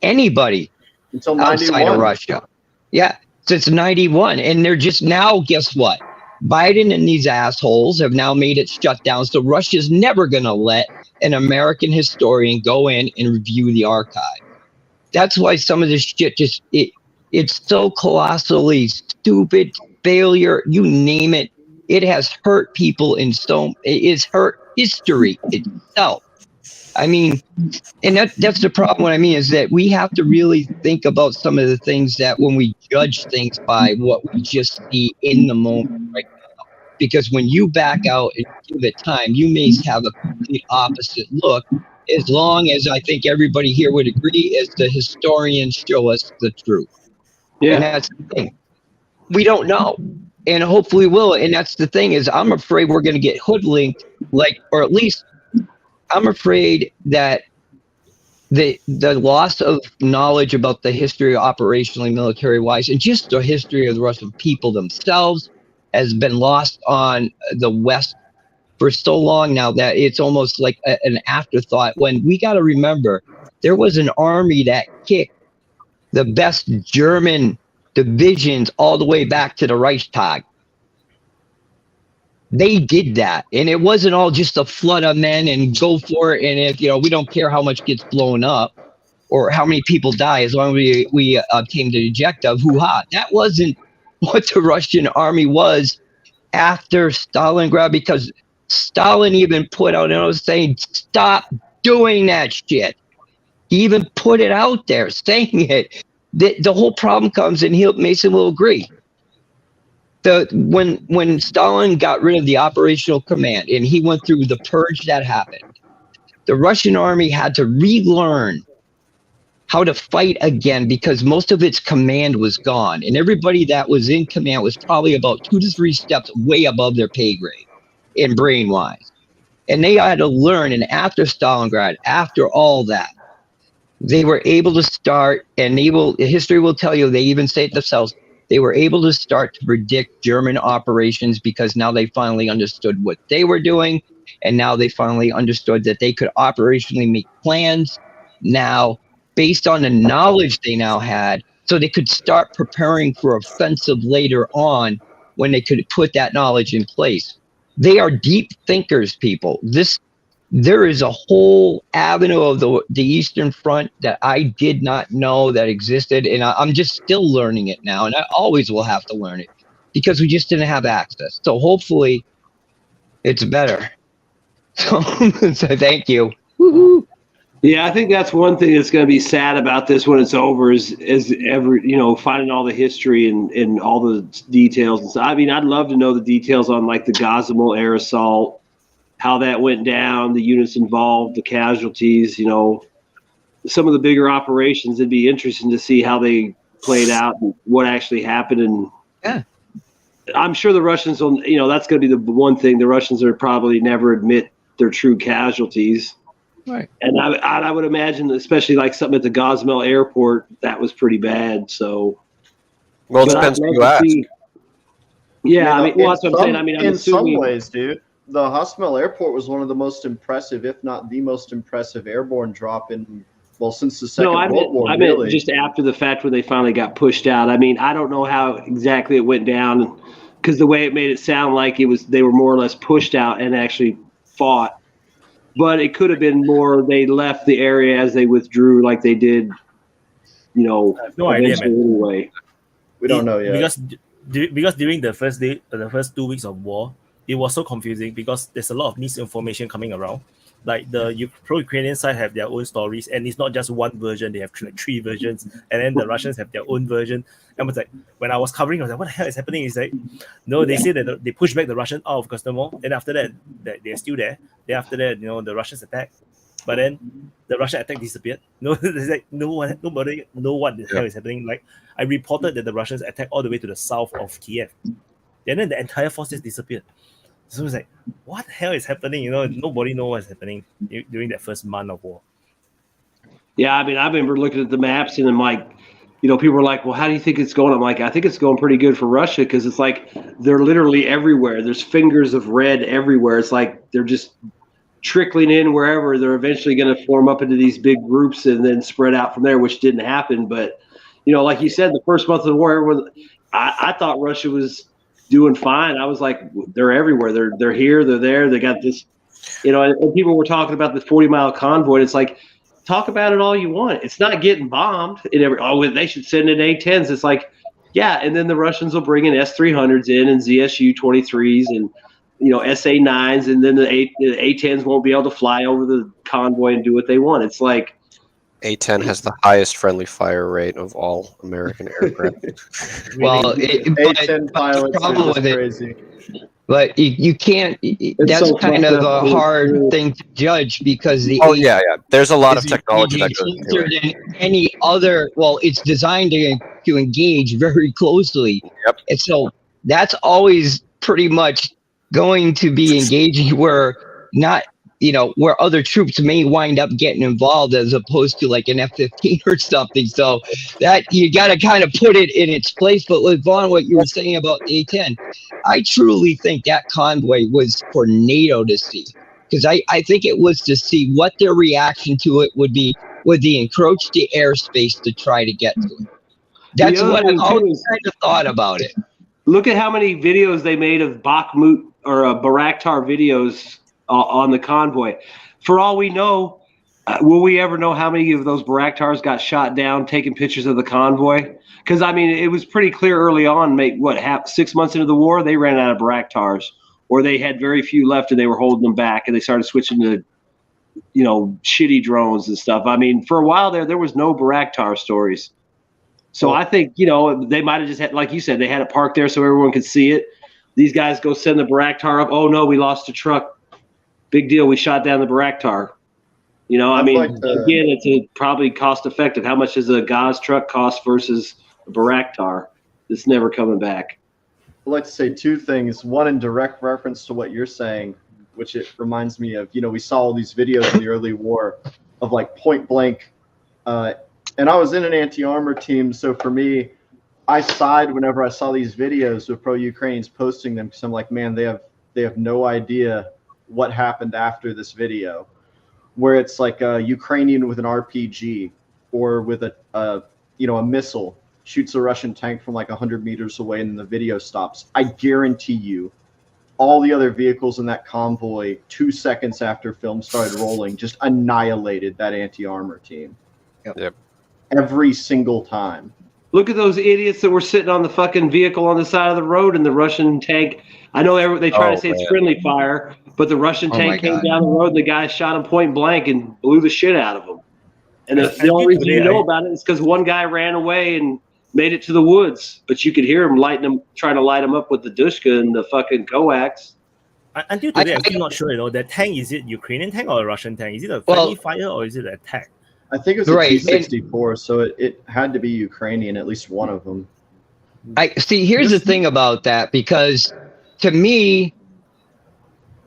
anybody until outside 91. of Russia. Yeah, since 91, and they're just now. Guess what? Biden and these assholes have now made it shut down. So Russia's never going to let an American historian go in and review the archive. That's why some of this shit it's so colossally stupid, failure, you name it. It has hurt people it's hurt history itself. I mean, and that's the problem. What I mean is that we have to really think about some of the things that when we judge things by what we just see in the moment right now. Because when you back out and give it time, you may have a complete opposite look, as long as I think everybody here would agree as the historians show us the truth. Yeah. And that's the thing. We don't know. And hopefully will. And that's the thing is I'm afraid we're going to get hoodwinked, or at least I'm afraid that the loss of knowledge about the history operationally, military-wise, and just the history of the Russian people themselves has been lost on the West for so long now that it's almost like an afterthought. When we got to remember, there was an army that kicked the best German divisions all the way back to the Reichstag. They did that, and it wasn't all just a flood of men and go for it. And if we don't care how much gets blown up or how many people die, as long as we obtain the objective, hoo-ha. That wasn't what the Russian army was after Stalingrad, because Stalin even put out and was saying, stop doing that shit. He even put it out there saying it. The whole problem comes, and Mason will agree. When Stalin got rid of the operational command and he went through the purge that happened, the Russian army had to relearn how to fight again because most of its command was gone. And everybody that was in command was probably about 2 to 3 steps way above their pay grade in brain-wise. And they had to learn, and after Stalingrad, after all that, they were able to start, and history will tell you, they even say it themselves, they were able to start to predict German operations because now they finally understood what they were doing, and now they finally understood that they could operationally make plans now based on the knowledge they now had, so they could start preparing for offensive later on when they could put that knowledge in place. They are deep thinkers, people. There is a whole avenue of the Eastern Front that I did not know that existed, and I'm just still learning it now, and I always will have to learn it because we just didn't have access. So hopefully it's better. So thank you. Woo-hoo. Yeah, I think that's one thing that's going to be sad about this when it's over is finding all the history and all the details. I mean, I'd love to know the details on like the Gossamer air assault, how that went down, the units involved, the casualties, some of the bigger operations. It'd be interesting to see how they played out and what actually happened. And yeah, I'm sure the Russians will, that's going to be the one thing. The Russians are probably never admit their true casualties. Right. And I would imagine, especially like something at the Gosmel airport, that was pretty bad. So, well, it depends who you ask. Yeah, that's what I'm saying. I mean, I'm in assuming, some ways, dude, the Gosmel airport was one of the most impressive, if not the most impressive, airborne drop since the Second World War. I meant just after the fact when they finally got pushed out. I mean, I don't know how exactly it went down because the way it made it sound like they were more or less pushed out and actually fought. But it could have been more they left the area as they withdrew like they did, I have no idea, man. Anyway. We don't know yet. Because during the first 2 weeks of war, it was so confusing because there's a lot of misinformation coming around. Like the pro-Ukrainian side have their own stories, and it's not just one version; they have like 3 versions, and then the Russians have their own version. And I was like, when I was covering, I was like, "What the hell is happening?" It's like, no, they say that they push back the Russians out of Kostomo, and after that, they're still there. Then after that, the Russians attack, but then the Russian attack disappeared. No, there's like nobody know what the hell is happening. Like I reported that the Russians attacked all the way to the south of Kiev, and then the entire force just disappeared. So it's like, what the hell is happening? Nobody knows what's happening during that first month of war. Yeah, I mean, I remember looking at the maps and I'm like, people were like, well, how do you think it's going? I'm like, I think it's going pretty good for Russia because it's like they're literally everywhere. There's fingers of red everywhere. It's like they're just trickling in wherever. They're eventually going to form up into these big groups and then spread out from there, which didn't happen. But, like you said, the first month of the war, I thought Russia was doing fine. I was like, they're everywhere. They're here. They're there. They got this, and people were talking about the 40-mile convoy. It's like, talk about it all you want. It's not getting bombed. They should send in A-10s. It's like, yeah. And then the Russians will bring in S-300s in and ZSU-23s and, SA-9s. And then the A-10s won't be able to fly over the convoy and do what they want. It's like, A-10 has the highest friendly fire rate of all American aircraft. Well, A-10 pilots are just crazy. But you can't. That's so kind of a hard thing to judge because the. Oh yeah. There's a lot of technology that goes into it. Than any other. Well, it's designed to engage very closely. Yep. And so that's always pretty much going to be engaging where not. Where other troops may wind up getting involved as opposed to like an F-15 or something. So that you got to kind of put it in its place. But with Vaughn, what you were saying about A-10, I truly think that convoy was for NATO to see. Because I think it was to see what their reaction to it would be. Would they encroach the airspace to try to get to it? That's what I've always kind of thought about it. Look at how many videos they made of Bakhmut or Bayraktar videos on the convoy. For all we know, will we ever know how many of those Bayraktars got shot down taking pictures of the convoy? Because, I mean, it was pretty clear early on, 6 months into the war, they ran out of Bayraktars, or they had very few left and they were holding them back, and they started switching to, shitty drones and stuff. I mean, for a while there was no Bayraktar stories. So I think, they might have just had, like you said, they had it parked there so everyone could see it. These guys go send the Bayraktar up. Oh, no, we lost a truck. Big deal. We shot down the Bayraktar. Again, it's probably cost effective. How much does a Gaz truck cost versus a Bayraktar? It's never coming back. I'd like to say 2 things. One, in direct reference to what you're saying, which it reminds me of, we saw all these videos in the early war of like point blank. And I was in an anti-armor team. So for me, I sighed whenever I saw these videos of pro-Ukrainians posting them because I'm like, man, they have no idea what happened after this video, where it's like a Ukrainian with an RPG or with a missile shoots a Russian tank from like 100 meters away and then the video stops. I guarantee you all the other vehicles in that convoy 2 seconds after film started rolling just annihilated that anti-armor team. Yep. Every single time. Look at those idiots that were sitting on the fucking vehicle on the side of the road and the Russian tank. I know they try to say it's friendly fire, but the Russian tank came down the road. The guy shot him point blank and blew the shit out of him. And the only reason you know about it is because one guy ran away and made it to the woods. But you could hear him trying to light him up with the Dushka and the fucking coax. Until today, I'm still not sure. The tank, is it Ukrainian tank or a Russian tank? Is it a friendly fire or is it an attack? I think it was a T-64, so it had to be Ukrainian, at least one of them. Here's the thing about that, because to me,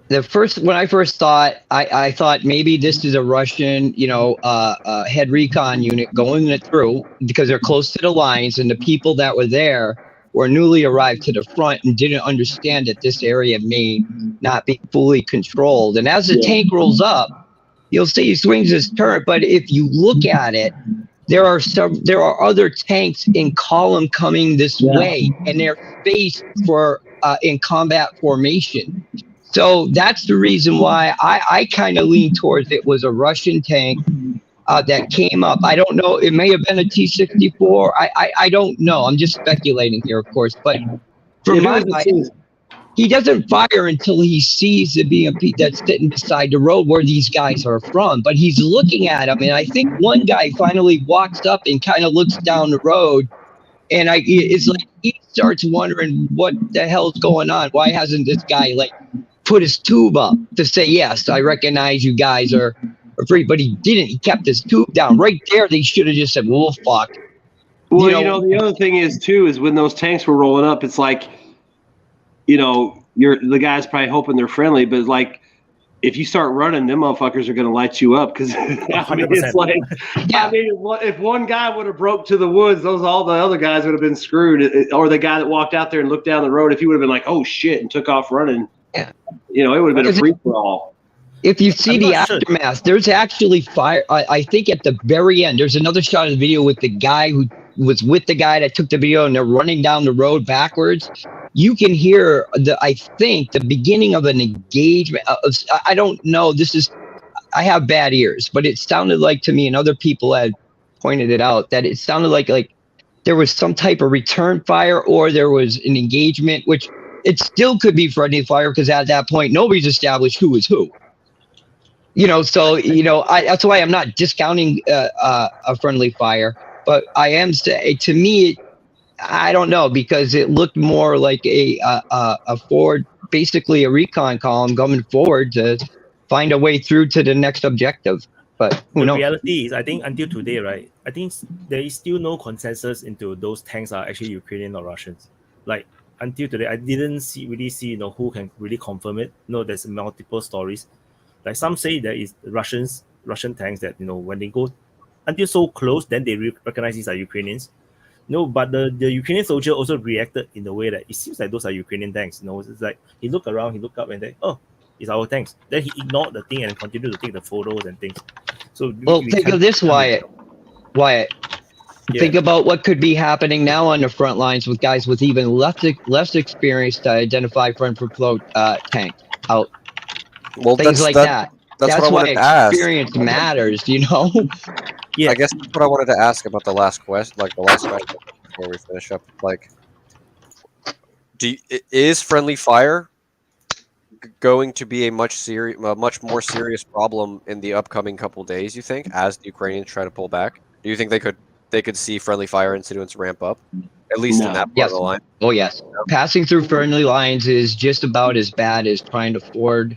when I first thought, I thought maybe this is a Russian, head recon unit going it through because they're close to the lines, and the people that were there were newly arrived to the front and didn't understand that this area may not be fully controlled. And as the tank rolls up, you'll see he swings his turret. But if you look at it, there are other tanks in column coming this way, and they're faced in combat formation. So that's the reason why I kind of lean towards it was a Russian tank. that came up. I don't know. It may have been a T-64. I don't know. I'm just speculating here, of course. But from my mind, he doesn't fire until he sees the BMP that's sitting beside the road where these guys are from. But he's looking at them, and I think one guy finally walks up and kind of looks down the road, and it's like he starts wondering what the hell's going on. Why hasn't this guy like put his tube up to say, yes, I recognize you guys are free, but he didn't. He kept his tube down right there. They should have just said, well, fuck. Well, the other thing is too, is when those tanks were rolling up, it's like, the guy's probably hoping they're friendly, but like, if you start running, them motherfuckers are going to light you up. Cause it's like, if one guy would have broke to the woods, all the other guys would have been screwed. Or the guy that walked out there and looked down the road, if he would have been like, oh shit, and took off running, it would have been a free for all. If you see the aftermath, there's actually fire. I think at the very end, there's another shot of the video with the guy who was with the guy that took the video, and they're running down the road backwards. You can hear I think the beginning of an engagement. I don't know. I have bad ears, but it sounded like to me, and other people had pointed it out, that it sounded like there was some type of return fire, or there was an engagement, which it still could be friendly fire, because at that point, nobody's established who is who. So that's why I'm not discounting a friendly fire, but I am saying, to me, I don't know, because it looked more like a forward, basically a recon column coming forward to find a way through to the next objective. But who knows? The reality is, I think until today, right, I think there is still no consensus into those tanks are actually Ukrainian or Russians. Like until today, I didn't really see who can really confirm it. There's multiple stories. Like some say there is Russian tanks that when they go until so close, then they recognize these are Ukrainians. But the Ukrainian soldier also reacted in the way that it seems like those are Ukrainian tanks. It's like he looked around, he looked up, and then it's our tanks. Then he ignored the thing and continued to take the photos and things. So think of this, Wyatt. Yeah. Think about what could be happening now on the front lines with guys with even less experience to identify front float tanks out. Well, things like that. That's what I wanted to ask. Experience matters, Yeah, I guess that's what I wanted to ask about the last question, before we finish up. Like, is friendly fire going to be a much more serious problem in the upcoming couple days? You think, as the Ukrainians try to pull back, do you think they could see friendly fire incidents ramp up, at least in that part of the line? Oh yes, passing through friendly lines is just about as bad as trying to ford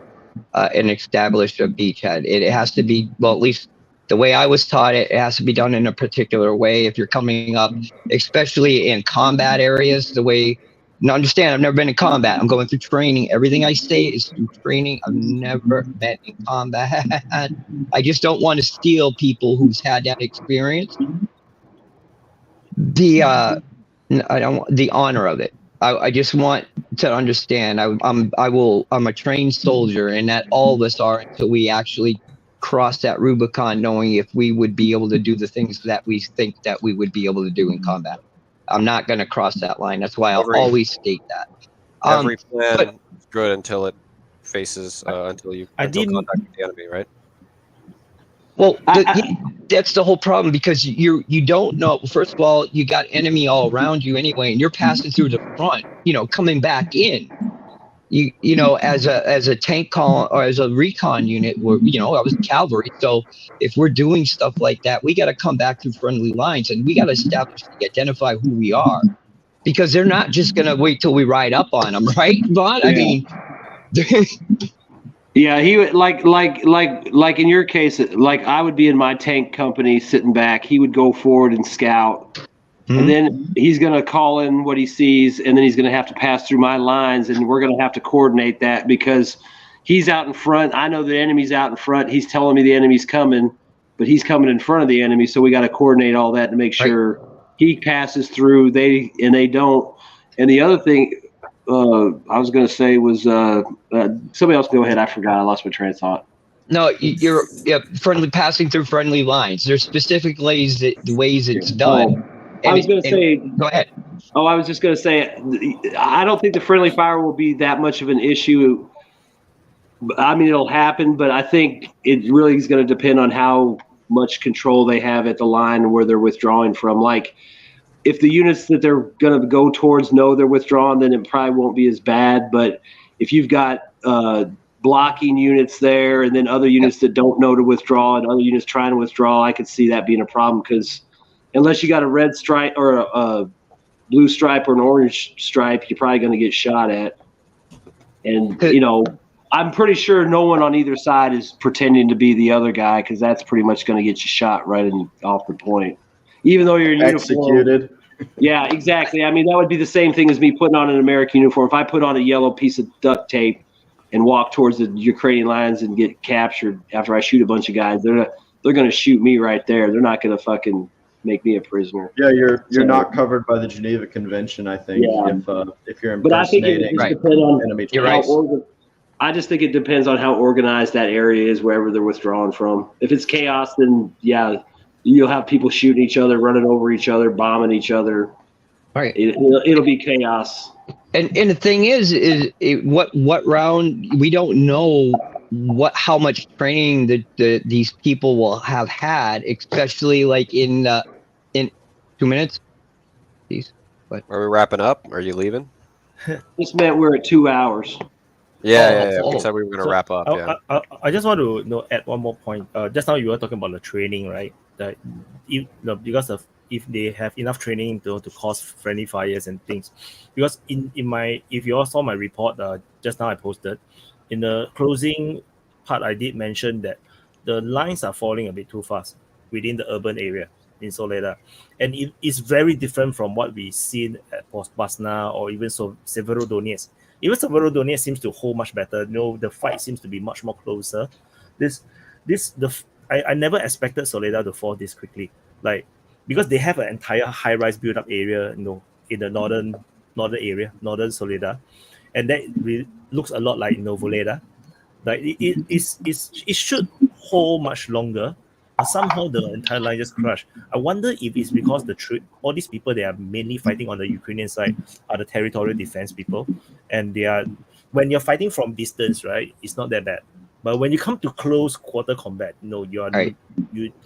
and establish a beachhead. It has to be, well, at least the way I was taught it has to be done in a particular way. If you're coming up, especially in combat areas, understand, I've never been in combat. I'm going through training. Everything I say is through training. I've never been in combat. I just don't want to steal people who's had that experience. I don't want the honor of it. I just want to understand. I'm a trained soldier, and that all of us are, until we actually cross that Rubicon, knowing if we would be able to do the things that we think that we would be able to do in combat. I'm not going to cross that line. That's why I'll always state that. Every plan is good until it faces until contact the enemy, right? Well, that's the whole problem, because you don't know. First of all, you got enemy all around you anyway, and you're passing through the front. Coming back in. As a tank column or as a recon unit, where I was cavalry. So if we're doing stuff like that, we got to come back through friendly lines, and we got to identify who we are, because they're not just gonna wait till we ride up on them, right, Vaughn? I mean. Yeah, he would like in your case, like I would be in my tank company sitting back. He would go forward and scout, and then he's going to call in what he sees, and then he's going to have to pass through my lines, and we're going to have to coordinate that, because he's out in front. I know the enemy's out in front. He's telling me the enemy's coming, but he's coming in front of the enemy, so we got to coordinate all that to make sure he passes through. They don't. And the other thing I was going to say was somebody else go ahead. I forgot. I lost my train of thought. No, you're friendly, passing through friendly lines. There's specific ways it's done. I was going to say. Go ahead. Oh, I was just going to say, I don't think the friendly fire will be that much of an issue. I mean, it'll happen, but I think it really is going to depend on how much control they have at the line where they're withdrawing from. Like, if the units that they're going to go towards know they're withdrawn, then it probably won't be as bad. But if you've got blocking units there and then other units that don't know to withdraw and other units trying to withdraw, I could see that being a problem, because unless you got a red stripe or a blue stripe or an orange stripe, you're probably going to get shot at. And, you know, I'm pretty sure no one on either side is pretending to be the other guy, because that's pretty much going to get you shot right off the point. Even though you're in Executed. uniform. Yeah, exactly. I mean, that would be the same thing as me putting on an American uniform. If I put on a yellow piece of duct tape and walk towards the Ukrainian lines and get captured after I shoot a bunch of guys, they're going to shoot me right there. They're not going to fucking make me a prisoner. Yeah, you're not covered by the Geneva Convention, I think, if you're impersonating. But I think it just depends on enemy. You're right. I just think it depends on how organized that area is, wherever they're withdrawing from. If it's chaos, then yeah, you'll have people shooting each other, running over each other, bombing each other. Right. It'll be chaos. And the thing is what round, we don't know how much training these people will have had, especially like in 2 minutes. Please. What? Are we wrapping up? Are you leaving? This meant we're at 2 hours. Yeah. We said we were going to wrap up. I just want to add one more point. Just now you were talking about the training, right? That if they have enough training to cause friendly fires and things, because if you all saw my report just now I posted, in the closing part I did mention that the lines are falling a bit too fast within the urban area in Soledar, and it is very different from what we seen at Basna or even Severodonetsk. Even Severodonetsk seems to hold much better. The fight seems to be much more closer. I never expected Soledar to fall this quickly, like, because they have an entire high-rise built-up area, in the northern area, northern Soledar, and that looks a lot like Voleda. Like it should hold much longer, but somehow the entire line just crashed. I wonder if it's because all these people, they are mainly fighting on the Ukrainian side are the territorial defense people, and when you're fighting from distance, right, it's not that bad. But when you come to close quarter combat,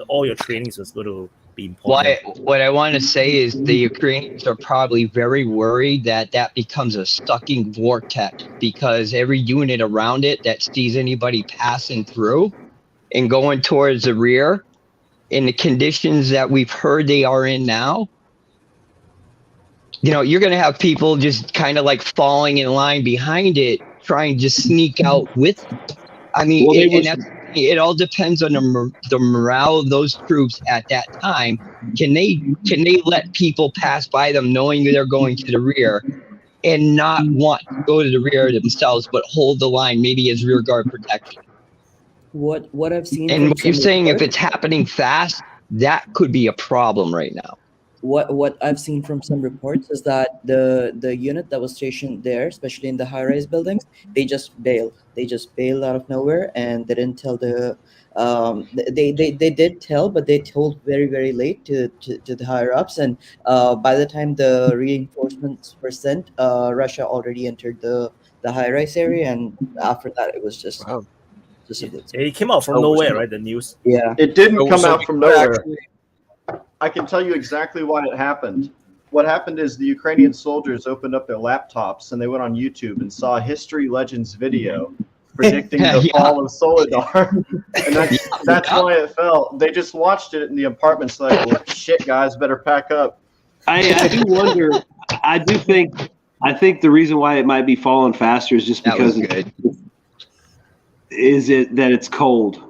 all your trainings is going to be important. What I want to say is the Ukrainians are probably very worried that becomes a sucking vortex, because every unit around it that sees anybody passing through and going towards the rear, in the conditions that we've heard they are in now, you're going to have people just kind of like falling in line behind it, trying to sneak out with it. I mean, it all depends on the morale of those troops at that time. Can they let people pass by them knowing they're going to the rear and not want to go to the rear themselves, but hold the line maybe as rear guard protection? What I've seen, and what you're saying, if it's happening fast, that could be a problem right now. What I've seen from some reports is that the unit that was stationed there, especially in the high-rise buildings, they just bailed. They just bailed out of nowhere, and they didn't tell they did tell, but they told very, very late to the higher ups. And by the time the reinforcements were sent, Russia already entered the high-rise area, and after that it was just. Wow. It came out from nowhere, right? The news. Yeah. It didn't come out from nowhere. I can tell you exactly why it happened. What happened is the Ukrainian soldiers opened up their laptops and they went on YouTube and saw a History Legends video predicting the fall of Soledar. And that's why it fell. They just watched it in the apartments like, well, shit, guys, better pack up. I do wonder. I think the reason why it might be falling faster is just because it's cold.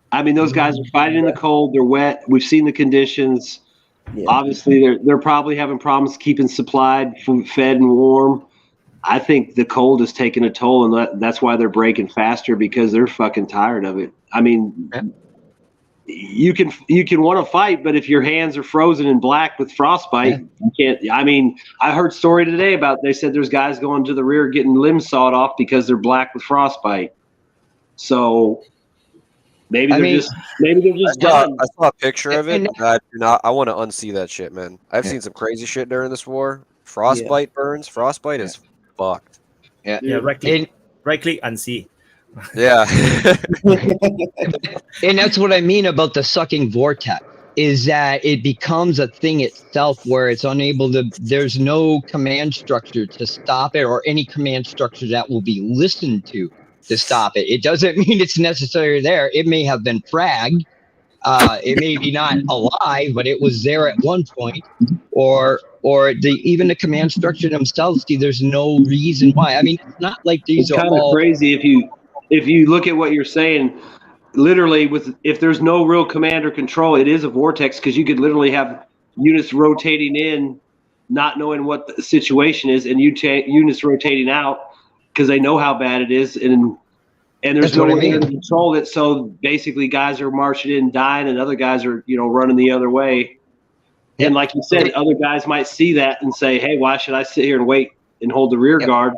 I mean, those guys are fighting in the cold. They're wet. We've seen the conditions. Yeah. Obviously, they're probably having problems keeping supplied, fed, and warm. I think the cold is taking a toll, and that's why they're breaking faster, because they're fucking tired of it. I mean, you can want to fight, but if your hands are frozen and black with frostbite, you can't. I mean, I heard a story today they said there's guys going to the rear getting limbs sawed off because they're black with frostbite. So. Maybe they're just done. I saw a picture of it. I want to unsee that shit, man. I've seen some crazy shit during this war. Frostbite burns. Frostbite is fucked. Right click unsee. Yeah. And that's what I mean about the sucking vortex, is that it becomes a thing itself where it's unable to, there's no command structure to stop it, or any command structure that will be listened to stop it. It doesn't mean it's necessarily there. It may have been fragged. It may be not alive, but it was there at one point. Or even the command structure themselves, see, there's no reason why. I mean, it's not like these It's are kind of all crazy if you look at what you're saying. Literally, if there's no real command or control, it is a vortex, because you could literally have units rotating in, not knowing what the situation is, and units rotating out because they know how bad it is, and there's That's no what I way mean. to control it. So basically, guys are marching in, dying, and other guys are running the other way. And like you said, other guys might see that and say, "Hey, why should I sit here and wait and hold the rear guard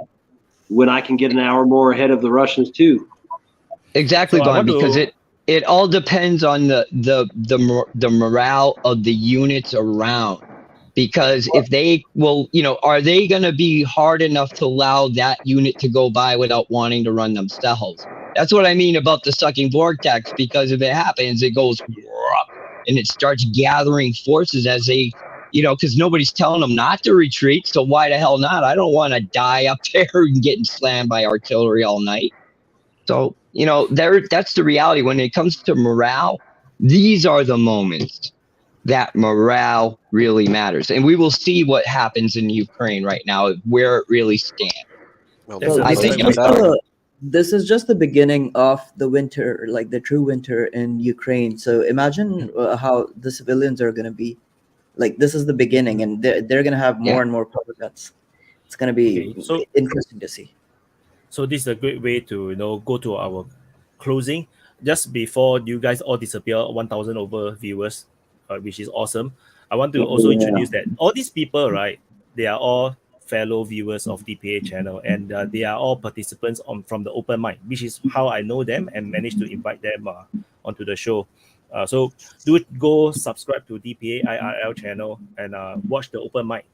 when I can get an hour more ahead of the Russians too?" Exactly, So I Glenn, want to- because it all depends on the morale of the units around. Because if they will, are they going to be hard enough to allow that unit to go by without wanting to run themselves? That's what I mean about the sucking vortex, because if it happens, it goes and it starts gathering forces as they, because nobody's telling them not to retreat. So why the hell not? I don't want to die up there and getting slammed by artillery all night. So, that's the reality. When it comes to morale, these are the moments that morale really matters. And we will see what happens in Ukraine right now, where it really stands. Well, That's I a- think this is just the beginning of the winter, like the true winter in Ukraine. So imagine how the civilians are going to be. Like, this is the beginning, and they're going to have more and more public guts. It's going to be interesting to see. So this is a great way to go to our closing. Just before you guys all disappear, 1,000 over viewers, which is awesome. I want to also introduce that all these people, right? They are all fellow viewers of DPA channel, and they are all participants from the open mic, which is how I know them and managed to invite them onto the show. So do go subscribe to DPA IRL channel and watch the open mic.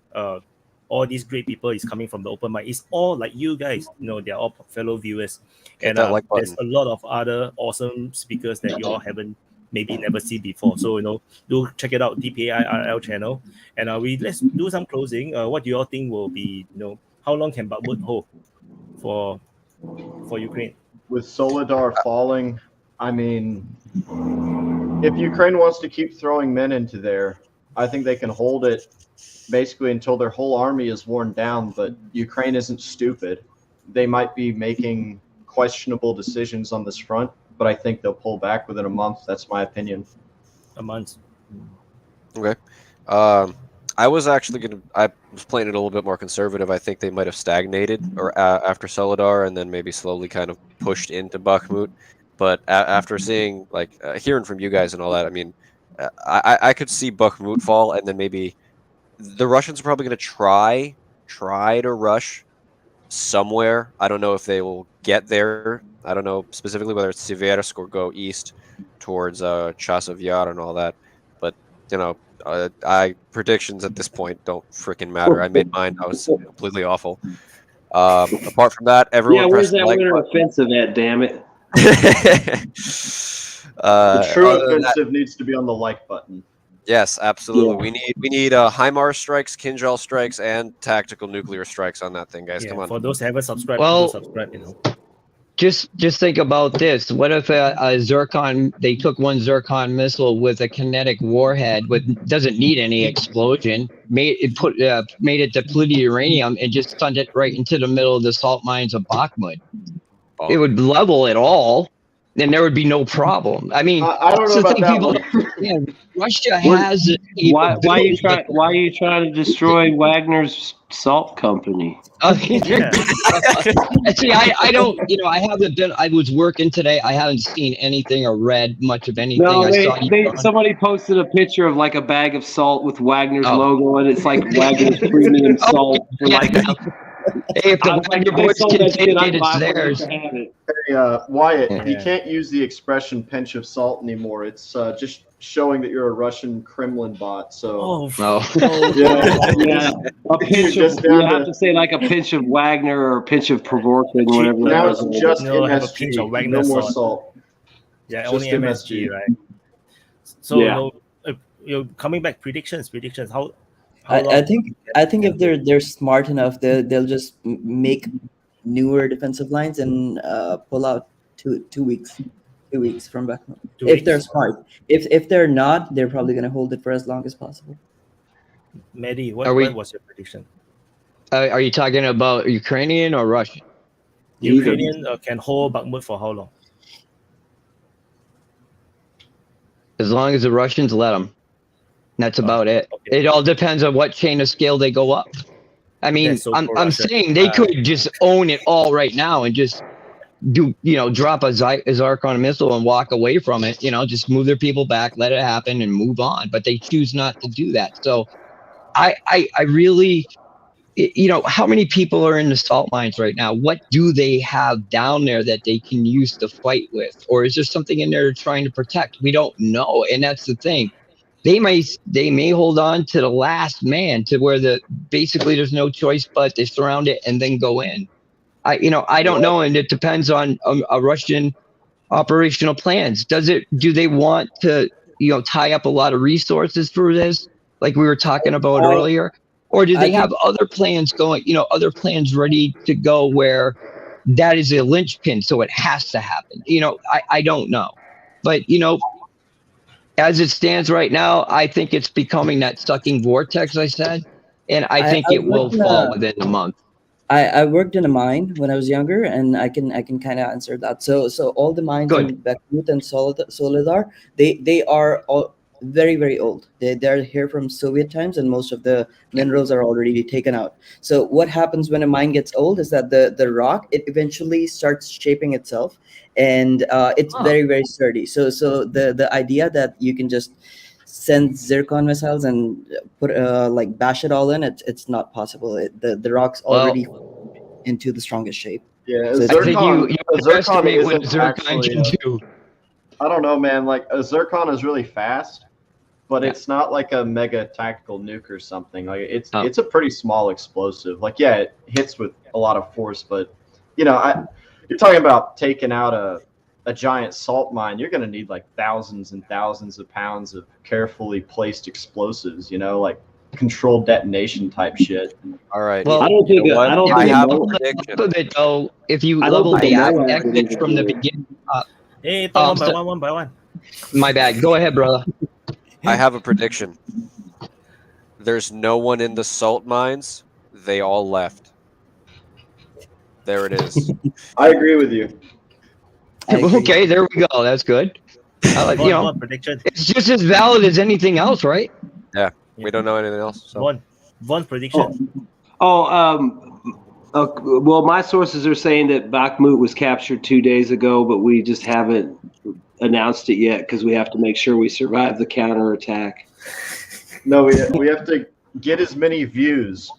All these great people is coming from the open mic. It's all like you guys, they're all fellow viewers. Hit And that like there's button. a lot of other awesome speakers that you all haven't maybe never seen before. So, do check it out, DPA IRL channel. And let's do some closing. What do you all think will be, how long can Bakhmut hold for Ukraine? With Soledar falling, I mean, if Ukraine wants to keep throwing men into there, I think they can hold it basically until their whole army is worn down. But Ukraine isn't stupid. They might be making questionable decisions on this front, but I think they'll pull back within a month. That's my opinion. A month. Okay. I was playing it a little bit more conservative. I think they might have stagnated or after Soledar, and then maybe slowly kind of pushed into Bakhmut. But after seeing, hearing from you guys and all that, I mean, I could see Bakhmut fall, and then maybe the Russians are probably going to try to rush somewhere. I don't know if they will get there. I don't know specifically whether it's Siversk or go east towards Chasov Yar and all that. But predictions at this point don't freaking matter. I made mine. I was completely awful. Apart from that, everyone. Yeah, where's pressed that winter offensive at? Damn it! The true offensive needs to be on the like button. Yes, absolutely. Yeah. We need HIMARS strikes, Kinjal strikes, and tactical nuclear strikes on that thing, guys. Come on. For those who haven't subscribed, well, subscribe. Just think about this. What if a Zircon? They took one Zircon missile with a kinetic warhead, doesn't need any explosion. Made it depleted uranium and just sent it right into the middle of the salt mines of Bakhmut. Oh. It would level it all. Then there would be no problem. I mean, I don't know about that one. Yeah, Russia has it. Why are you trying to destroy Wagner's salt company? See, I don't. I haven't been. I was working today. I haven't seen anything or read much of anything. No, somebody posted a picture of a bag of salt with Wagner's logo, and it's like Wagner's premium salt. Hey, if the Wagner boys can take it, it's theirs. Hey, Wyatt, you can't use the expression pinch of salt anymore. It's just showing that you're a Russian Kremlin bot. So Oh, Oh. Yeah, a pinch Just of, down you have to- to say like a pinch of Wagner or a pinch of Provorkin, Cheap. whatever. now that it's was. just No, have a pinch of MSG, Wagner no more salt. salt. yeah, just only MSG, MSG. right? So Yeah. coming back, predictions. How I long? think if they're smart enough, they'll just make newer defensive lines and pull out 2 weeks, 2 weeks from back. 2 If they're weeks? smart. If they're not, they're probably gonna hold it for as long as possible. Maddie, Are we- what was your prediction? Are you talking about Ukrainian or Russian? Either. Ukrainian can hold Bakhmut for how long? As long as the Russians let them. That's about it. Okay. It all depends on what chain of scale they go up. I mean, That's so I'm pro-Russian. saying they could just own it all right now and just drop a Zarkon missile and walk away from it. Just move their people back, let it happen, and move on. But they choose not to do that. So, I really, how many people are in the salt mines right now? What do they have down there that they can use to fight with, or is there something in there they're trying to protect? We don't know, and that's the thing. They may hold on to the last man to where basically there's no choice but they surround it and then go in. I don't know, and it depends on a Russian operational plans. Do they want to tie up a lot of resources for this, like we were talking about earlier, or do I they think- have other plans going? Other plans ready to go where that is a linchpin, so it has to happen. I don't know, but as it stands right now, I think it's becoming that sucking vortex I said, and I think it will fall within a month. I worked in a mine when I was younger, and I can kind of answer that. So all the mines Good. in Bakhmut and Soledar, they are all very, very old. They're here from Soviet times, and most of the minerals are already taken out. So what happens when a mine gets old is that the rock, it eventually starts shaping itself, and it's very, very sturdy. So the idea that you can just send zircon missiles and put like bash it all in, it's not possible. The rock's already into the strongest shape. Yeah, So a I I think zircon, you a zircon underestimate what isn't zircon actually. can do. I don't know, man. Like a zircon is really fast, but Yeah. it's not like a mega tactical nuke or something. Like it's Oh. it's a pretty small explosive. Like yeah, it hits with a lot of force, but you're talking about taking out a giant salt mine. You're going to need like thousands and thousands of pounds of carefully placed explosives. Like controlled detonation type shit. All right. Well, I don't think. what? I don't I think. have a no- prediction. Of it though, if you I don't level think the no act one can from the do it. beginning, Hey, Oh, one by so- one by one. my bad. Go ahead, brother. I have a prediction. There's no one in the salt mines. They all left. There it is. I agree with you. I agree. Okay, there we go. That's good. One prediction. It's just as valid as anything else, right? We don't know anything else. So One prediction. Well, my sources are saying that Bakhmut was captured 2 days ago, but we just haven't announced it yet because we have to make sure we survive the counterattack. No, we have to get as many views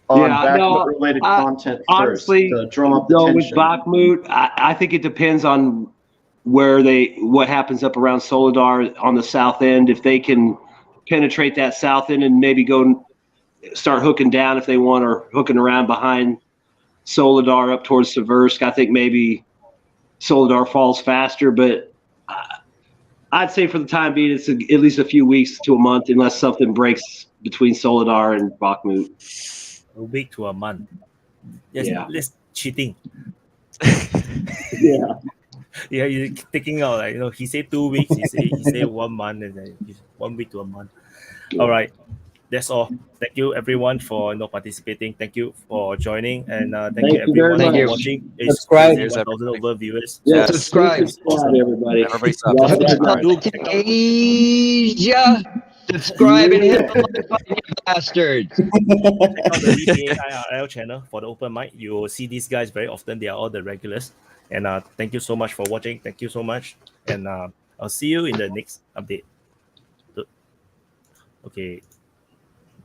on Bakhmut-related content first honestly, to drum up No, with attention. Bakhmut, I think it depends on what happens up around Soledar on the south end. If they can penetrate that south end and maybe go start hooking down if they want, or hooking around behind Soledar up towards Seversk, I think maybe Soledar falls faster. But I'd say for the time being, it's at least a few weeks to a month, unless something breaks between Soledar and Bakhmut. A week to a month. Yes, Yeah. That's cheating. Yeah. Yeah, you're taking out he said 2 weeks, he say 1 month, and then 1 week to a month. All right, that's all. Thank you everyone for participating. Thank you for joining, and thank you Thank you very everyone for much. watching. Subscribe. There's 1,000 over viewers. Yeah, Subscribe. everybody. Everybody Y'all stop. have a good night. Asia. Subscribe and hit the like button, you bastards. Check out the DPA IRL channel for the open mic. You will see these guys very often. They are all the regulars. And thank you so much for watching. Thank you so much. And I'll see you in the next update. Okay.